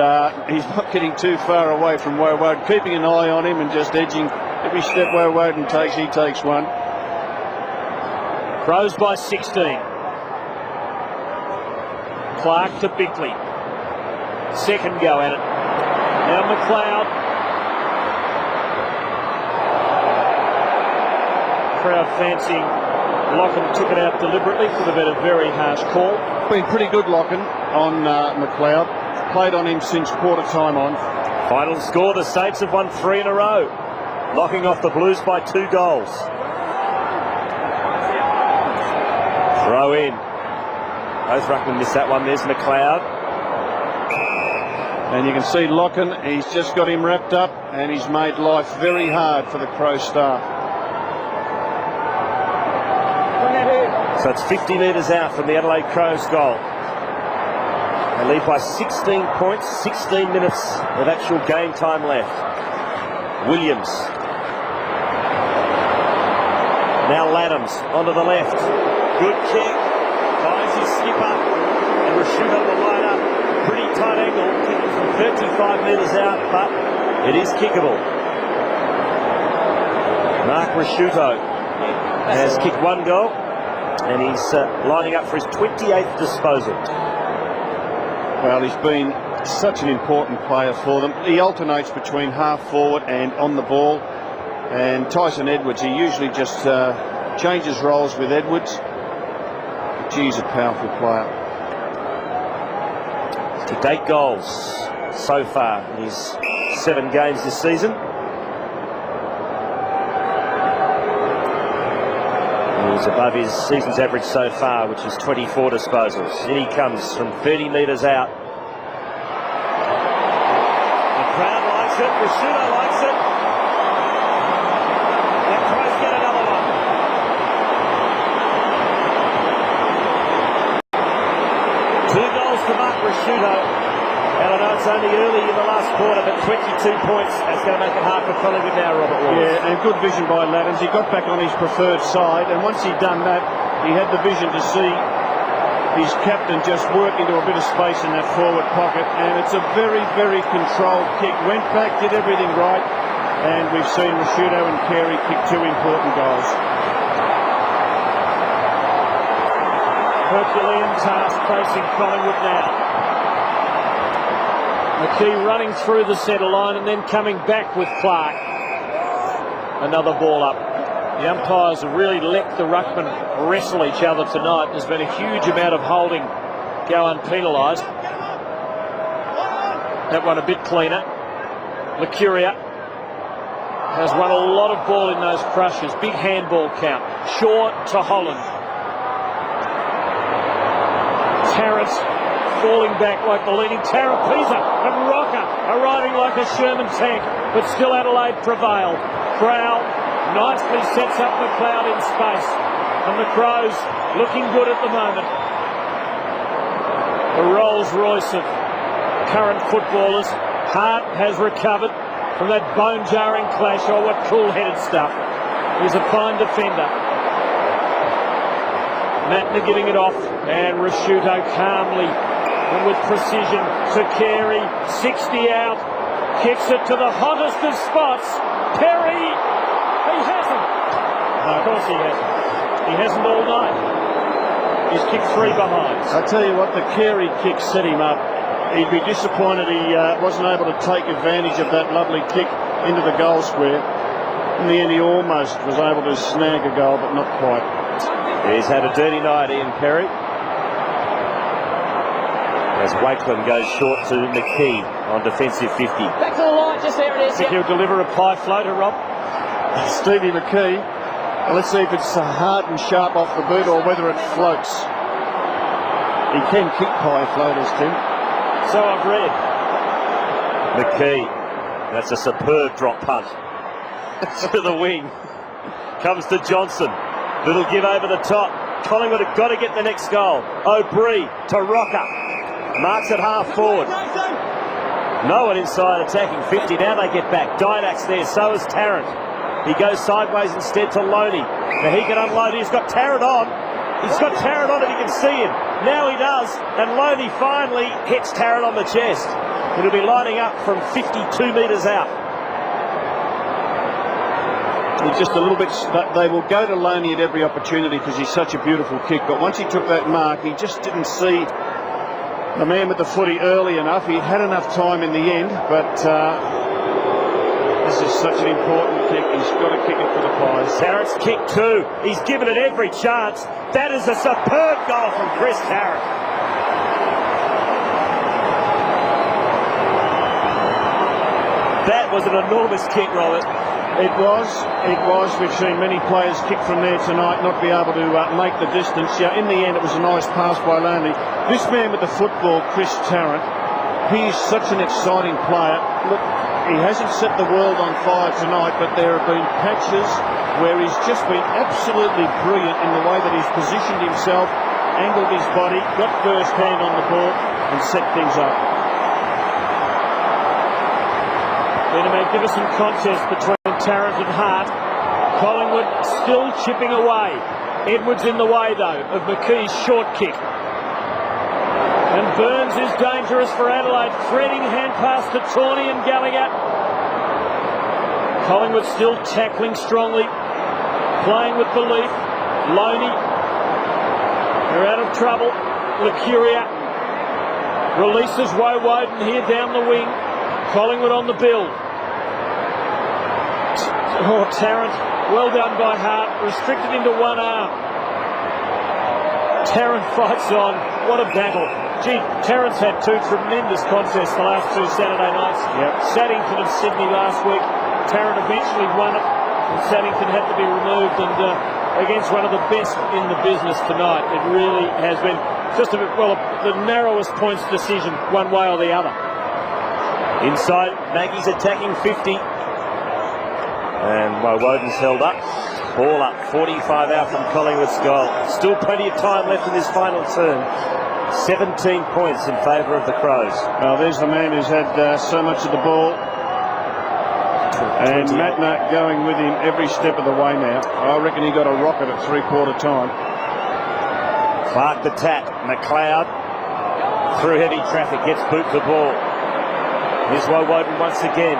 C: he's not getting too far away from Woeward, keeping an eye on him and just edging every step Woeward takes, he takes one.
B: Crows by 16. Clark to Bickley. Second go at it. Now McLeod. Crowd fancying Locken, took it out deliberately, could have been a very harsh call.
C: Been pretty good Locken on McLeod. Played on him since quarter time on.
B: Final score, the Saints have won 3 in a row, knocking off the Blues by 2 goals. Throw in. Both ruckmen missed that one. There's McLeod.
C: And you can see Locken, he's just got him wrapped up and he's made life very hard for the Crow staff.
B: So it's 50 metres out from the Adelaide Crows goal. They lead by 16 points, 16 minutes of actual game time left. Williams. Now Laddams onto the left. Good kick. Finds his skipper. And Rashuto will line up. Pretty tight angle. Kicking from 35 metres out, but it is kickable. Mark Rashuto has kicked 1 goal. And he's lining up for his 28th disposal.
C: Well, he's been such an important player for them. He alternates between half forward and on the ball. And Tyson Edwards, he usually just changes roles with Edwards. He's a powerful player.
B: He's kicked 8 goals so far in his 7 games this season. He's above his season's average so far, which is 24 disposals. In he comes from 30 metres out. The crowd likes it. Rashuto likes it. The Crows get another one. 2 goals to Mark Rashuto. And I know it's only early in the last quarter, but 22 points. That's going to make it hard for Collingwood now, Robert Wallace.
C: Yeah, and good vision by Laddams. He got back on his preferred side, and once he'd done that, he had the vision to see his captain just work into a bit of space in that forward pocket, and it's a very, very controlled kick. Went back, did everything right, and we've seen Rashuto and Carey kick 2 important goals.
B: Herculean task facing Collingwood now. McKee running through the centre line and then coming back with Clark. Another ball up. The umpires have really let the ruckmen wrestle each other tonight. There's been a huge amount of holding go unpenalised. That one a bit cleaner. Mercuria has won a lot of ball in those crushes. Big handball count. Shaw to Holland. Tarrant falling back like the leading Tarapisa and Rocker arriving like a Sherman tank, but still Adelaide prevail. Crowell nicely sets up McLeod in space. And the Crows looking good at the moment. The Rolls Royce of current footballers. Hart has recovered from that bone-jarring clash. Oh, what cool-headed stuff. He's a fine defender. Matner giving it off, and Rasciuto calmly and with precision to Carey, 60 out, kicks it to the hottest of spots. Perry, he hasn't. No, of course he hasn't. He hasn't all night. He's kicked 3 behind.
C: I tell you what, the Carey kick set him up. He'd be disappointed he wasn't able to take advantage of that lovely kick into the goal square. In the end, he almost was able to snag a goal, but not quite.
D: He's had a dirty night, Ian Perry. As Wakeland goes short to McKee on defensive 50.
K: Back to the line, just there it is.
B: Think he'll deliver a pie floater, Rob?
C: Stevie McKee. Let's see if it's hard and sharp off the boot or whether it floats. He can kick pie floaters, Tim.
B: So I've read.
D: McKee. That's a superb drop punt. To the wing. Comes to Johnson. Little give over the top. Collingwood have got to get the next goal. O'Brien to Rocker. Marks it half forward. No one inside attacking 50. Now they get back. Dydak's there. So is Tarrant. He goes sideways instead to Loney. Now he can unload. He's got Tarrant on. He's got Tarrant on if he can see him. Now he does. And Loney finally hits Tarrant on the chest. It'll be lining up from 52 metres out.
C: He's just a little bit, they will go to Loney at every opportunity because he's such a beautiful kick. But once he took that mark, he just didn't see the man with the footy early enough. He had enough time in the end, but this is such an important kick. He's got to kick it for the Pies.
D: Tarrant's kick 2. He's given it every chance. That is a superb goal from Chris Tarrant. That was an enormous kick, Robert.
C: It was. We've seen many players kick from there tonight, not be able to make the distance. Yeah, in the end, it was a nice pass by Loney. This man with the football, Chris Tarrant, he is such an exciting player. Look, he hasn't set the world on fire tonight, but there have been patches where he's just been absolutely brilliant in the way that he's positioned himself, angled his body, got first hand on the ball, and set things up.
B: Been a magnificent contest between Tarrant and Hart. Collingwood still chipping away. Edwards in the way, though, of McKee's short kick. And Burns is dangerous for Adelaide. Threading hand pass to Tawney and Gallagher. Collingwood still tackling strongly. Playing with belief. Loney. They're out of trouble. Licuria releases Woden here down the wing. Collingwood on the build. Oh, Tarrant, well done by Hart, restricted into one arm. Tarrant fights on. What a battle. Gee, Tarrant's had 2 tremendous contests the last 2 Saturday nights.
C: Yep.
B: Saddington and Sydney last week. Tarrant eventually won it, and Saddington had to be removed, and against one of the best in the business tonight. It really has been just a bit, well, the narrowest points decision one way or the other.
D: Inside, Maggie's attacking 50. And Woden's held up. Ball up, 45 out from Collingwood's goal. Still plenty of time left in this final turn. 17 points in favour of the Crows.
C: Well, there's the man who's had so much of the ball. And Matner going with him every step of the way now. I reckon he got a rocket at 3/4 time.
D: Clark the tap. McLeod through heavy traffic gets boot the ball. Here's Woden once again.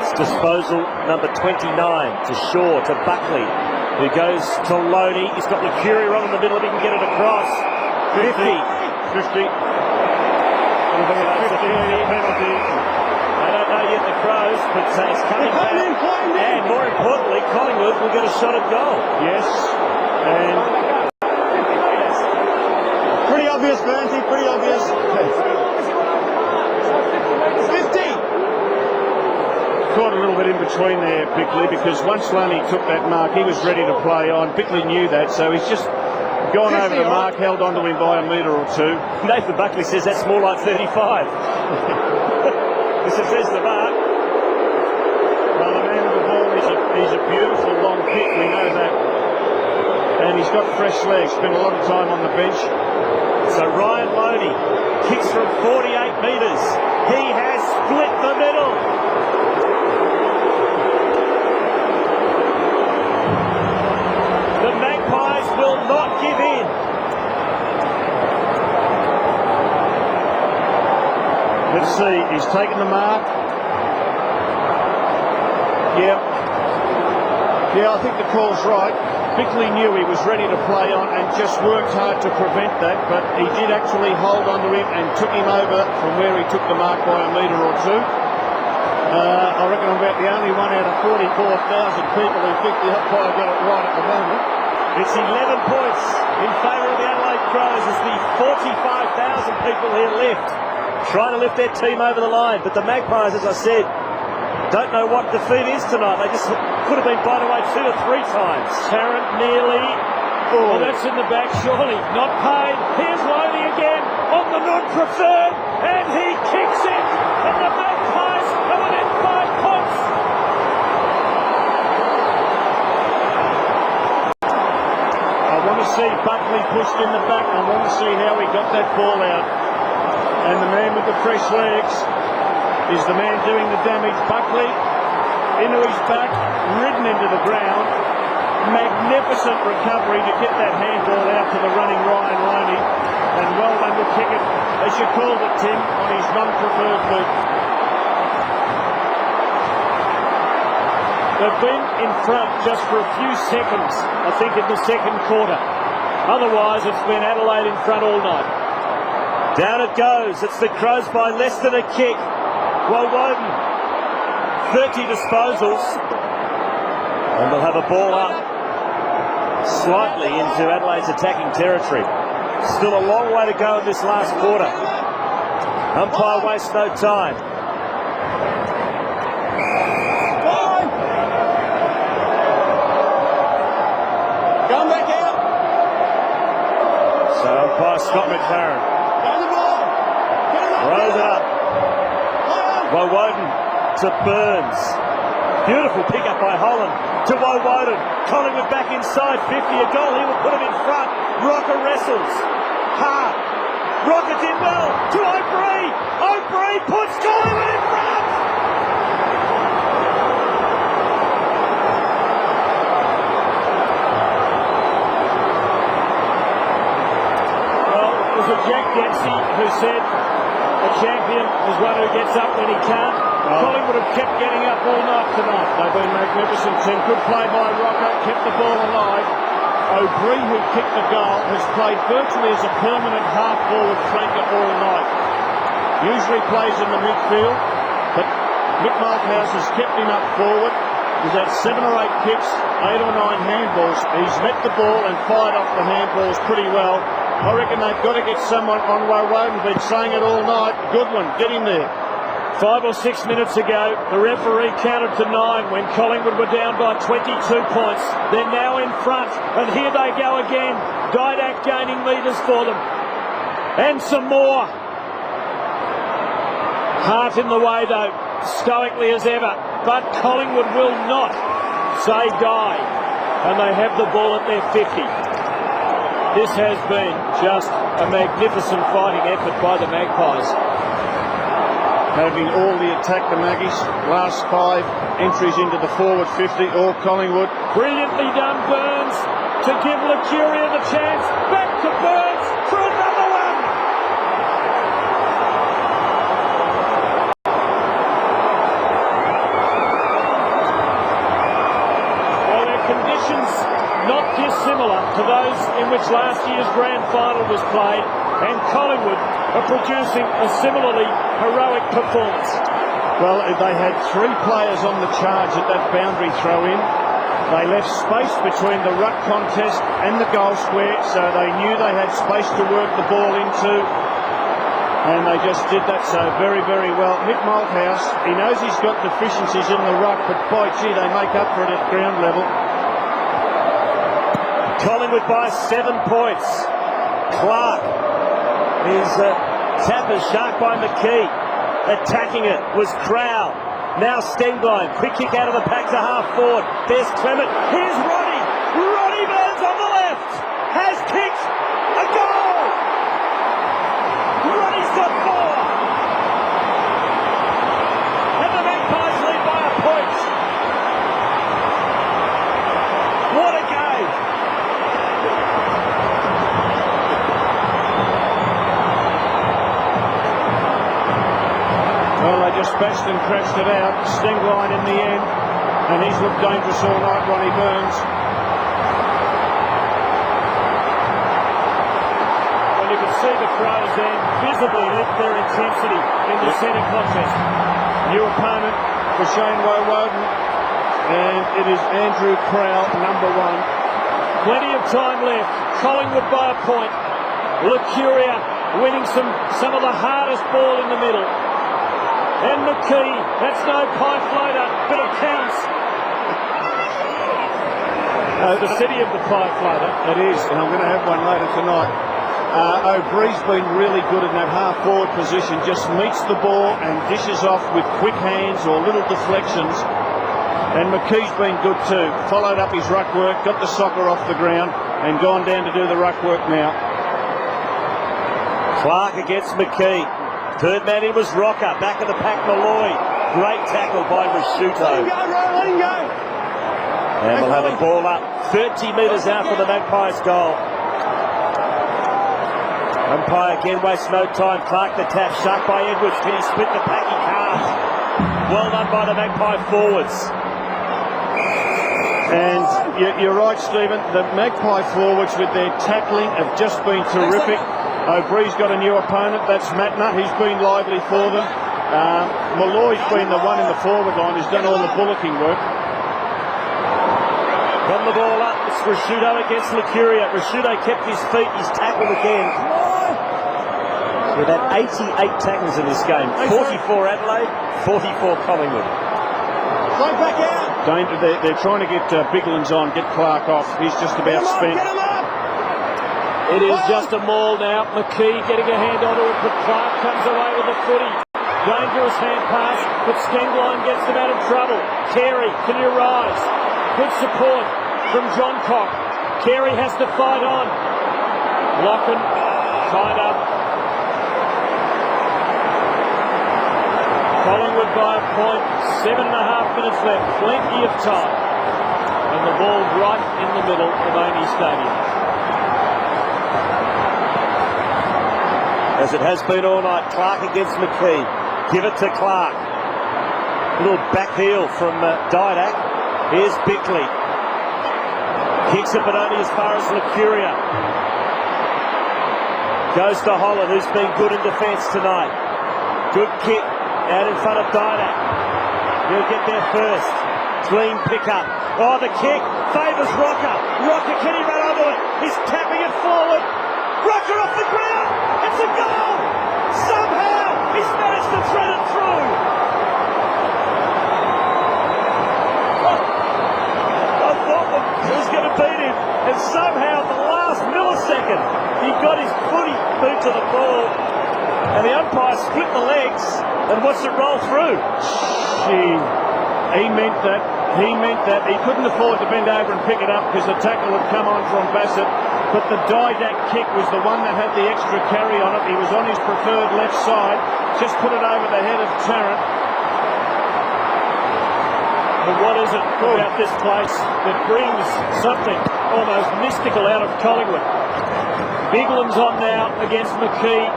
D: It's disposal number 29 to Shaw, to Buckley, who goes to Loney. He's got Licuria wrong in the middle if he can get it across. 50.
C: 50.
D: Penalty. I don't know yet the Crows, but it's coming back. And more importantly, Collingwood will get a shot at goal.
C: Yes. And
M: pretty obvious, Bernsey, pretty obvious. 50.
C: Caught a little bit in between there, Bickley, because once Loney took that mark, he was ready to play on. Bickley knew that, so he's just gone over the mark, held onto him by a metre or 2.
D: Nathan Buckley says that's more like 35. This says the mark.
C: Well, the man with the ball is a beautiful long kick, we know that. And and he's got fresh legs. Spent a lot of time on the bench.
D: So Ryan Loney kicks from 48 metres. He has split the middle. The Magpies will not give in.
C: Let's see, he's taken the mark. Yeah, I think the call's right. Bickley knew he was ready to play on and just worked hard to prevent that, but he did actually hold on to him and took him over from where he took the mark by a metre or two. I reckon I'm about the only one out of 44,000 people who think the umpire got it right at the moment.
D: It's 11 points in favour of the Adelaide Crows as the 45,000 people here left, trying to lift their team over the line. But the Magpies, as I said, don't know what defeat is tonight. They just could have been blown away 2 or 3 times.
B: Tarrant nearly. Oh, that's in the back, surely. Not paid. Here's Loney again on the non-preferred, and he kicks it, and the Magpies are within 5 points.
C: I want to see Buckley pushed in the back. I want to see how he got that ball out. And the man with the fresh legs is the man doing the damage. Buckley into his back, ridden into the ground. Magnificent recovery to get that handball out to the running Ryan Loney. And well done to kick it, as you called it, Tim, on his non-preferred boot.
B: They've been in front just for a few seconds, I think, in the second quarter. Otherwise, it's been Adelaide in front all night.
D: Down it goes. It's the Crows by less than a kick. Woden, 30 disposals. And they'll have a ball up slightly into Adelaide's attacking territory. Still a long way to go in this last quarter. Umpire wastes no time.
C: Come back out.
D: So umpire Scott McLaren throws it up. Woden to Burns. Beautiful pick-up by Holland to Woden. Collingwood back inside 50. A goal. He will put him in front. Rocker wrestles. Hart. Rocker did well to O'Brien. O'Brien puts Collingwood in front.
B: Well, it was a Jack Dempsey who said a champion is one who gets up when he can't. Collingwood have kept getting up all night tonight.
C: They've been magnificent, Tim. Good play by Rocker, kept the ball alive. O'Brien, who kicked the goal, has played virtually as a permanent half-forward flanker all night. Usually plays in the midfield, but Mick Malthouse has kept him up forward. He's had 7 or 8 kicks, 8 or 9 handballs. He's met the ball and fired off the handballs pretty well. I reckon they've got to get someone on Woden. Been saying it all night. Good one, get him there.
B: 5 or 6 minutes ago, the referee counted to 9 when Collingwood were down by 22 points. They're now in front, and here they go again. Didac gaining metres for them. And some more. Hart in the way, though, stoically as ever. But Collingwood will not say die, and they have the ball at their 50. This has been just a magnificent fighting effort by the Magpies.
C: Having all the attack, the Maggies. Last 5 entries into the forward 50, all Collingwood.
B: Brilliantly done, Burns, to give Lucuria the chance. Back to Burns for another one. Well, their conditions not dissimilar to those in which last year's grand final was played, and Collingwood are producing a similarly heroic performance.
C: Well, they had 3 players on the charge at that boundary throw-in. They left space between the ruck contest and the goal square, so they knew they had space to work the ball into, and they just did that so very, very well. Mick Malthouse, he knows he's got deficiencies in the ruck, but boy, gee, they make up for it at ground level.
D: Collingwood by 7 points. Clark is Tapper's shark by McKee. Attacking it was Crowell. Now Stenglein. Quick kick out of the pack to half forward. There's Clement. Here's Roddy.
B: Ronnie Burns on the left has kicked a goal. Ronnie's got 4. And the Magpies lead by a point. What a game.
C: Well, they just bashed and crashed it out. Stengline in the end, and he's looked dangerous all night, Ronnie Burns.
B: Well, you can see the Crows then visibly lift their intensity in the centre contest.
C: New opponent for Shane Woden, and it is Andrew Crowell, number 1.
B: Plenty of time left. Collingwood by a point. Lucuria winning some of the hardest ball in the middle. And McKee, that's no pie floater, but it counts. The city of the pie floater.
C: It is, and I'm going to have one later tonight. O'Bree's been really good in that half-forward position, just meets the ball and dishes off with quick hands or little deflections. And McKee's been good too. Followed up his ruck work, got the soccer off the ground, and gone down to do the ruck work now.
D: Clark against McKee. Third man in was Rocker. Back of the pack, Malloy. Great tackle by Rashuto.
C: Let him go, Ron, let him go.
D: And we'll have a ball up 30 metres out from the Magpies' goal. Umpire again wastes no time. Clark the tap, sharp by Edwards. Can he split the pack? He can't. Well done by the Magpie forwards.
C: And you're right, Stephen. The Magpie forwards with their tackling have just been terrific. O'Bree's got a new opponent. That's Matner. He's been lively for them. Malloy's been the one in the forward line who's done all the bullocking work.
D: From the ball up, it's Rashuto against Lucuria. Rashuto kept his feet. He's tackled again. We've had 88 tackles in this game. 44 Adelaide, 44 Collingwood.
C: Play back out. Danger. They're trying to get Biglands on, get Clark off. He's just about spent.
B: Get him up. It is just a maul now. McKee getting a hand onto it, but Clark comes away with the footy. Dangerous hand pass, but Stengline gets them out of trouble. Carey, can you rise? Good support from John Cock. Carey has to fight on. Locken tied up. Collingwood by a point. 7.5 minutes left. Plenty of time. And the ball right in the middle of Amey Stadium.
D: As it has been all night, Clark against McKee. Give it to Clark. A little back heel from Didak. Here's Bickley. Kicks it, but only as far as Lucuria. Goes to Holland, who's been good in defence tonight. Good kick out in front of Didak. He'll get there first. Clean pick-up. Oh, the kick favours Rocker. Rocker, can he run onto it? He's tapping it forward. Rocker off the ground. It's a goal. Somehow he's managed to thread it through. I thought he was going to beat him, and somehow at the last millisecond he got his footy boot to the ball, and the umpire split the legs and watched it roll through.
C: He meant that. He couldn't afford to bend over and pick it up because the tackle had come on from Bassett. But the Didak kick was the one that had the extra carry on it. He was on his preferred left side. Just put it over the head of Tarrant.
B: But what is it about this place that brings something almost mystical out of Collingwood? Biglan's on now against McKee.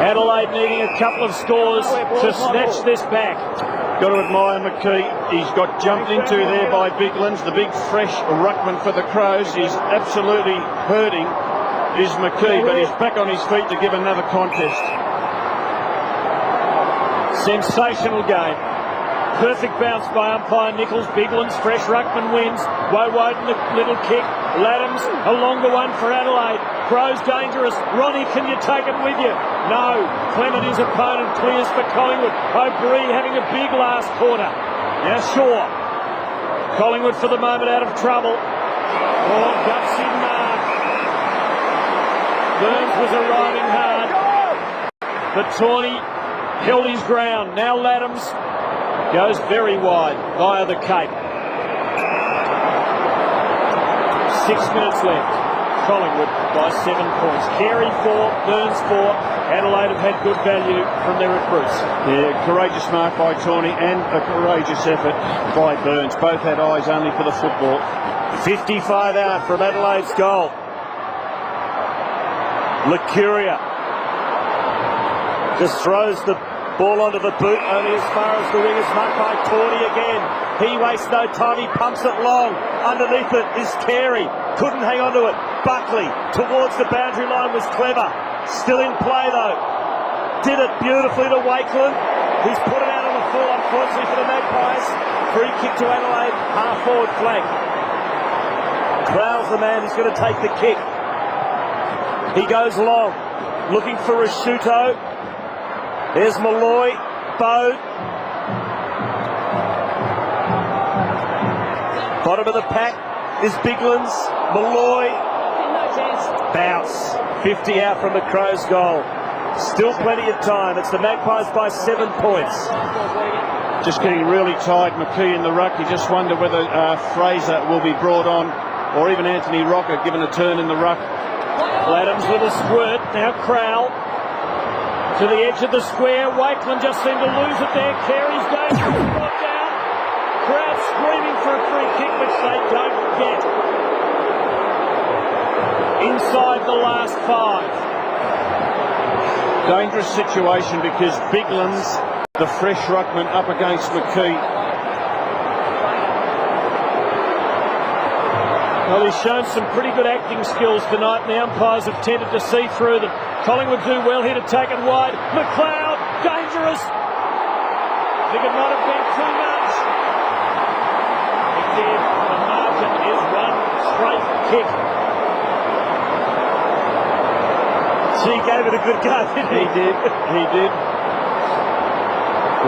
B: Adelaide needing a couple of scores to snatch this back.
C: Got to admire McKee. He's got jumped into there by Biglands, the big fresh ruckman for the Crows. He's absolutely hurting, is McKee, but he's back on his feet to give another contest.
B: Sensational game. Perfect bounce by umpire Nichols. Biglands, fresh ruckman wins. Woden, the little kick. Laddams, a longer one for Adelaide. Crows dangerous. Ronnie, can you take it with you? No. Clement, his opponent, clears for Collingwood. O'Bree having a big last quarter. Now Shaw. Collingwood for the moment out of trouble. Oh, gutsy mark. Burns was arriving hard. But Tawney held his ground. Now Laddams goes very wide via the Cape. minutes left. Collingwood by 7 points. Carey 4, Burns 4. Adelaide have had good value from their recruits.
C: Yeah, courageous mark by Tawney and a courageous effort by Burns. Both had eyes only for the football.
D: 55 out from Adelaide's goal. Licuria just throws the ball onto the boot, only as far as the wing is marked by Tawney again. He wastes no time, he pumps it long. Underneath it is Carey. Couldn't hang on to it. Buckley towards the boundary line was clever. Still in play though. Did it beautifully to Wakeland, who's put it out on the full, unfortunately for the Magpies. Free kick to Adelaide, half forward flank. Crowell's the man who's going to take the kick. He goes long, looking for Rashuto. There's Malloy, Bode. Bottom of the pack is Biglands, Malloy. Bounce. 50 out from the Crows' goal. Still plenty of time. It's the Magpies by 7 points.
C: Just getting really tired, McKee in the ruck. You just wonder whether Fraser will be brought on, or even Anthony Rocker given a turn in the ruck.
B: Adams' little squirt. Now Crowell to the edge of the square. Wakeland just seemed to lose it there. Carey's going to brought down. Crowd screaming for a free kick, which they don't get. Inside the last 5.
C: Dangerous situation because Biglands, the fresh ruckman, up against McKee.
B: Well, he's shown some pretty good acting skills tonight, and the umpires have tended to see through them. Collingwood do well here to take it wide. McLeod, dangerous. I think it might have been too much. It did. The margin is one straight kick.
D: She gave it a good go, didn't he?
C: He did.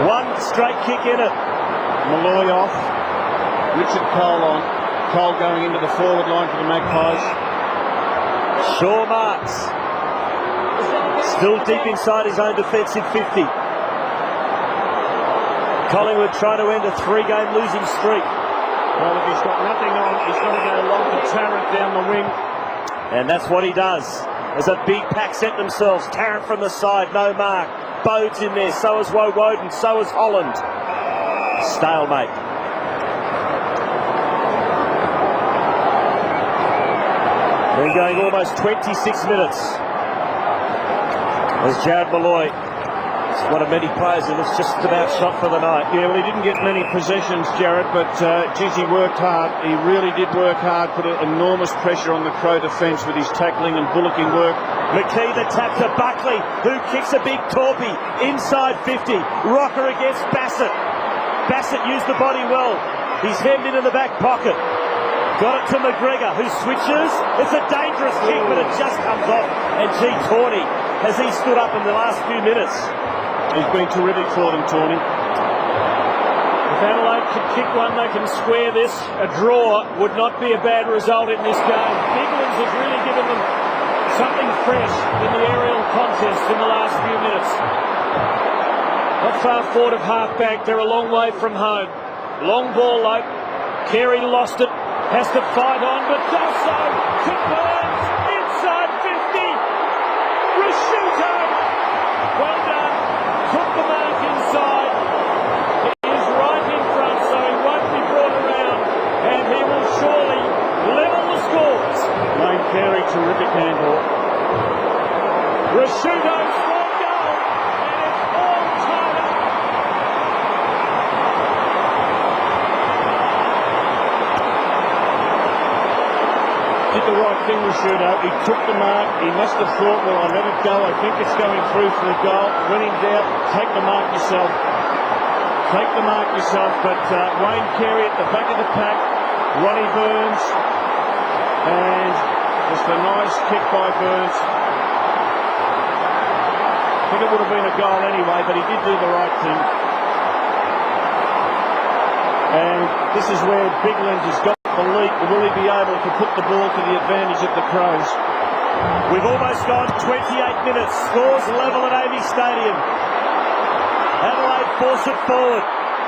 D: One straight kick in it.
C: Malloy off. Richard Cole on. Cole going into the forward line for the Magpies.
D: Shaw marks. Still deep inside his own defensive 50. Collingwood trying to end a 3-game losing streak.
C: Well, if he's got nothing on, he's got to go long to Tarrant down the wing.
D: And that's what he does. As a big pack set themselves. Tarrant from the side, no mark. Bode's in there, so is Woden, so is Holland. Stalemate. Then going almost 26 minutes. There's Jared Malloy. He's one of many players who looks just about shot for the night.
C: Yeah, well, he didn't get many possessions, Jared, but geez, he worked hard. He really did work hard, put enormous pressure on the Crow defence with his tackling and bullocking work.
D: McKee the tap to Buckley, who kicks a big torpy inside 50. Rocker against Bassett. Bassett used the body well. He's hemmed in the back pocket. Got it to McGregor, who switches. It's a dangerous kick, but it just comes off. And gee, Tawney, has he stood up in the last few minutes?
C: He's been terrific for them, Tawney.
B: If Adelaide could kick one, they can square this. A draw would not be a bad result in this game. Biglands has really given them something fresh in the aerial contest in the last few minutes. Not far forward of half-back. They're a long way from home. Long ball low. Carey lost it. Has to fight on, but does so to Burns. Inside 50. Rashuto. Well done. Took the mark inside. He is right in front, so he won't be brought around. And he will surely level the scores.
C: Wayne Carey, terrific handball.
B: Rashuto scored goal. And it's all tied up.
C: Did the right thing, Rashuto. He took the mark. He must have thought, well, I'll let it go. I think it's going through for the goal. When in doubt, take the mark yourself. Take the mark yourself. But Wayne Carey at the back of the pack. Ronnie Burns. And just a nice kick by Burns. I think it would have been a goal anyway, but he did do the right thing. And this is where Biglands has got the lead. Will he be able to put the ball to the advantage of the Crows?
D: We've almost gone 28 minutes. Scores level at Amy Stadium. Adelaide force it forward.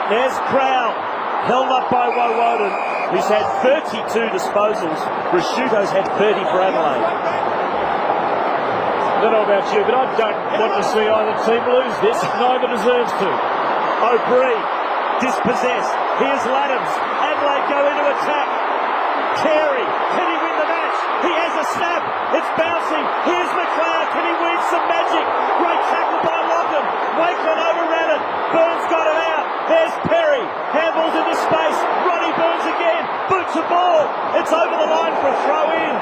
D: There's Crowell. held up by Woden, who's had 32 disposals. Prosciutto's had 30 for Adelaide.
B: I don't know about you, but I don't want to see either team lose this. Neither deserves to.
D: O'Brien, dispossessed. Here's Laddams. Adelaide go into attack. Carey, can he win the match? He has a snap. It's bouncing. Here's McLeod. Can he weave some magic? Great tackle by Longdon. Wakeland overran it. Burns got it out. There's Perry. Handballs into space. Ronnie Burns again. Boots a ball. It's over the line for a throw in.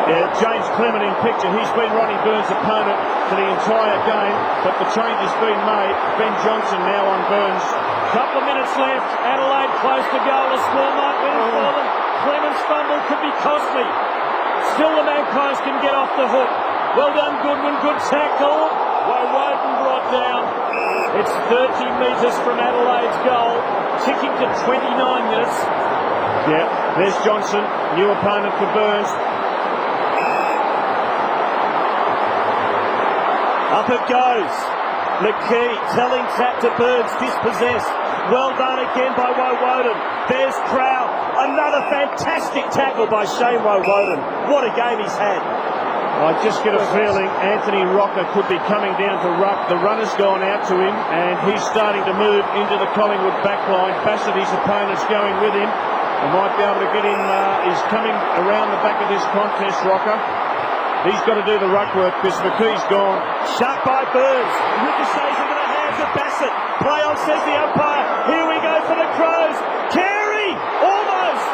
C: Yeah, James Clement in picture. He's been Ronnie Burns' opponent for the entire game, but the change has been made. Ben Johnson now on Burns.
B: Couple of minutes left. Adelaide close to goal. A score might win for them. Clement's fumble could be costly. Still the Magpies can get off the hook. Well done, Goodwin. Good tackle. Woden brought down. It's 30 metres from Adelaide's goal. Ticking to 29 minutes.
C: Yeah, there's Johnson. New opponent for Burns.
D: Up it goes. McKee telling tap to Burns, dispossessed. Well done again by Woden. There's Crow. Another fantastic tackle by Shane Woden. What a game he's had.
C: I just get a feeling Anthony Rocker could be coming down to ruck. The runner's gone out to him, and he's starting to move into the Collingwood backline. Bassett, his opponent's going with him. He might be able to get him. He's coming around the back of this contest, Rocker. He's got to do the ruck work because McKee's gone.
D: Shut by Burns. Ricochets into the hands of Bassett. Play on, says the umpire. Here we go for the Crows. Carey! Almost!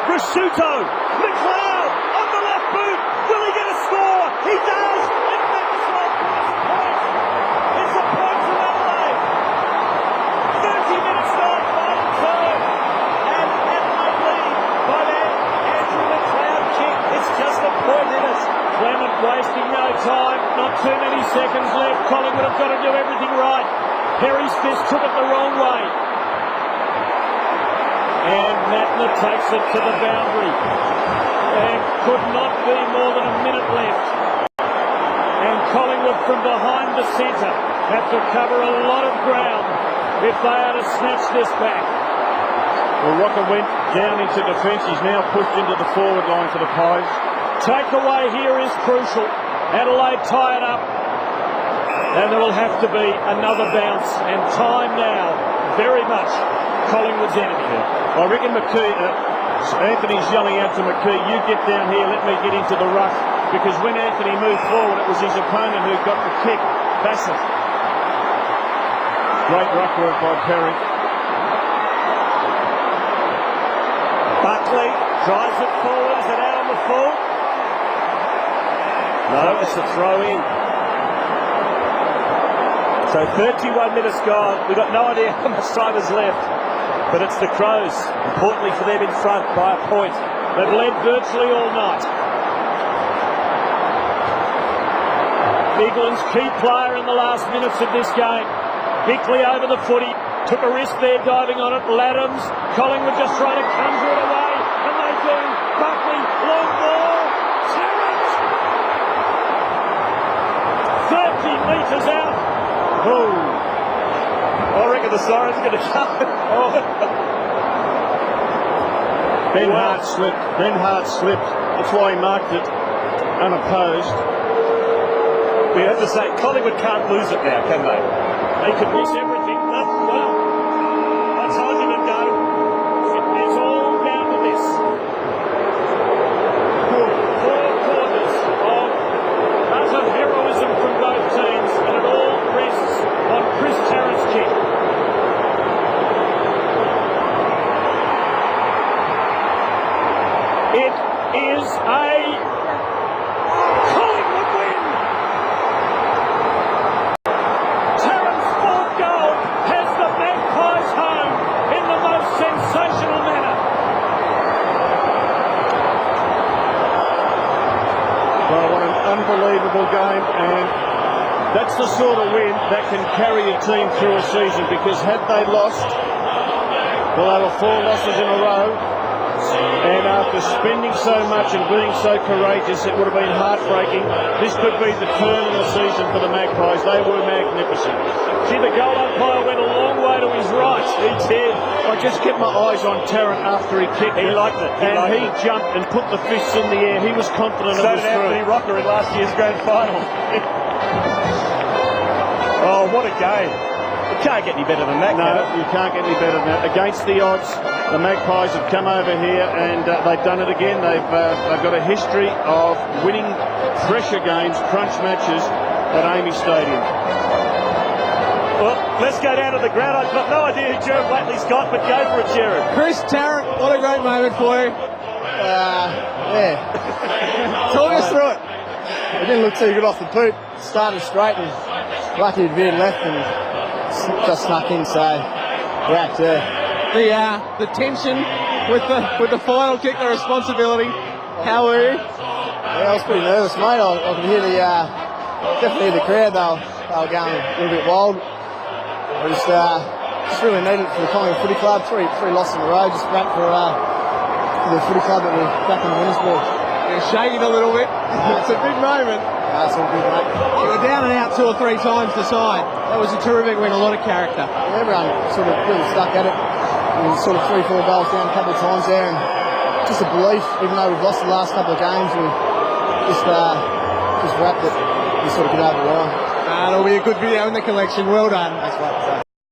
D: Prosciutto. McLeod on the left boot. Will he get a score? He does! And Maxwell point. It's a point from Adelaide. 30 minutes left, final third. And Adelaide lead by that Andrew McLeod kick. It's just a point in it.
B: Clement wasting no time. Not too many seconds left. Collingwood have got to do everything right. Perry's fist took it the wrong way. And Mattner takes it to the boundary. And could not be more than a minute left. And Collingwood from behind the centre have to cover a lot of ground if they are to snatch this back.
C: Well, Rocker went down into defence. He's now pushed into the forward line for the Pies.
B: Takeaway here is crucial. Adelaide tie it up. And there will have to be another bounce. And time now, very much Collingwood's enemy.
C: I reckon McKee, Anthony's yelling out to McKee, you get down here, let me get into the ruck. Because when Anthony moved forward, it was his opponent who got the kick. Bassett. Great ruck work by Perry.
D: Buckley drives it forward. Is it out on the full? No, it's a throw in. So 31 minutes gone. We've got no idea how much time is left. But it's the Crows. Importantly for them in front by a point.
B: They've led virtually all night. England's key player in the last minutes of this game. Bickley over the footy. Took a risk there diving on it. Laddams. Collingwood just trying to conjure it away. And they do. Buckley. Long ball. 30 metres out.
D: Oh. I reckon the siren's going to come. Oh.
C: Ben Hart slipped. Ben Hart slipped. That's why he marked it unopposed.
D: We have to say, Collingwood can't lose it now, can they?
B: They could miss everything. Well, I told you to go. It's all down to this. Four quarters of utter heroism from both teams, and it all rests on Chris Tarrant's kick. It is a Collingwood win. Tarrant's fourth goal has the Magpies home in the most sensational manner.
C: Well, what an unbelievable game, and that's the sort of win that can carry a team through a season, because had they lost, well, they were 4 losses in a row, and after spending so much and being so courageous, it would have been heartbreaking. This could be the turn in the season for the Magpies. They were magnificent.
B: think the goal umpire went a long way to his right.
C: He did. I just kept my eyes on Tarrant after he kicked it.
B: He liked it.
C: He jumped and put the fists in the air. He was confident
B: So
C: it was
B: did Anthony
C: through.
B: Rocker in last year's grand final. Oh, what a game. You can't get any better than that,
C: No, you can't get any better than that. Against the odds, the Magpies have come over here and they've done it again. They've got a history of winning pressure games, crunch matches at Amy Stadium.
B: Well, let's go down to the ground. I've got no idea who Jared Blatley's got, but go for it, Jared.
E: Chris Tarrant, what a great moment for you.
Q: Yeah. Talk us through it. It didn't look too good off the boot. Started straight and lucky it veered left and just snuck in, so wrapped there.
E: The tension with the final kick, the responsibility. How were you?
Q: Yeah, I was pretty nervous, mate. I could hear definitely hear the crowd. They were going a little bit wild. I just really needed it for the Collingwood Footy Club. Three losses in a row, just wrapped for the footy club that we're back in the winners' ball.
E: You're shaking a little bit. It's a big moment.
Q: That's all good, mate.
E: You were down and out 2 or 3 times to side. That was a terrific win, a lot of character.
Q: Everyone sort of really stuck at it. We were sort of 3-4 goals down a couple of times there, and just a belief, even though we've lost the last couple of games, we just wrapped it and sort of get over the line.
E: It'll be a good video in the collection. Well done.
Q: That's right.